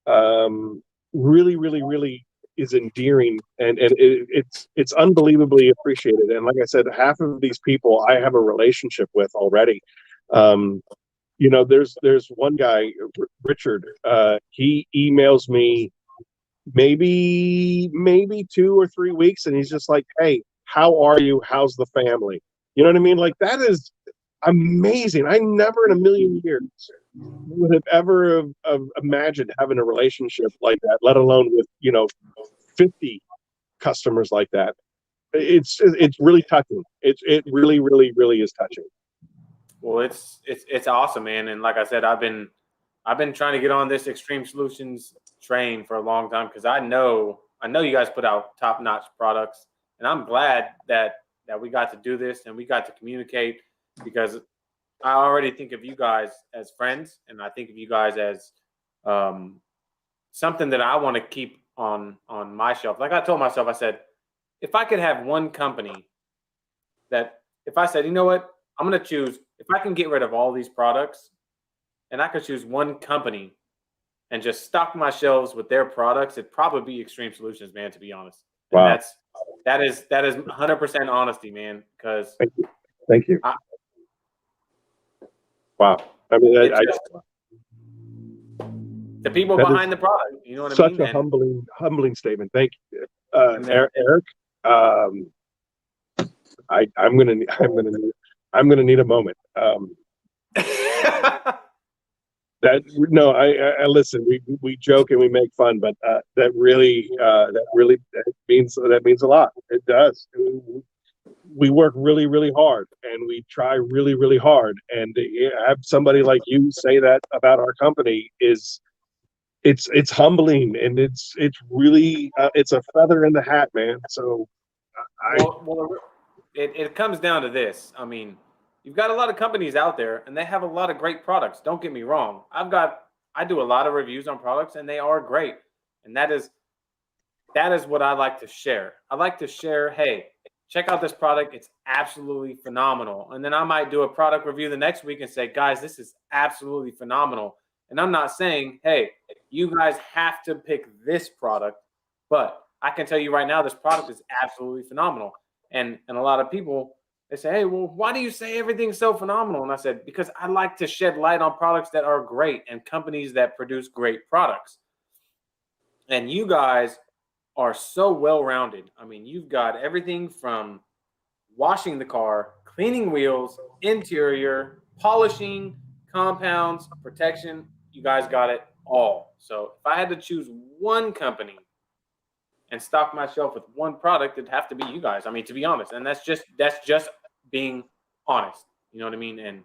really, really, really is endearing, and it's unbelievably appreciated. And like I said, half of these people I have a relationship with already. You know, there's one guy, Richard. He emails me maybe 2 or 3 weeks, and he's just like, "Hey, how are you? How's the family?" You know what I mean? Like, that is amazing. I never in a million years would have ever have imagined having a relationship like that, let alone with, you know, 50 customers like that. It's really touching. It really, really, really is touching. Well, it's awesome, man. And like I said, I've been trying to get on this Xtreme Solutions train for a long time, because I know you guys put out top-notch products, and I'm glad that we got to do this and we got to communicate, because I already think of you guys as friends, and I think of you guys as something that I want to keep on my shelf. Like I told myself, I said, if I could have one company that, if I said, you know what, I'm going to choose, if I can get rid of all these products and I could choose one company and just stock my shelves with their products, it'd probably be Xtreme Solutions, man, to be honest. And Wow. that is 100% honesty, man, because Thank you. Wow. I mean, the people behind the product, you know what I mean? Such a humbling statement. Thank you, Eric. I'm gonna need a moment. That listen. We joke and we make fun, but that means a lot. It does. We work really, really hard, and we try really, really hard. And have somebody like you say that about our company it's humbling, and it's really it's a feather in the hat, man. So it comes down to this. I mean, you've got a lot of companies out there, and they have a lot of great products. Don't get me wrong. I do a lot of reviews on products, and they are great. And that is what I like to share. I like to share, hey, check out this product. It's absolutely phenomenal. And then I might do a product review the next week and say, guys, this is absolutely phenomenal. And I'm not saying, hey, you guys have to pick this product, but I can tell you right now, this product is absolutely phenomenal. And a lot of people, they say, hey, well, why do you say everything's so phenomenal? And I said, because I like to shed light on products that are great and companies that produce great products. And you guys are so well-rounded. I mean, you've got everything from washing the car, cleaning wheels, interior, polishing, compounds, protection. You guys got it all. So if I had to choose one company and stock my shelf with one product, it'd have to be you guys. I mean, to be honest, and that's just being honest. You know what I mean? And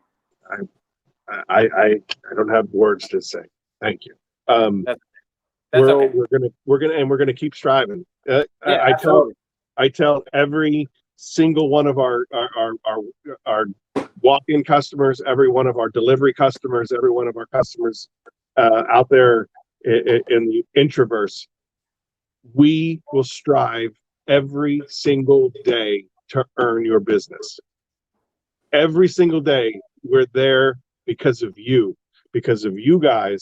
I don't have words to say. Thank you. that's okay. We're gonna keep striving. Yeah, I tell every single one of our walk-in customers, every one of our delivery customers, every one of our customers out there in the introverse, we will strive every single day to earn your business. Every single day, we're there because of you guys.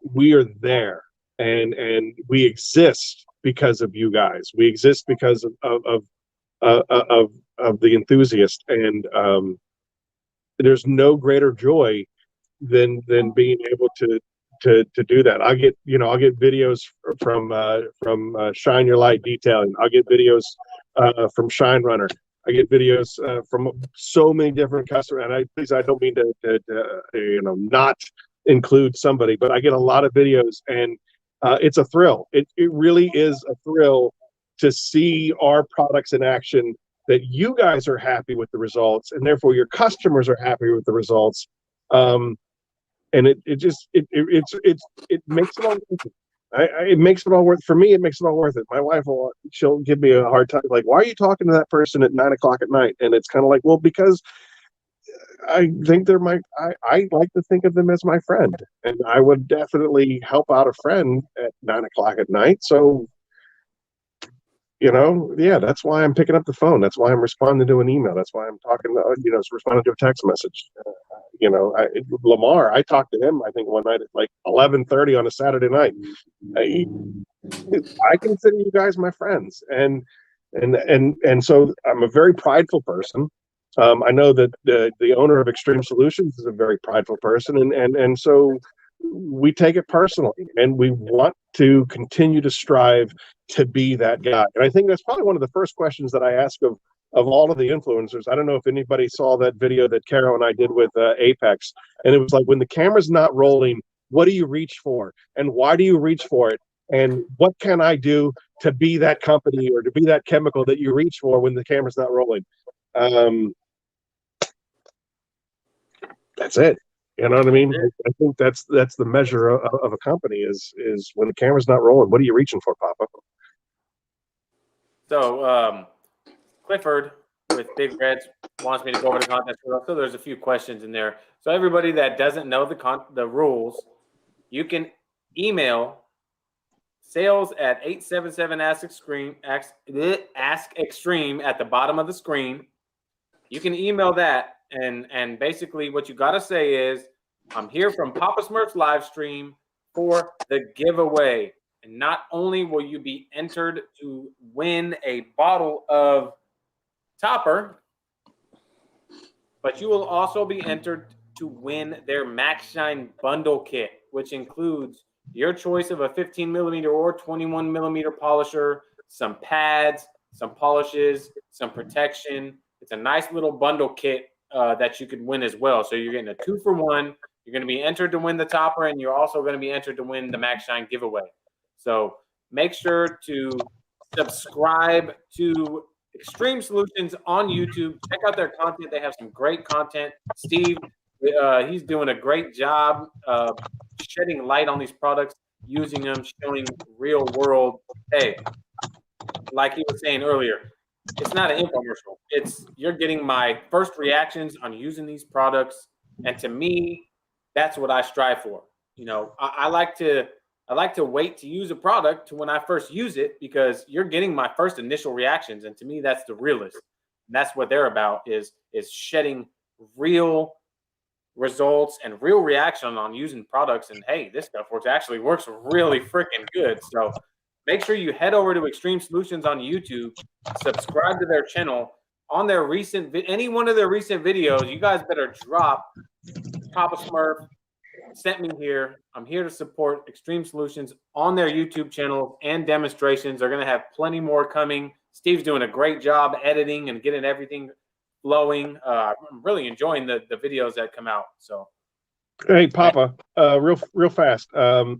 We are there, and we exist because of you guys. We exist because of the enthusiast, and there's no greater joy than being able to do that. I'll get videos from Shine Your Light Detailing. I'll get videos from Shine Runner. I get videos from so many different customers, and I don't mean to not include somebody, but I get a lot of videos, and it's a thrill. It really is a thrill to see our products in action, that you guys are happy with the results, and therefore your customers are happy with the results. And it makes it all worth it. It makes it all worth, for me, it makes it all worth it. My wife she'll give me a hard time, like, why are you talking to that person at 9 o'clock at night? And it's kind of like, well, because I think I like to think of them as my friend, and I would definitely help out a friend at 9 o'clock at night. So yeah, that's why I'm picking up the phone. That's why I'm responding to an email. That's why I'm talking to, responding to a text message. Lamar, I talked to him, I think one night at like 11:30 on a Saturday night. I consider you guys my friends, and so I'm a very prideful person. I know that the owner of Xtreme Solutions is a very prideful person, and so we take it personally, and we want to continue to strive to be that guy. And I think that's probably one of the first questions that I ask of all of the influencers. I don't know if anybody saw that video that Caro and I did with Apex, and it was like, when the camera's not rolling, what do you reach for, and why do you reach for it, and what can I do to be that company or to be that chemical that you reach for when the camera's not rolling? That's it. You know what I mean? I think that's the measure of a company is when the camera's not rolling, what are you reaching for, Papa? So Clifford with Big Reds wants me to go over the content. So there's a few questions in there. So everybody that doesn't know the rules, you can email sales@877 ask Xtreme at the bottom of the screen. You can email that, and basically what you got to say is, I'm here from Papa Smurf's live stream for the giveaway. And not only will you be entered to win a bottle of Topper, but you will also be entered to win their Maxshine bundle kit, which includes your choice of a 15mm or 21mm polisher, some pads, some polishes, some protection. It's a nice little bundle kit that you could win as well. So you're getting a 2-for-1. You're going to be entered to win the Topper, and you're also going to be entered to win the Maxshine giveaway. So make sure to subscribe to Xtreme Solutions on YouTube. Check out their content. They have some great content. Steve, he's doing a great job shedding light on these products, using them, showing real world. Hey, like he was saying earlier, it's not an infomercial. You're getting my first reactions on using these products, and to me, that's what I strive for. I like to wait to use a product to when I first use it, because you're getting my first initial reactions, and to me, that's the realist. And that's what they're about, is shedding real results and real reaction on using products. And hey, this stuff actually works really freaking good. So make sure you head over to Xtreme Solutions on YouTube, subscribe to their channel. On their any one of their recent videos, you guys better drop Papa Smurf sent me here. I'm here to support Xtreme Solutions on their YouTube channel and demonstrations. They're going to have plenty more coming. Steve's doing a great job editing and getting everything flowing. I'm really enjoying the videos that come out. So, hey, Papa, real fast. Yeah.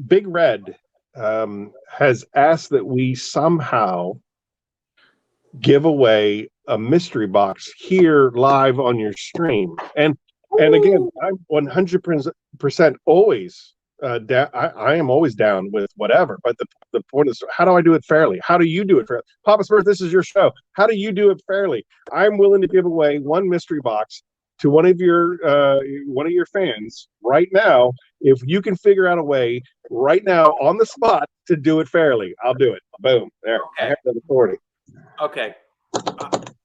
Big Red has asked that we somehow give away a mystery box here live on your stream. And again, I'm 100% always down. I am always down with whatever. But the point is, how do I do it fairly? How do you do it fairly? Papa Smurf, this is your show. How do you do it fairly? I'm willing to give away one mystery box to one of your fans right now. If you can figure out a way right now on the spot to do it fairly, I'll do it. Boom. There. Okay. I have that authority. Okay.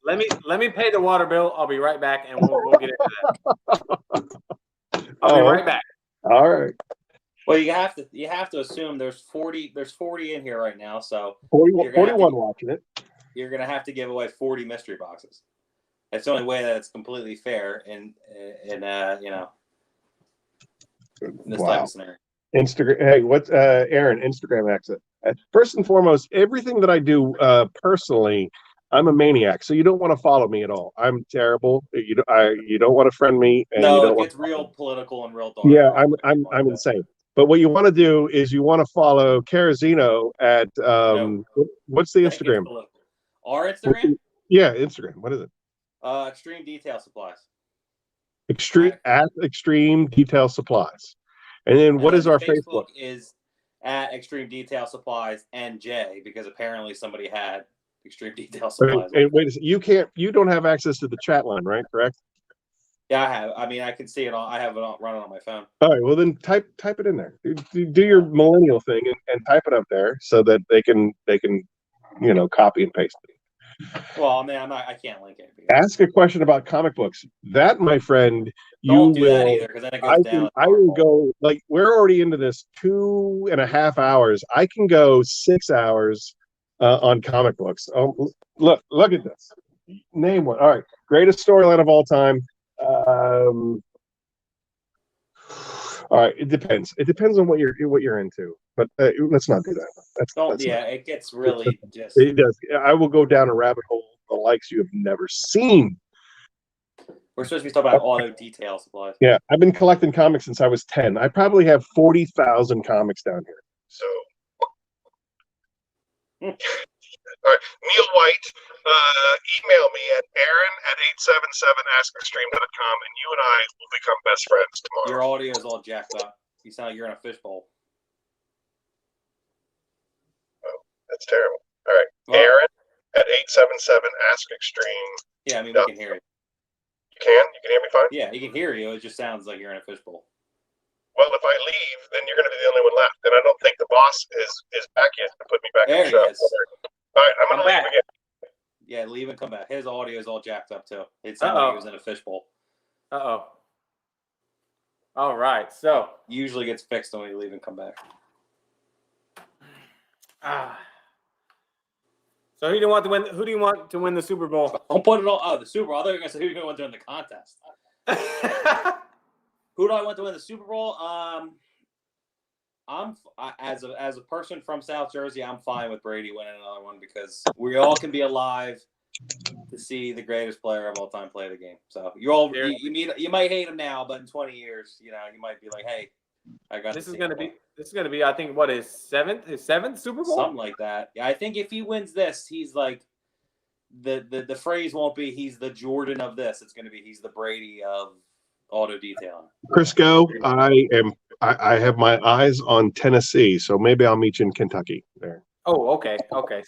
Let me pay the water bill. I'll be right back, and we'll get into that. I'll be right back. All right. Well, you have to assume there's 40 in here right now, so 41 watching it. You're gonna have to give away 40 mystery boxes. That's the only way that it's completely fair in this type of scenario. Instagram. Hey, what's Aaron? Instagram exit. First and foremost, everything that I do personally, I'm a maniac, so you don't want to follow me at all. I'm terrible. You don't want to friend me. And no, you don't it gets real political and real dark. Yeah, I'm insane. But what you want to do is you want to follow Carazino at what's the Instagram? Our Instagram? Yeah, Instagram. What is it? Xtreme Detail Supplies. Xtreme Detail Supplies. And then what is our Facebook? Is at Xtreme Detail Supplies NJ, because apparently somebody had Xtreme Detail Supplies. Wait a second. You don't have access to the chat line, right? Correct? Yeah, I have. I mean, I can see it all. I have it running on my phone. All right. Well, then type it in there. Do your millennial thing and type it up there so that they can copy and paste it. Well, I mean, I can't link it. Ask a question about comic books. That, my friend, Don't do that either, because then it goes down. I will go, like, we're already into this 2.5 hours. I can go 6 hours on comic books. Oh, look at this. Name one. All right. Greatest storyline of all time. All right. It depends. It depends on what you're into. But let's not do that. It gets really just. It does. I will go down a rabbit hole the likes you have never seen. We're supposed to be talking about auto detail supplies. Yeah, I've been collecting comics since I was 10. I probably have 40,000 comics down here. So, all right, Neil White, email me at aaron@877askextreme.com, and you and I will become best friends tomorrow. Your audio is all jacked up. You sound like you're in a fishbowl. Oh, that's terrible. All right, well, Aaron@877askextreme. Yeah, I mean, we can hear you. You can hear me fine? Yeah, he can hear you. It just sounds like you're in a fishbowl. Well, if I leave, then you're going to be the only one left, and I don't think the boss is back yet to put me back in the show. All right, I'm going to leave again. Yeah, leave and come back. His audio is all jacked up, too. It sounded like he was in a fishbowl. Uh-oh. All right, so. Usually gets fixed when we leave and come back. So who do you want to win the Super Bowl? Don't put it all. Oh, the Super Bowl. I thought you were going to say who do you want to win the contest. Who do I want to win the Super Bowl? As a person from South Jersey, I'm fine with Brady winning another one because we all can be alive to see the greatest player of all time play the game. So you might hate him now, but in 20 years, you might be like, hey, I got. This is gonna be. I think what his seventh Super Bowl, something like that. Yeah, I think if he wins this, he's like the phrase won't be he's the Jordan of this. It's gonna be he's the Brady of auto detailing. Crisco, I have my eyes on Tennessee, so maybe I'll meet you in Kentucky there. Oh, okay,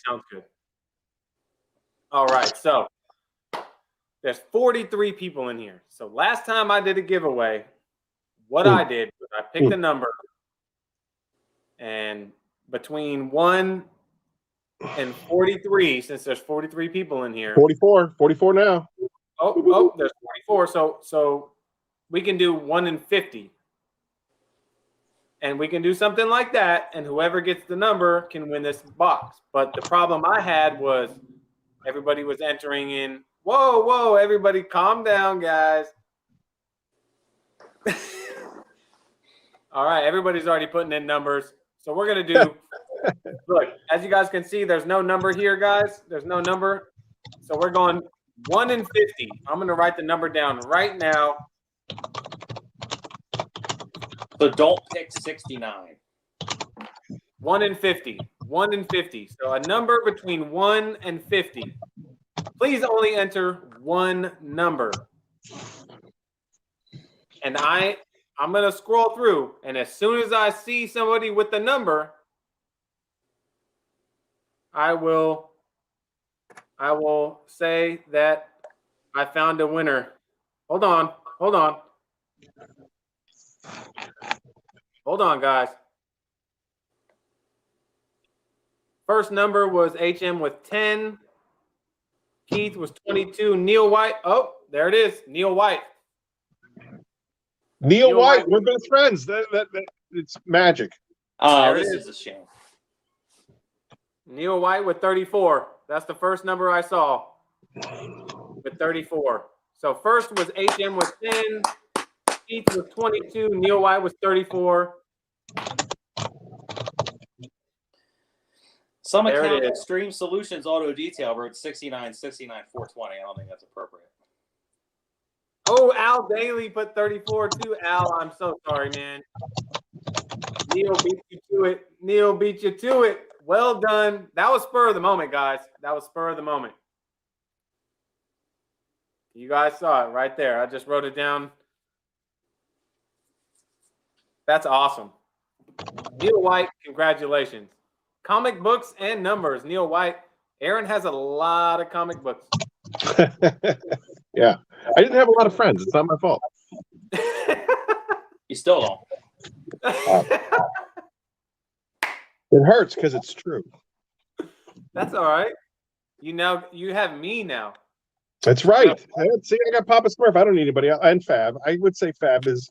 sounds good. All right, so there's 43 people in here. So last time I did a giveaway, what I did was I picked a number, and between 1 and 43, since there's 43 people in here. 44 now. Oh, there's 44. So we can do 1 and 50. And we can do something like that, and whoever gets the number can win this box. But the problem I had was everybody was entering in. Whoa, everybody calm down, guys. All right, everybody's already putting in numbers. So we're going to do, look, as you guys can see, there's no number here, guys. There's no number. So we're going 1 and 50. I'm going to write the number down right now. So don't pick 69. 1 and 50. 1 and 50. So a number between 1 and 50. Please only enter one number. And I'm going to scroll through, and as soon as I see somebody with the number, I will say that I found a winner. Hold on, guys. First number was HM with 10. Keith was 22. Neil White. Oh, there it is. Neil White. Neil White. We're best friends. That it's magic. Oh, this is a shame. Neil White with 34. That's the first number I saw. With 34. So first was HM with 10. Keith was 22. Neil White was 34. Some account Xtreme Solutions Auto Detail wrote 69, 69, 420. I don't think that's appropriate. Oh, Al Daly put 34 too. Al, I'm so sorry, man. Neil beat you to it. Neil beat you to it. Well done. That was spur of the moment, guys. That was spur of the moment. You guys saw it right there. I just wrote it down. That's awesome. Neil White, congratulations. Comic books and numbers. Neil White. Aaron has a lot of comic books. Yeah. I didn't have a lot of friends. It's not my fault. You still don't. It hurts because it's true. That's all right. You have me now. That's right. See, I got Papa Smurf. I don't need anybody else. And Fab. I would say Fab is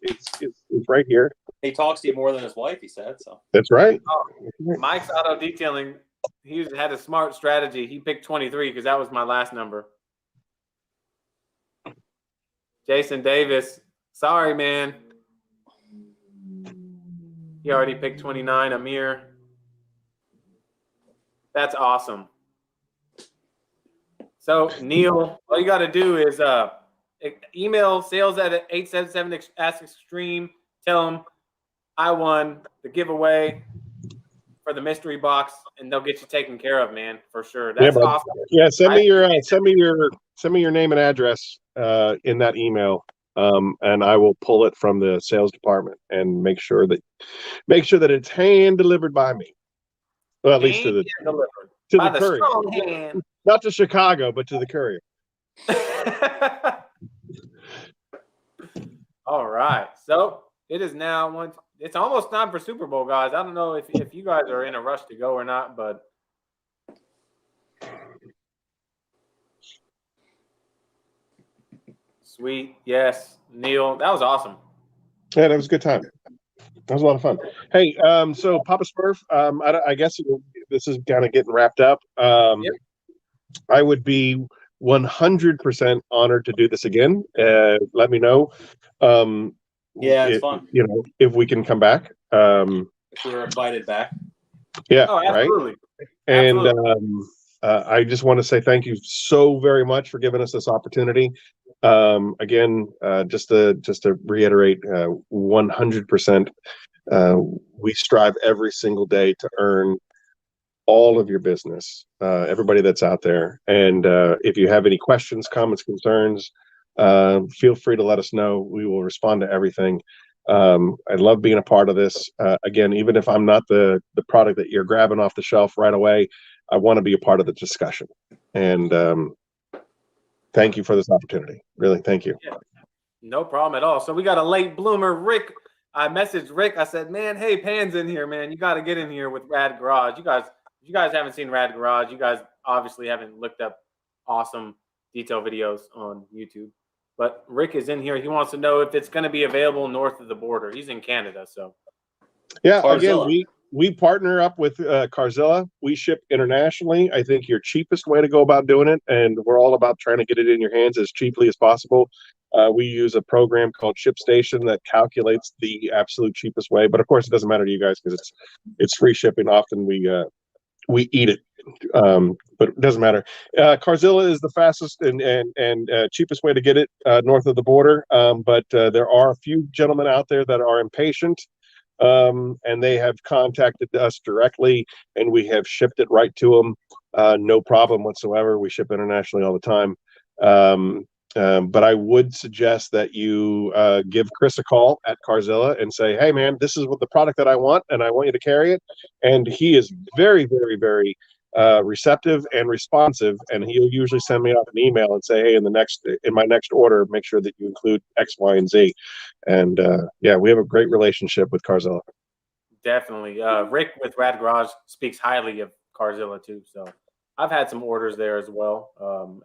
right here. He talks to you more than his wife, he said. So that's right. Oh, Mike's Auto Detailing. He had a smart strategy. He picked 23 because that was my last number. Jason Davis. Sorry, man. He already picked 29. Amir. That's awesome. So, Neil, all you got to do is email sales@877ask-extreme. Tell them I won the giveaway for the mystery box, and they'll get you taken care of, man, for sure. That's awesome. Yeah, send me your name and address in that email, and I will pull it from the sales department and make sure that it's hand delivered by me. Well, at least to the courier. Hand. Not to Chicago, but to the courier. All right. So it is now it's almost time for Super Bowl, guys. I don't know if you guys are in a rush to go or not, but sweet. Yes. Neil, that was awesome. Yeah, that was a good time. That was a lot of fun. Hey, so Papa Smurf, I guess this is kind of getting wrapped up. Yep. I would be 100% honored to do this again. Let me know. Yeah, it's fun. You know, if we can come back. If we're invited back. Yeah, oh, absolutely. Right. Absolutely. And I just want to say thank you so very much for giving us this opportunity. Again, just to reiterate, 100%. We strive every single day to earn all of your business, everybody that's out there. And if you have any questions, comments, concerns, feel free to let us know. We will respond to everything. I love being a part of this. Again, even if I'm not the product that you're grabbing off the shelf right away, I want to be a part of the discussion. And thank you for this opportunity. Really, thank you. Yeah, no problem at all. So we got a late bloomer, Rick. I messaged Rick. I said, man, hey, Pan's in here, man. You got to get in here with Rad Garage. You guys haven't seen Rad Garage, you guys obviously haven't looked up awesome detail videos on YouTube. But Rick is in here. He wants to know if it's going to be available north of the border. He's in Canada, so. Yeah, Carzilla. Again, we partner up with Carzilla. We ship internationally. I think your cheapest way to go about doing it, and we're all about trying to get it in your hands as cheaply as possible. We use a program called ShipStation that calculates the absolute cheapest way. But of course, it doesn't matter to you guys because it's free shipping. Often we eat it, but it doesn't matter. Carzilla is the fastest and cheapest way to get it north of the border. But there are a few gentlemen out there that are impatient, and they have contacted us directly, and we have shipped it right to them. No problem whatsoever. We ship internationally all the time. But I would suggest that you give Chris a call at Carzilla and say, hey, man, this is what the product that I want, and I want you to carry it. And he is very, very, very receptive and responsive, and he'll usually send me out an email and say, hey, in my next order, make sure that you include X, Y, and Z. And yeah, we have a great relationship with Carzilla. Definitely. Rick with Rad Garage speaks highly of Carzilla too, so I've had some orders there as well.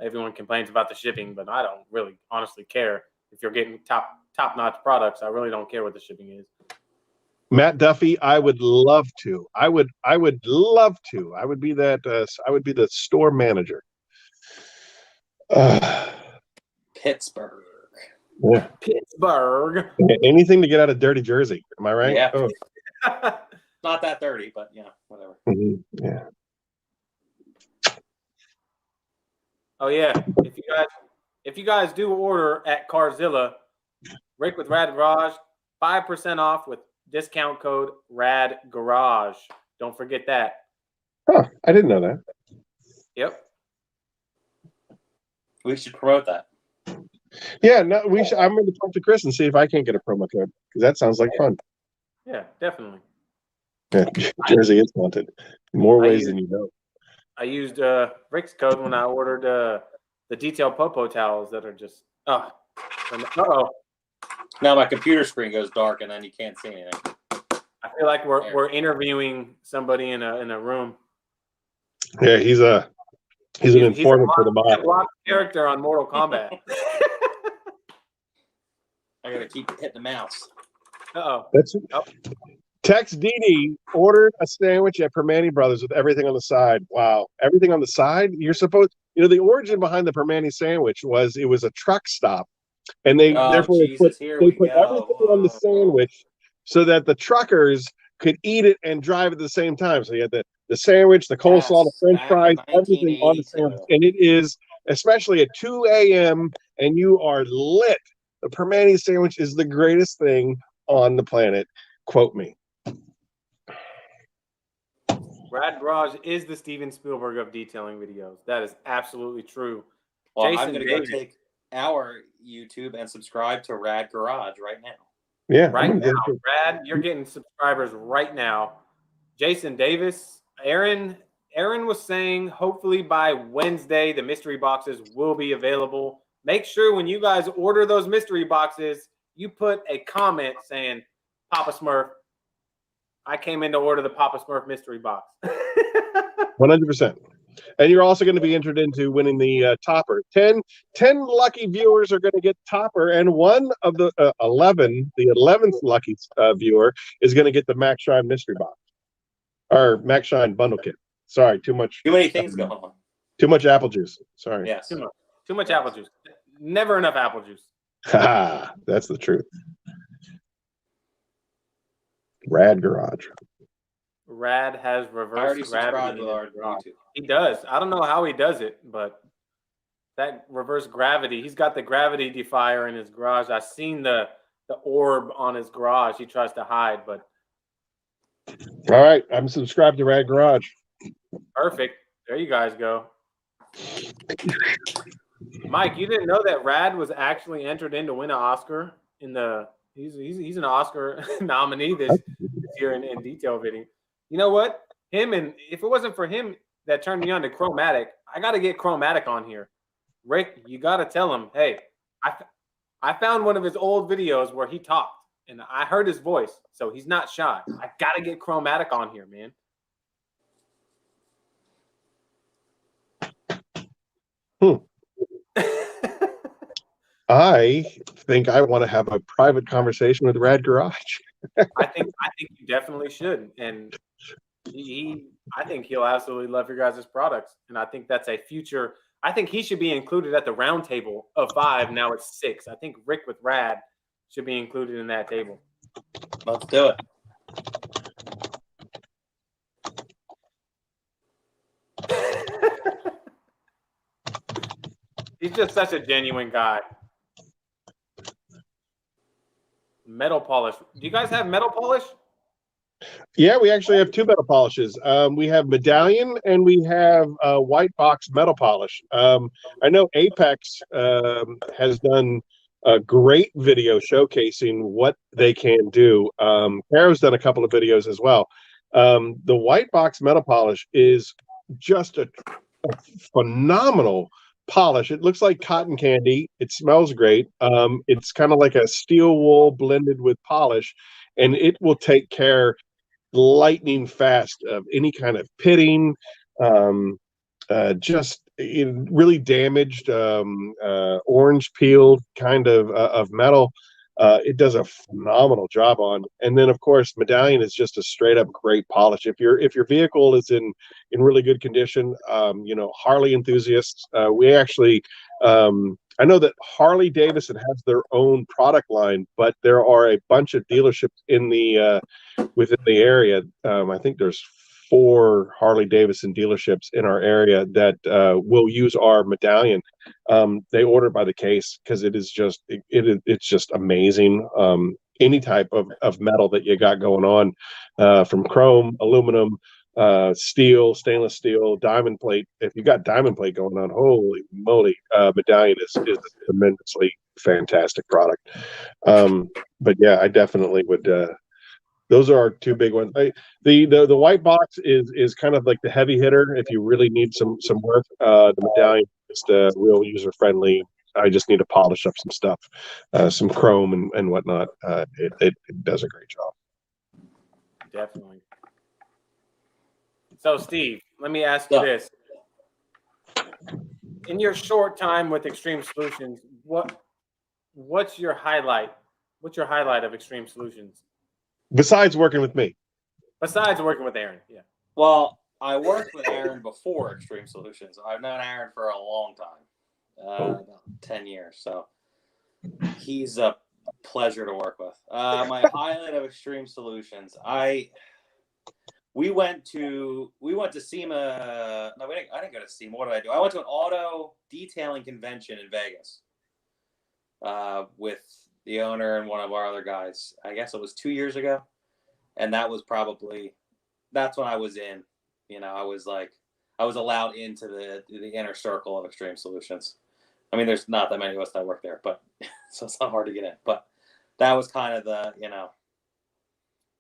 Everyone complains about the shipping, but I don't really honestly care. If you're getting top-notch products, I really don't care what the shipping is. Matt Duffy, I would love to. I would love to. I would be that. I would be the store manager. Pittsburgh. Yeah. Pittsburgh. Anything to get out of dirty Jersey. Am I right? Yeah. Oh. Not that dirty, but yeah, whatever. Mm-hmm. Yeah. Oh yeah, if you guys do order at Carzilla, Rick with Rad Garage, 5% off with discount code Rad Garage. Don't forget that. Huh, I didn't know that. Yep. We should promote that. Yeah, no, we should. I'm going to talk to Chris and see if I can't get a promo code because that sounds like fun. Yeah, definitely. Yeah, Jersey is wanted in more ways than you know. I used Rick's code when I ordered the detail popo towels that are just uh-oh. Now my computer screen goes dark and then you can't see anything. I feel like we're interviewing somebody in a room. Yeah, he's an informant for the mob. Block character on Mortal Kombat. I gotta keep hitting the mouse. Uh-oh. Tex Didi ordered a sandwich at Permane Brothers with everything on the side. Wow, everything on the side. You're supposed, the origin behind the Permane sandwich was it was a truck stop, and they therefore they put everything on the sandwich so that the truckers could eat it and drive at the same time. So you had the sandwich, the coleslaw, the French fries, everything on the sandwich, and it is especially at 2 a.m. and you are lit. The Permane sandwich is the greatest thing on the planet. Quote me. Rad Garage is the Steven Spielberg of detailing videos. That is absolutely true. Well, Jason, I'm going to go take our YouTube and subscribe to Rad Garage right now. Yeah. Right now. Rad, you're getting subscribers right now. Jason Davis, Aaron was saying hopefully by Wednesday the mystery boxes will be available. Make sure when you guys order those mystery boxes, you put a comment saying, Papa Smurf, I came in to order the Papa Smurf mystery box. 100%. And you're also going to be entered into winning the topper. 10 lucky viewers are going to get topper, and one of the 11, the 11th lucky viewer is going to get the Maxshine mystery box. Or Maxshine bundle kit. Sorry, too many things going on. Too much apple juice. Sorry. Yes. Too much apple juice. Never enough apple juice. Ha! That's the truth. Rad Garage. Rad has reverse I already gravity. subscribed to our YouTube. He does. I don't know how he does it, but that reverse gravity, he's got the gravity defier in his garage. I've seen the orb on his garage. He tries to hide, but all right, I'm subscribed to Rad Garage. Perfect. There you guys go. Mike, you didn't know that Rad was actually entered in to win an Oscar in the he's an Oscar nominee this year in detail video. You know what? Him, and if it wasn't for him that turned me on to Chromatic, I got to get Chromatic on here. Rick, you got to tell him, hey, I found one of his old videos where he talked, and I heard his voice, so he's not shy. I got to get Chromatic on here, man. I think I want to have a private conversation with Rad Garage. I think you definitely should, and I think he'll absolutely love your guys' products, and I think that's a future. I think he should be included at the round table of 5. Now it's 6. I think Rick with Rad should be included in that table. Let's do it. He's just such a genuine guy. Metal polish. Do you guys have metal polish? Yeah, we actually have 2 metal polishes. We have Medallion and we have White Box metal polish. I know Apex has done a great video showcasing what they can do. Caro's done a couple of videos as well. The White Box metal polish is just a phenomenal polish. It looks like cotton candy. It smells great. It's kind of like a steel wool blended with polish, and it will take care lightning fast of any kind of pitting, just really damaged orange peeled kind of metal. It does a phenomenal job on. And then of course Medallion is just a straight up great polish. If your vehicle is in really good condition, Harley enthusiasts, we actually I know that Harley Davidson has their own product line, but there are a bunch of dealerships in the within the area. I think there's 4 Harley Davidson dealerships in our area that will use our Medallion. They order by the case because it is just it's just amazing. Any type of metal that you got going on, from chrome, aluminum, steel, stainless steel, diamond plate. If you got diamond plate going on, holy moly, Medallion is a tremendously fantastic product. But yeah, I definitely would. Those are our 2 big ones. The White Box is kind of like the heavy hitter if you really need some work. The Medallion is just real user friendly. I just need to polish up some stuff, some chrome and whatnot. It does a great job. Definitely. So, Steve, let me ask you this: in your short time with Xtreme Solutions, what's your highlight? What's your highlight of Xtreme Solutions Besides working with me? besides working with Aaron? Yeah. Well, I worked with Aaron before Xtreme Solutions. I've known Aaron for a long time, about 10 years. So he's a pleasure to work with. My highlight of Xtreme Solutions, we went to SEMA. No, I didn't go to SEMA. What did I do? I went to an auto detailing convention in Vegas with the owner and one of our other guys. I guess it was 2 years ago, and that's when I was in. I was allowed into the inner circle of Xtreme Solutions. I mean, there's not that many of us that work there, but so it's not hard to get in. But that was kind of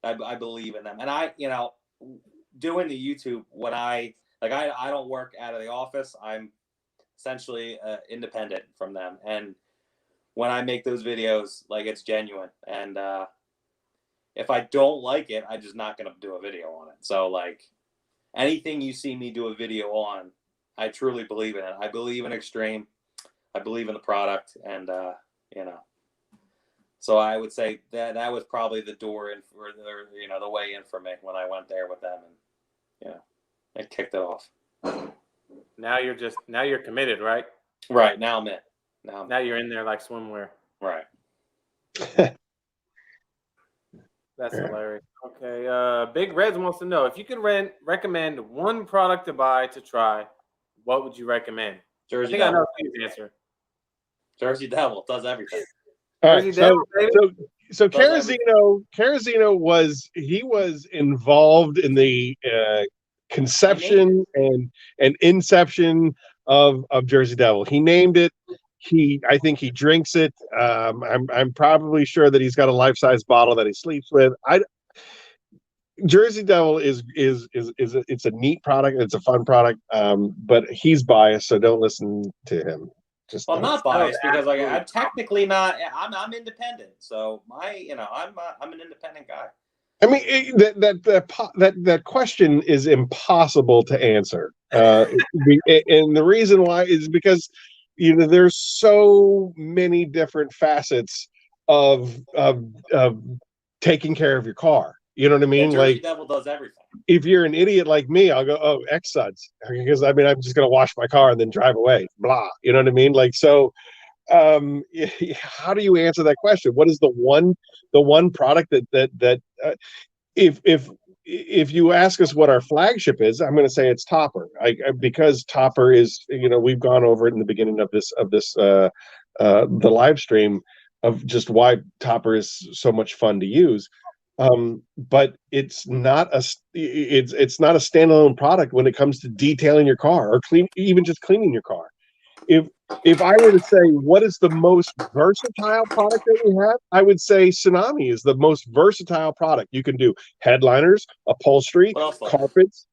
I believe in them, and doing the YouTube when I don't work out of the office. I'm essentially independent from them, and when I make those videos, it's genuine. And if I don't like it, I'm just not gonna do a video on it. So anything you see me do a video on, I truly believe in it. I believe in Xtreme. I believe in the product, and So I would say that was probably the door in for the way in for me when I went there with them, and it kicked it off. Now you're committed, right? Right, now I'm in. Now you're in there like swimwear. Right. That's hilarious. Okay, Big Reds wants to know if you could recommend one product to buy to try, what would you recommend? Jersey I think Devil. I know Steve's answer. Jersey Devil does everything. All right, so Does Carasino was involved in the conception and inception of Jersey Devil. He named it. I think he drinks it. I'm probably sure that he's got a life-size bottle that he sleeps with. Jersey Devil is it's a neat product. It's a fun product. But he's biased, so don't listen to him. I'm not biased because I'm technically not. I'm independent, so I'm an independent guy. I mean, that question is impossible to answer, and the reason why is because there's so many different facets of taking care of your car. You know what I mean? Jersey Devil does everything. If you're an idiot like me, I'll go, oh, X suds, because I'm just going to wash my car and then drive away. Blah. You know what I mean? How do you answer that question? What is the one product that if you ask us what our flagship is, I'm going to say it's Topper. Because Topper is, we've gone over it in the beginning of the live stream of just why Topper is so much fun to use. But it's not a standalone product when it comes to detailing your car or even just cleaning your car. If I were to say what is the most versatile product that we have, I would say Tsunami is the most versatile product. You can do headliners, upholstery, carpets,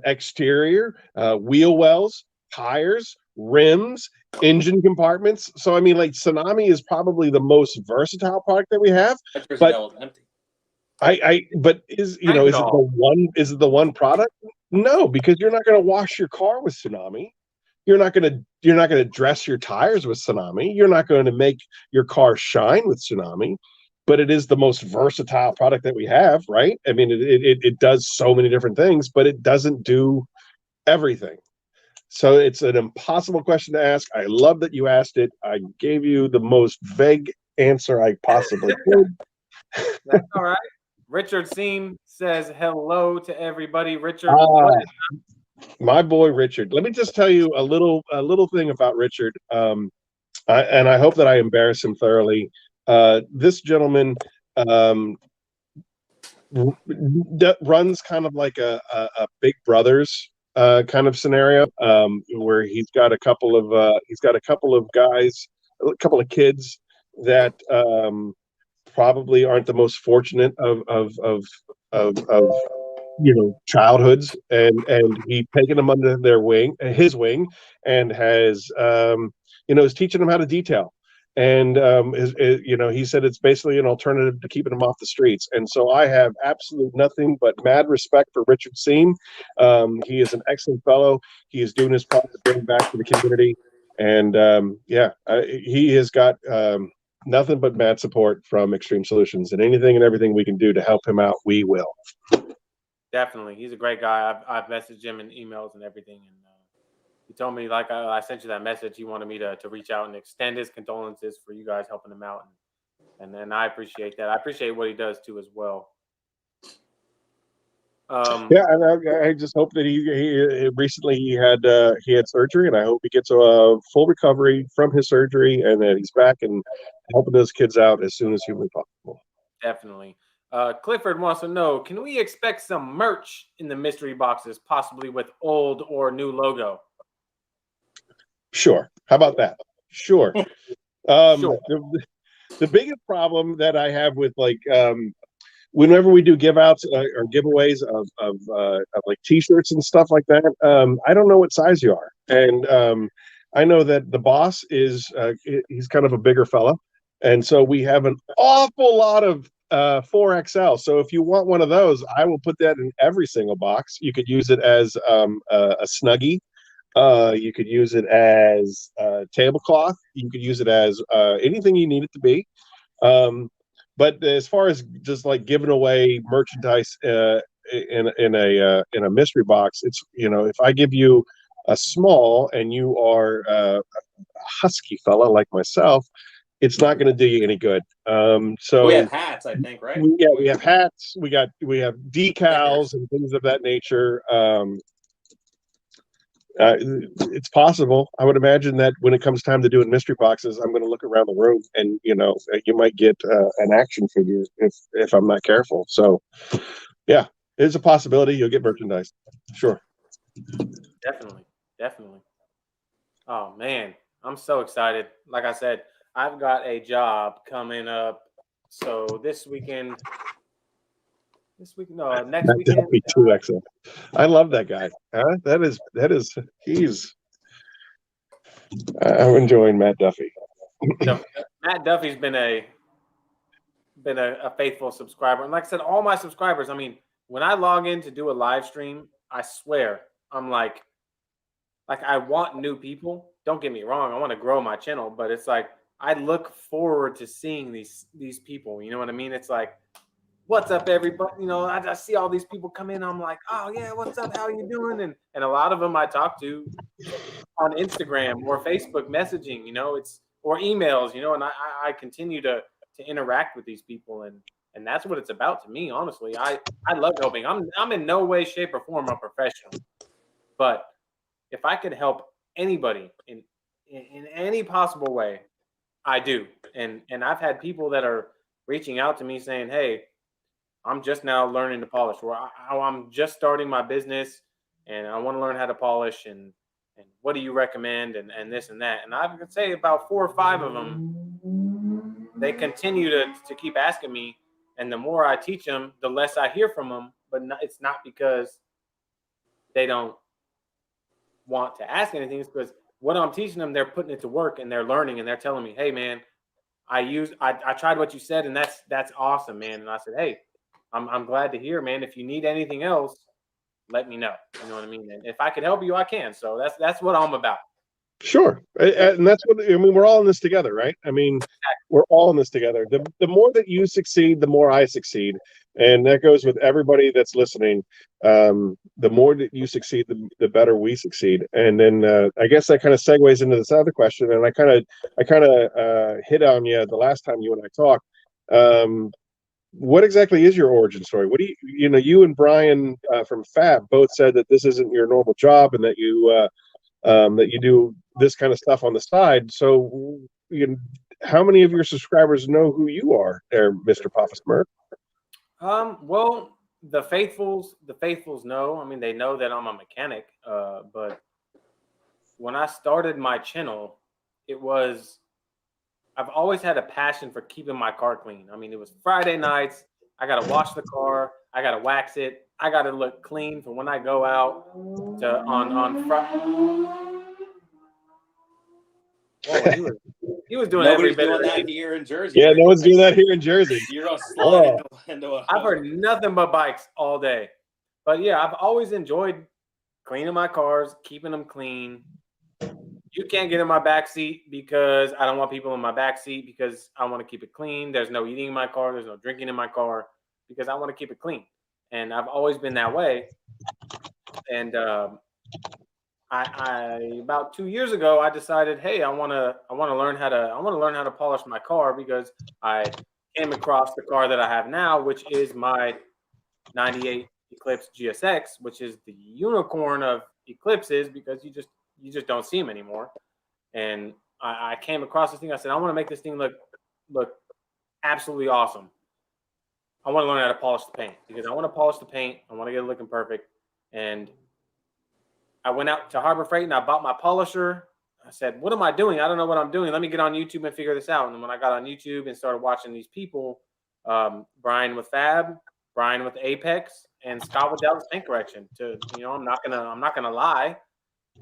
exterior, wheel wells, tires, rims, engine compartments. So I mean, Tsunami is probably the most versatile product that we have. But empty. But is it the one product? No, because you're not going to wash your car with Tsunami. You're not going to dress your tires with Tsunami. You're not going to make your car shine with Tsunami. But it is the most versatile product that we have, right? I mean, it does so many different things, but it doesn't do everything. So it's an impossible question to ask. I love that you asked it. I gave you the most vague answer I possibly could. That's all right. Richard Seam says hello to everybody. Richard, my boy Richard. Let me just tell you a little thing about Richard. And I hope that I embarrass him thoroughly. This gentleman runs kind of like a Big Brothers kind of scenario, where he's got a couple of guys, a couple of kids that probably aren't the most fortunate of childhoods, and he's taken them under his wing, and has is teaching them how to detail. And he said it's basically an alternative to keeping them off the streets. And so I have absolute nothing but mad respect for Richard Seam. He is an excellent fellow. He is doing his part to bring back to the community. And he has got nothing but mad support from Xtreme Solutions, and anything and everything we can do to help him out, we will. Definitely. He's a great guy. I've messaged him in emails and everything. And he told me, like I sent you that message, he wanted me to reach out and extend his condolences for you guys helping him out. And then I appreciate that. I appreciate what he does too as well. And I just hope that he recently he had surgery, and I hope he gets a full recovery from his surgery, and that he's back and helping those kids out as soon as humanly possible. Definitely. Clifford wants to know, can we expect some merch in the mystery boxes, possibly with old or new logo? Sure. How about that? Sure. Sure. The biggest problem that I have with whenever we do give outs or giveaways of like t-shirts and stuff like that, I don't know what size you are. And I know that the boss is he's kind of a bigger fella. And so we have an awful lot of 4XL. So if you want one of those, I will put that in every single box. You could use it as a Snuggie. You could use it as a tablecloth. You could use it as anything you need it to be. But as far as just like giving away merchandise in a mystery box, it's, if I give you a small and you are a husky fella like myself, it's not going to do you any good. So we have hats, I think, right? We have hats. We have decals and things of that nature. It's possible. I would imagine that when it comes time to doing mystery boxes, I'm going to look around the room, and you might get an action figure if I'm not careful. So, yeah, there's a possibility you'll get merchandise. Sure. Definitely. Oh man, I'm so excited. Like I said, I've got a job coming up. So next weekend. Definitely 2XL. I love that guy. I'm enjoying Matt Duffy. Matt Duffy's been a faithful subscriber. And like I said, all my subscribers, I mean, when I log in to do a live stream, I swear, I'm like I want new people. Don't get me wrong, I want to grow my channel, but it's like I look forward to seeing these people. You know what I mean? It's like, what's up, everybody? I see all these people come in. I'm like, oh yeah, what's up? How are you doing? And a lot of them I talk to on Instagram or Facebook messaging, or emails, and I continue to interact with these people, and that's what it's about to me. Honestly, I love helping. I'm in no way, shape, or form a professional, but if I could help anybody in any possible way, I do. And I've had people that are reaching out to me saying, hey, I'm just now learning to polish, or I'm just starting my business and I want to learn how to polish, and what do you recommend, and this and that. And I could say about 4 or 5 of them, they continue to keep asking me, and the more I teach them, the less I hear from them. But it's not because they don't want to ask anything. It's because what I'm teaching them, they're putting it to work, and they're learning, and they're telling me, hey man, I tried what you said, and that's awesome, man. And I said, hey, I'm glad to hear, man. If you need anything else, let me know. You know what I mean? And if I can help you, I can. So that's what I'm about. Sure. And that's what I mean. We're all in this together, right? I mean, we're all in this together. The more that you succeed, the more I succeed. And that goes with everybody that's listening. The more that you succeed, the better we succeed. And then I guess that kind of segues into this other question. And I kind of hit on you the last time you and I talked. What exactly is your origin story? What do you and Brian from Fab both said that this isn't your normal job, and that you do this kind of stuff on the side. So, how many of your subscribers know who you are, there, Mr. Papa Smurf? Well, the faithfuls know. I mean, they know that I'm a mechanic. But when I started my channel, I've always had a passion for keeping my car clean. I mean, it was Friday nights. I got to wash the car. I got to wax it. I got to look clean for when I go out on Friday. Whoa, he was doing Nobody's every bit doing of that it. here in Jersey. Yeah, right? no one's doing that here in Jersey. You're gonna slide into a. I've heard nothing but bikes all day. But yeah, I've always enjoyed cleaning my cars, keeping them clean. You can't get in my back seat because I don't want people in my back seat because I want to keep it clean. There's no eating in my car. There's no drinking in my car because I want to keep it clean. And I've always been that way. And I about 2 years ago, I decided, hey, I want to learn how to polish my car because I came across the car that I have now, which is my 98 Eclipse GSX, which is the unicorn of Eclipses because you just don't see them anymore. And I came across this thing. I said, I want to make this thing look absolutely awesome. I want to learn how to polish the paint because I want to polish the paint. I want to get it looking perfect. And I went out to Harbor Freight and I bought my polisher. I said, what am I doing? I don't know what I'm doing. Let me get on YouTube and figure this out. And then when I got on YouTube and started watching these people, Brian with Fab, Brian with Apex, and Scott with Dallas Paint Correction. I'm not gonna lie,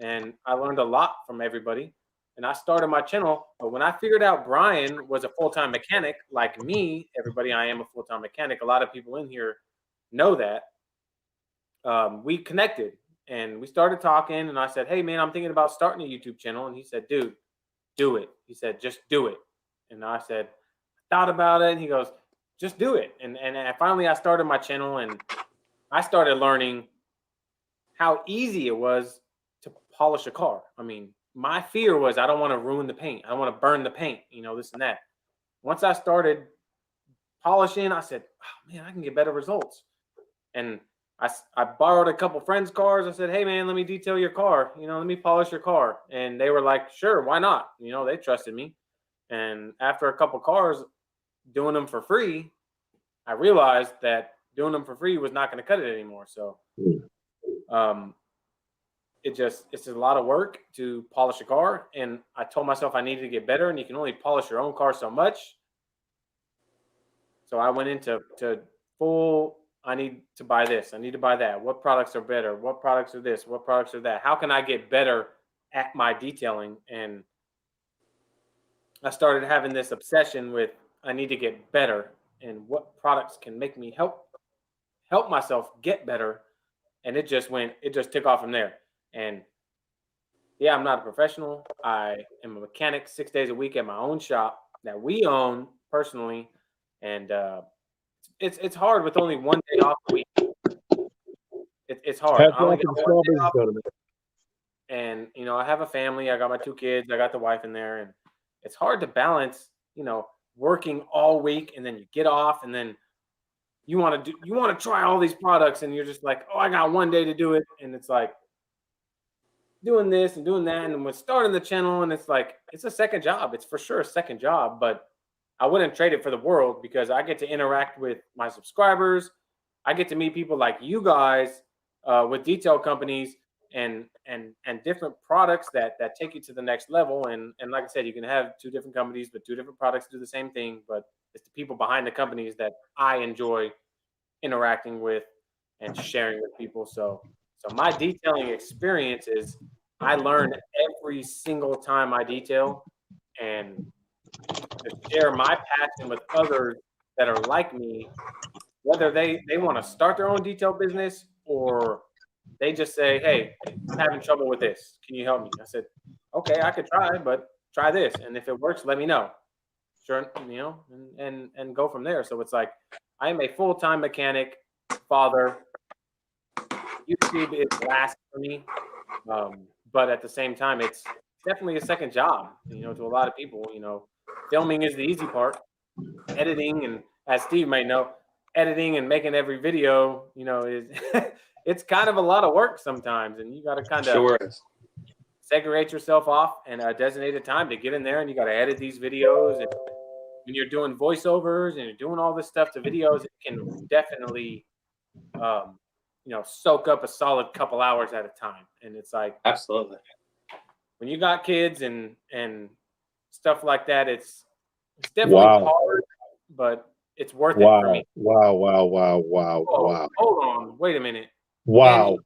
and I learned a lot from everybody. And I started my channel, but when I figured out Brian was a full-time mechanic like me, everybody, I am a full-time mechanic. A lot of people in here know that. We connected and we started talking, and I said, hey man, I'm thinking about starting a YouTube channel. And he said, dude, do it. He said, just do it. And I said, thought about it. And he goes, just do it. And finally I started my channel and I started learning how easy it was to polish a car. I mean, my fear was I don't want to ruin the paint. I don't want to burn the paint, this and that. Once I started polishing, I said, oh man, I can get better results. And I borrowed a couple friends' cars. I said, hey man, let me detail your car. Let me polish your car. And they were like, sure, why not? They trusted me. And after a couple cars, doing them for free, I realized that doing them for free was not going to cut it anymore. So it's just a lot of work to polish a car. And I told myself I needed to get better, and you can only polish your own car so much. So I went into full, I need to buy this. I need to buy that. What products are better? What products are this? What products are that? How can I get better at my detailing? And I started having this obsession with I need to get better and what products can make me help myself get better. And it just took off from there. And yeah, I'm not a professional. I am a mechanic 6 days a week at my own shop that we own personally. And it's hard with only 1 day off a week. It's hard. I only got 1 day off. And I have a family. I got my 2 kids. I got the wife in there, and it's hard to balance. Working all week, and then you get off, and then you want to try all these products, and you're just like, oh, I got 1 day to do it, and it's like doing this and doing that, and then we're starting the channel, and it's like it's a second job. It's for sure a second job, but I wouldn't trade it for the world because I get to interact with my subscribers. I get to meet people like you guys with detail companies and different products that take you to the next level. And like I said, you can have 2 different companies, but 2 different products do the same thing. But it's the people behind the companies that I enjoy interacting with and sharing with people. So my detailing experience is I learn every single time I detail, and to share my passion with others that are like me, whether they want to start their own detail business or they just say, hey, I'm having trouble with this. Can you help me? I said, okay, I could try, but try this. And if it works, let me know. Sure, and go from there. So it's like I am a full-time mechanic, father. YouTube is last for me. But at the same time, it's definitely a second job, to a lot of people. Filming is the easy part. Editing, and as Steve might know, editing and making every video, is it's kind of a lot of work sometimes, and you got to kind of segregate yourself off and a designated time to get in there, and you got to edit these videos. And when you're doing voiceovers and you're doing all this stuff to videos, it can definitely, soak up a solid couple hours at a time. And it's like, absolutely, when you got kids and stuff like that, it's definitely hard, but it's worth it for me. Wow. Hold on. Wait a minute. Wow.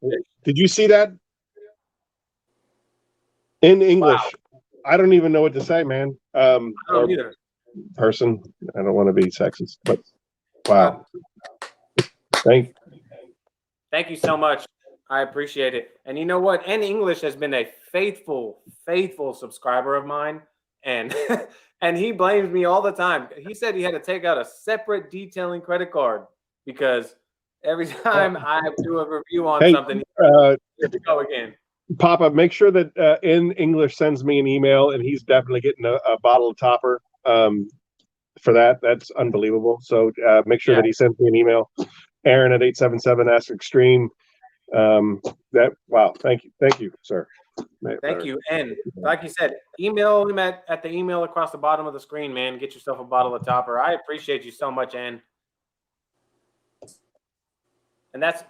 Did you see that? In English. Wow. I don't even know what to say, man. I Or don't either. person. I don't want to be sexist, but Uh, wow. Thank Thank you so much. I appreciate it. And you know what? N English has been a faithful, faithful subscriber of mine. And and he blames me all the time. He said he had to take out a separate detailing credit card because every time I do a review on Hey, something, he has to go again. Papa, make sure that in English sends me an email, and he's definitely getting a bottle of topper for that. That's unbelievable. So make sure Yeah. that he sends me an email. Aaron at 877 Ask Extreme. That wow, thank you, sir. Thank you. And like you said, email him at the email across the bottom of the screen, man. Get yourself a bottle of topper. I appreciate you so much, Ann. And that's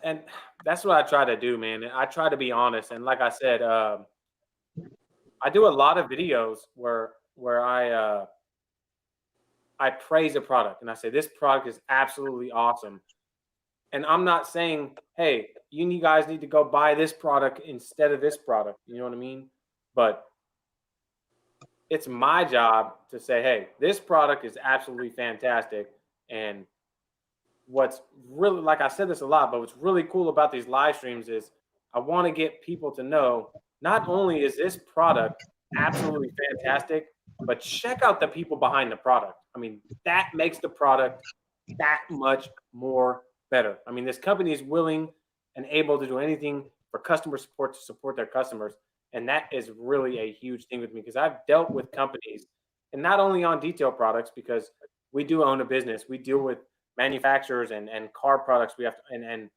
what I try to do, man. I try to be honest. And like I said, I do a lot of videos where I praise a product and I say this product is absolutely awesome. And I'm not saying, hey, you guys need to go buy this product instead of this product. You know what I mean? But it's my job to say, hey, this product is absolutely fantastic. And what's really, like I said this a lot, but what's really cool about these live streams is I want to get people to know not only is this product absolutely fantastic, but check out the people behind the product. I mean, that makes the product that much more better. I mean, this company is willing and able to do anything for customer support to support their customers. And that is really a huge thing with me because I've dealt with companies and not only on detail products, because we do own a business, we deal with manufacturers and car products. We have to, and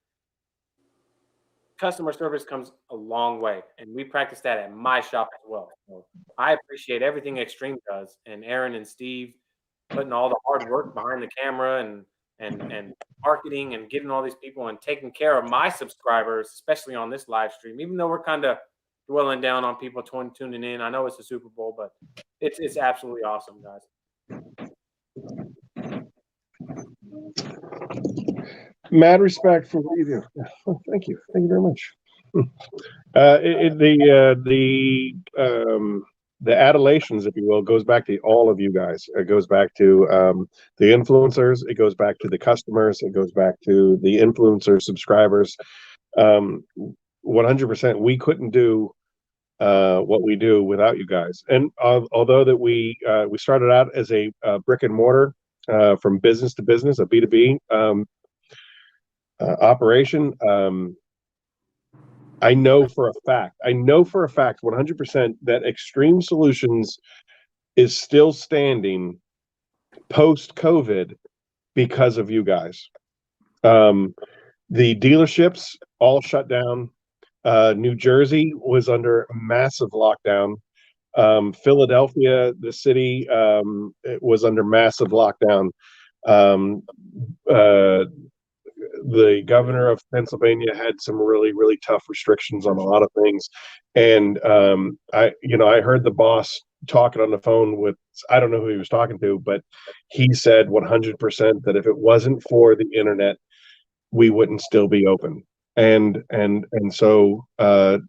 customer service comes a long way. And we practice that at my shop as well. So I appreciate everything Xtreme does and Aaron and Steve putting all the hard work behind the camera and marketing and getting all these people and taking care of my subscribers, especially on this live stream. Even though we're kind of dwelling down on people tuning in, I know it's the Super Bowl, but it's absolutely awesome, guys. Mad respect for what you do. Oh, thank you very much. The adulations, if you will, goes back to all of you guys. It goes back to the influencers. It goes back to the customers. It goes back to the influencer subscribers. 100%. We couldn't do what we do without you guys. And although that we started out as a brick and mortar from business to business, a B2B operation. I know for a fact, 100% that Xtreme Solutions is still standing post-COVID because of you guys. The dealerships all shut down. New Jersey was under massive lockdown. Philadelphia, the city, it was under massive lockdown. The governor of Pennsylvania had some really tough restrictions on a lot of things, and I heard the boss talking on the phone with, I don't know who he was talking to, but he said 100% that if it wasn't for the internet, we wouldn't still be open. And so I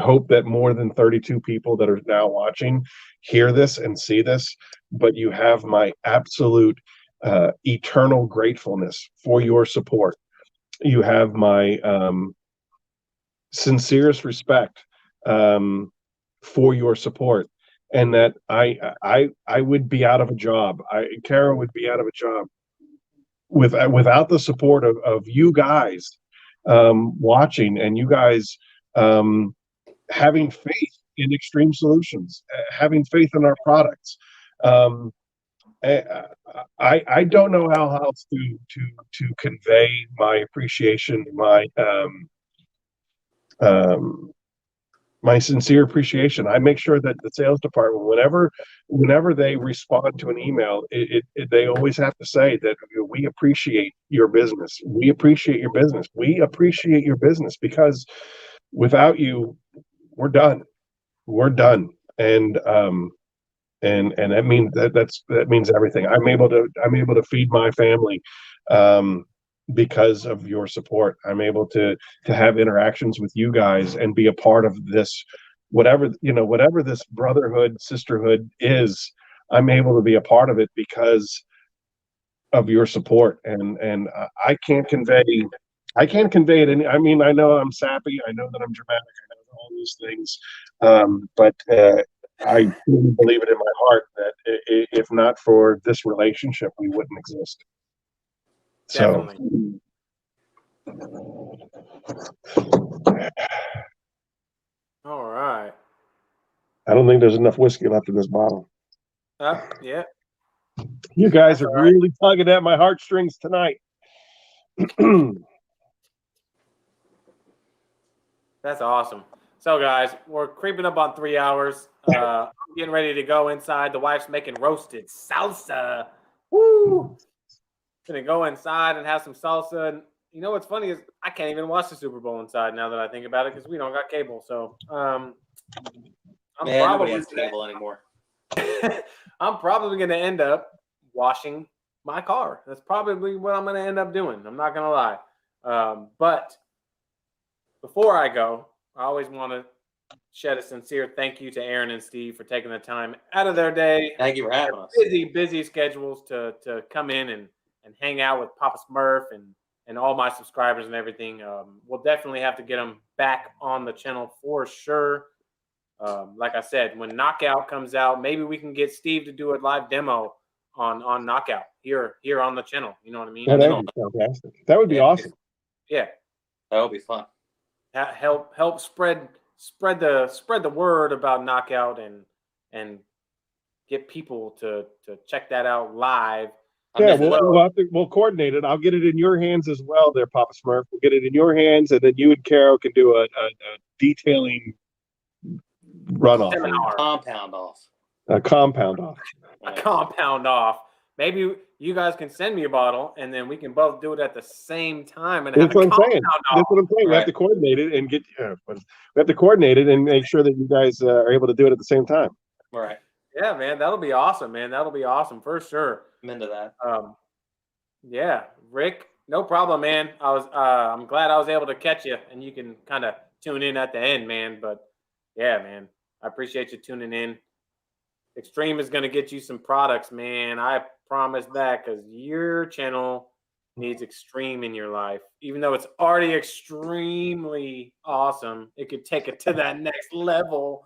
hope that more than 32 people that are now watching hear this and see this, but you have my absolute eternal gratefulness for your support. You have my sincerest respect for your support, and that I would be out of a job. Kara would be out of a job without the support of you guys watching, and you guys having faith in Xtreme Solutions, having faith in our products. I don't know how else to convey my appreciation, my sincere appreciation. I make sure that the sales department, whenever they respond to an email, they always have to say that we appreciate your business. We appreciate your business. We appreciate your business because without you, we're done. We're done. And that means that means everything. I'm able to feed my family because of your support. I'm able to have interactions with you guys and be a part of this whatever, whatever this brotherhood, sisterhood is, I'm able to be a part of it because of your support. And I can't convey it. I mean, I know I'm sappy. I know that I'm dramatic. I know all those things. But I really believe it in my heart that if not for this relationship, we wouldn't exist. Definitely. All right. I don't think there's enough whiskey left in this bottle. Yeah. You guys That's are all right. really tugging at my heartstrings tonight. That's awesome. So, guys, we're creeping up on 3 hours. I'm getting ready to go inside. The wife's making roasted salsa. Woo! Gonna go inside and have some salsa. And you know what's funny is I can't even watch the Super Bowl inside now that I think about it because we don't got cable. So, I'm nobody has cable anymore. I'm probably gonna end up washing my car. That's probably what I'm gonna end up doing. I'm not gonna lie. But before I go, I always want to shed a sincere thank you to Aaron and Steve for taking the time out of their day. Thank you for having us. Busy schedules to come in and hang out with Papa Smurf and all my subscribers and everything. We'll definitely have to get them back on the channel for sure. Like I said, when Knockout comes out, maybe we can get Steve to do a live demo on Knockout here on the channel. You know what I mean? Yeah, that would be fantastic. That would be awesome. Yeah, that would be fun. Help spread the word about Knockout and get people to check that out live. Yeah, we'll coordinate it. I'll get it in your hands as well, there, Papa Smurf. We'll get it in your hands, and then you and Carol can do a detailing runoff. Compound off. A compound off. A compound off. Maybe you guys can send me a bottle, and then we can both do it at the same time. And That's what I'm saying. Off. That's what I'm saying. Right. We have to coordinate it and we have to coordinate it and make sure that you guys are able to do it at the same time. All right. Yeah, man, that'll be awesome, man. That'll be awesome for sure. I'm into that. Yeah, Rick, no problem, man. I'm glad I was able to catch you, and you can kind of tune in at the end, man. But yeah, man, I appreciate you tuning in. Xtreme is going to get you some products, man. I promise that, because your channel needs Xtreme in your life. Even though it's already extremely awesome, it could take it to that next level.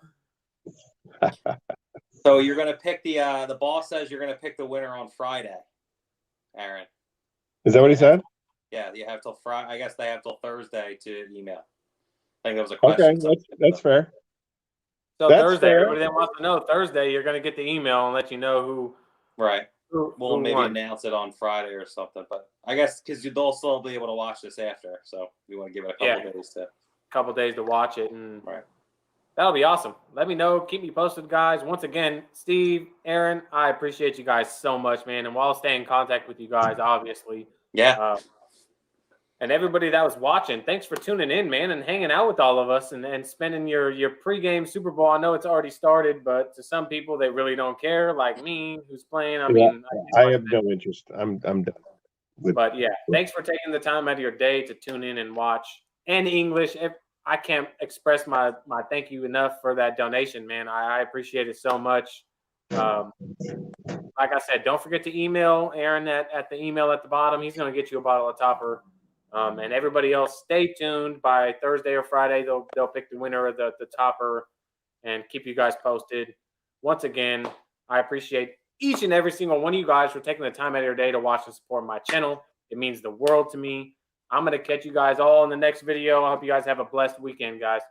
So you're going to pick the boss says you're going to pick the winner on Friday, Aaron. Is that what he said? Yeah, you have till Friday. I guess they have till Thursday to email. I think that was a question. Okay, that's fair. So that's Thursday, fair. Everybody that wants to know, Thursday, you're going to get the email and let you know who. Right. We'll maybe announce it on Friday or something. But I guess because they'll still be able to watch this after. So we want to give it a couple days to watch it. And right. That'll be awesome. Let me know. Keep me posted, guys. Once again, Steve, Aaron, I appreciate you guys so much, man. And we'll stay in contact with you guys, obviously. Yeah. And everybody that was watching, thanks for tuning in, man, and hanging out with all of us and spending your pregame Super Bowl. I know it's already started, but to some people, they really don't care, like me, who's playing. I have no interest. I'm done. But yeah, thanks for taking the time out of your day to tune in and watch. And English. I can't express my thank you enough for that donation, man. I appreciate it so much. Like I said, don't forget to email Aaron at the email at the bottom. He's going to get you a bottle of Topper. And everybody else, stay tuned. By Thursday or Friday, they'll pick the winner of the Topper and keep you guys posted. Once again, I appreciate each and every single one of you guys for taking the time out of your day to watch and support my channel. It means the world to me. I'm going to catch you guys all in the next video. I hope you guys have a blessed weekend, guys.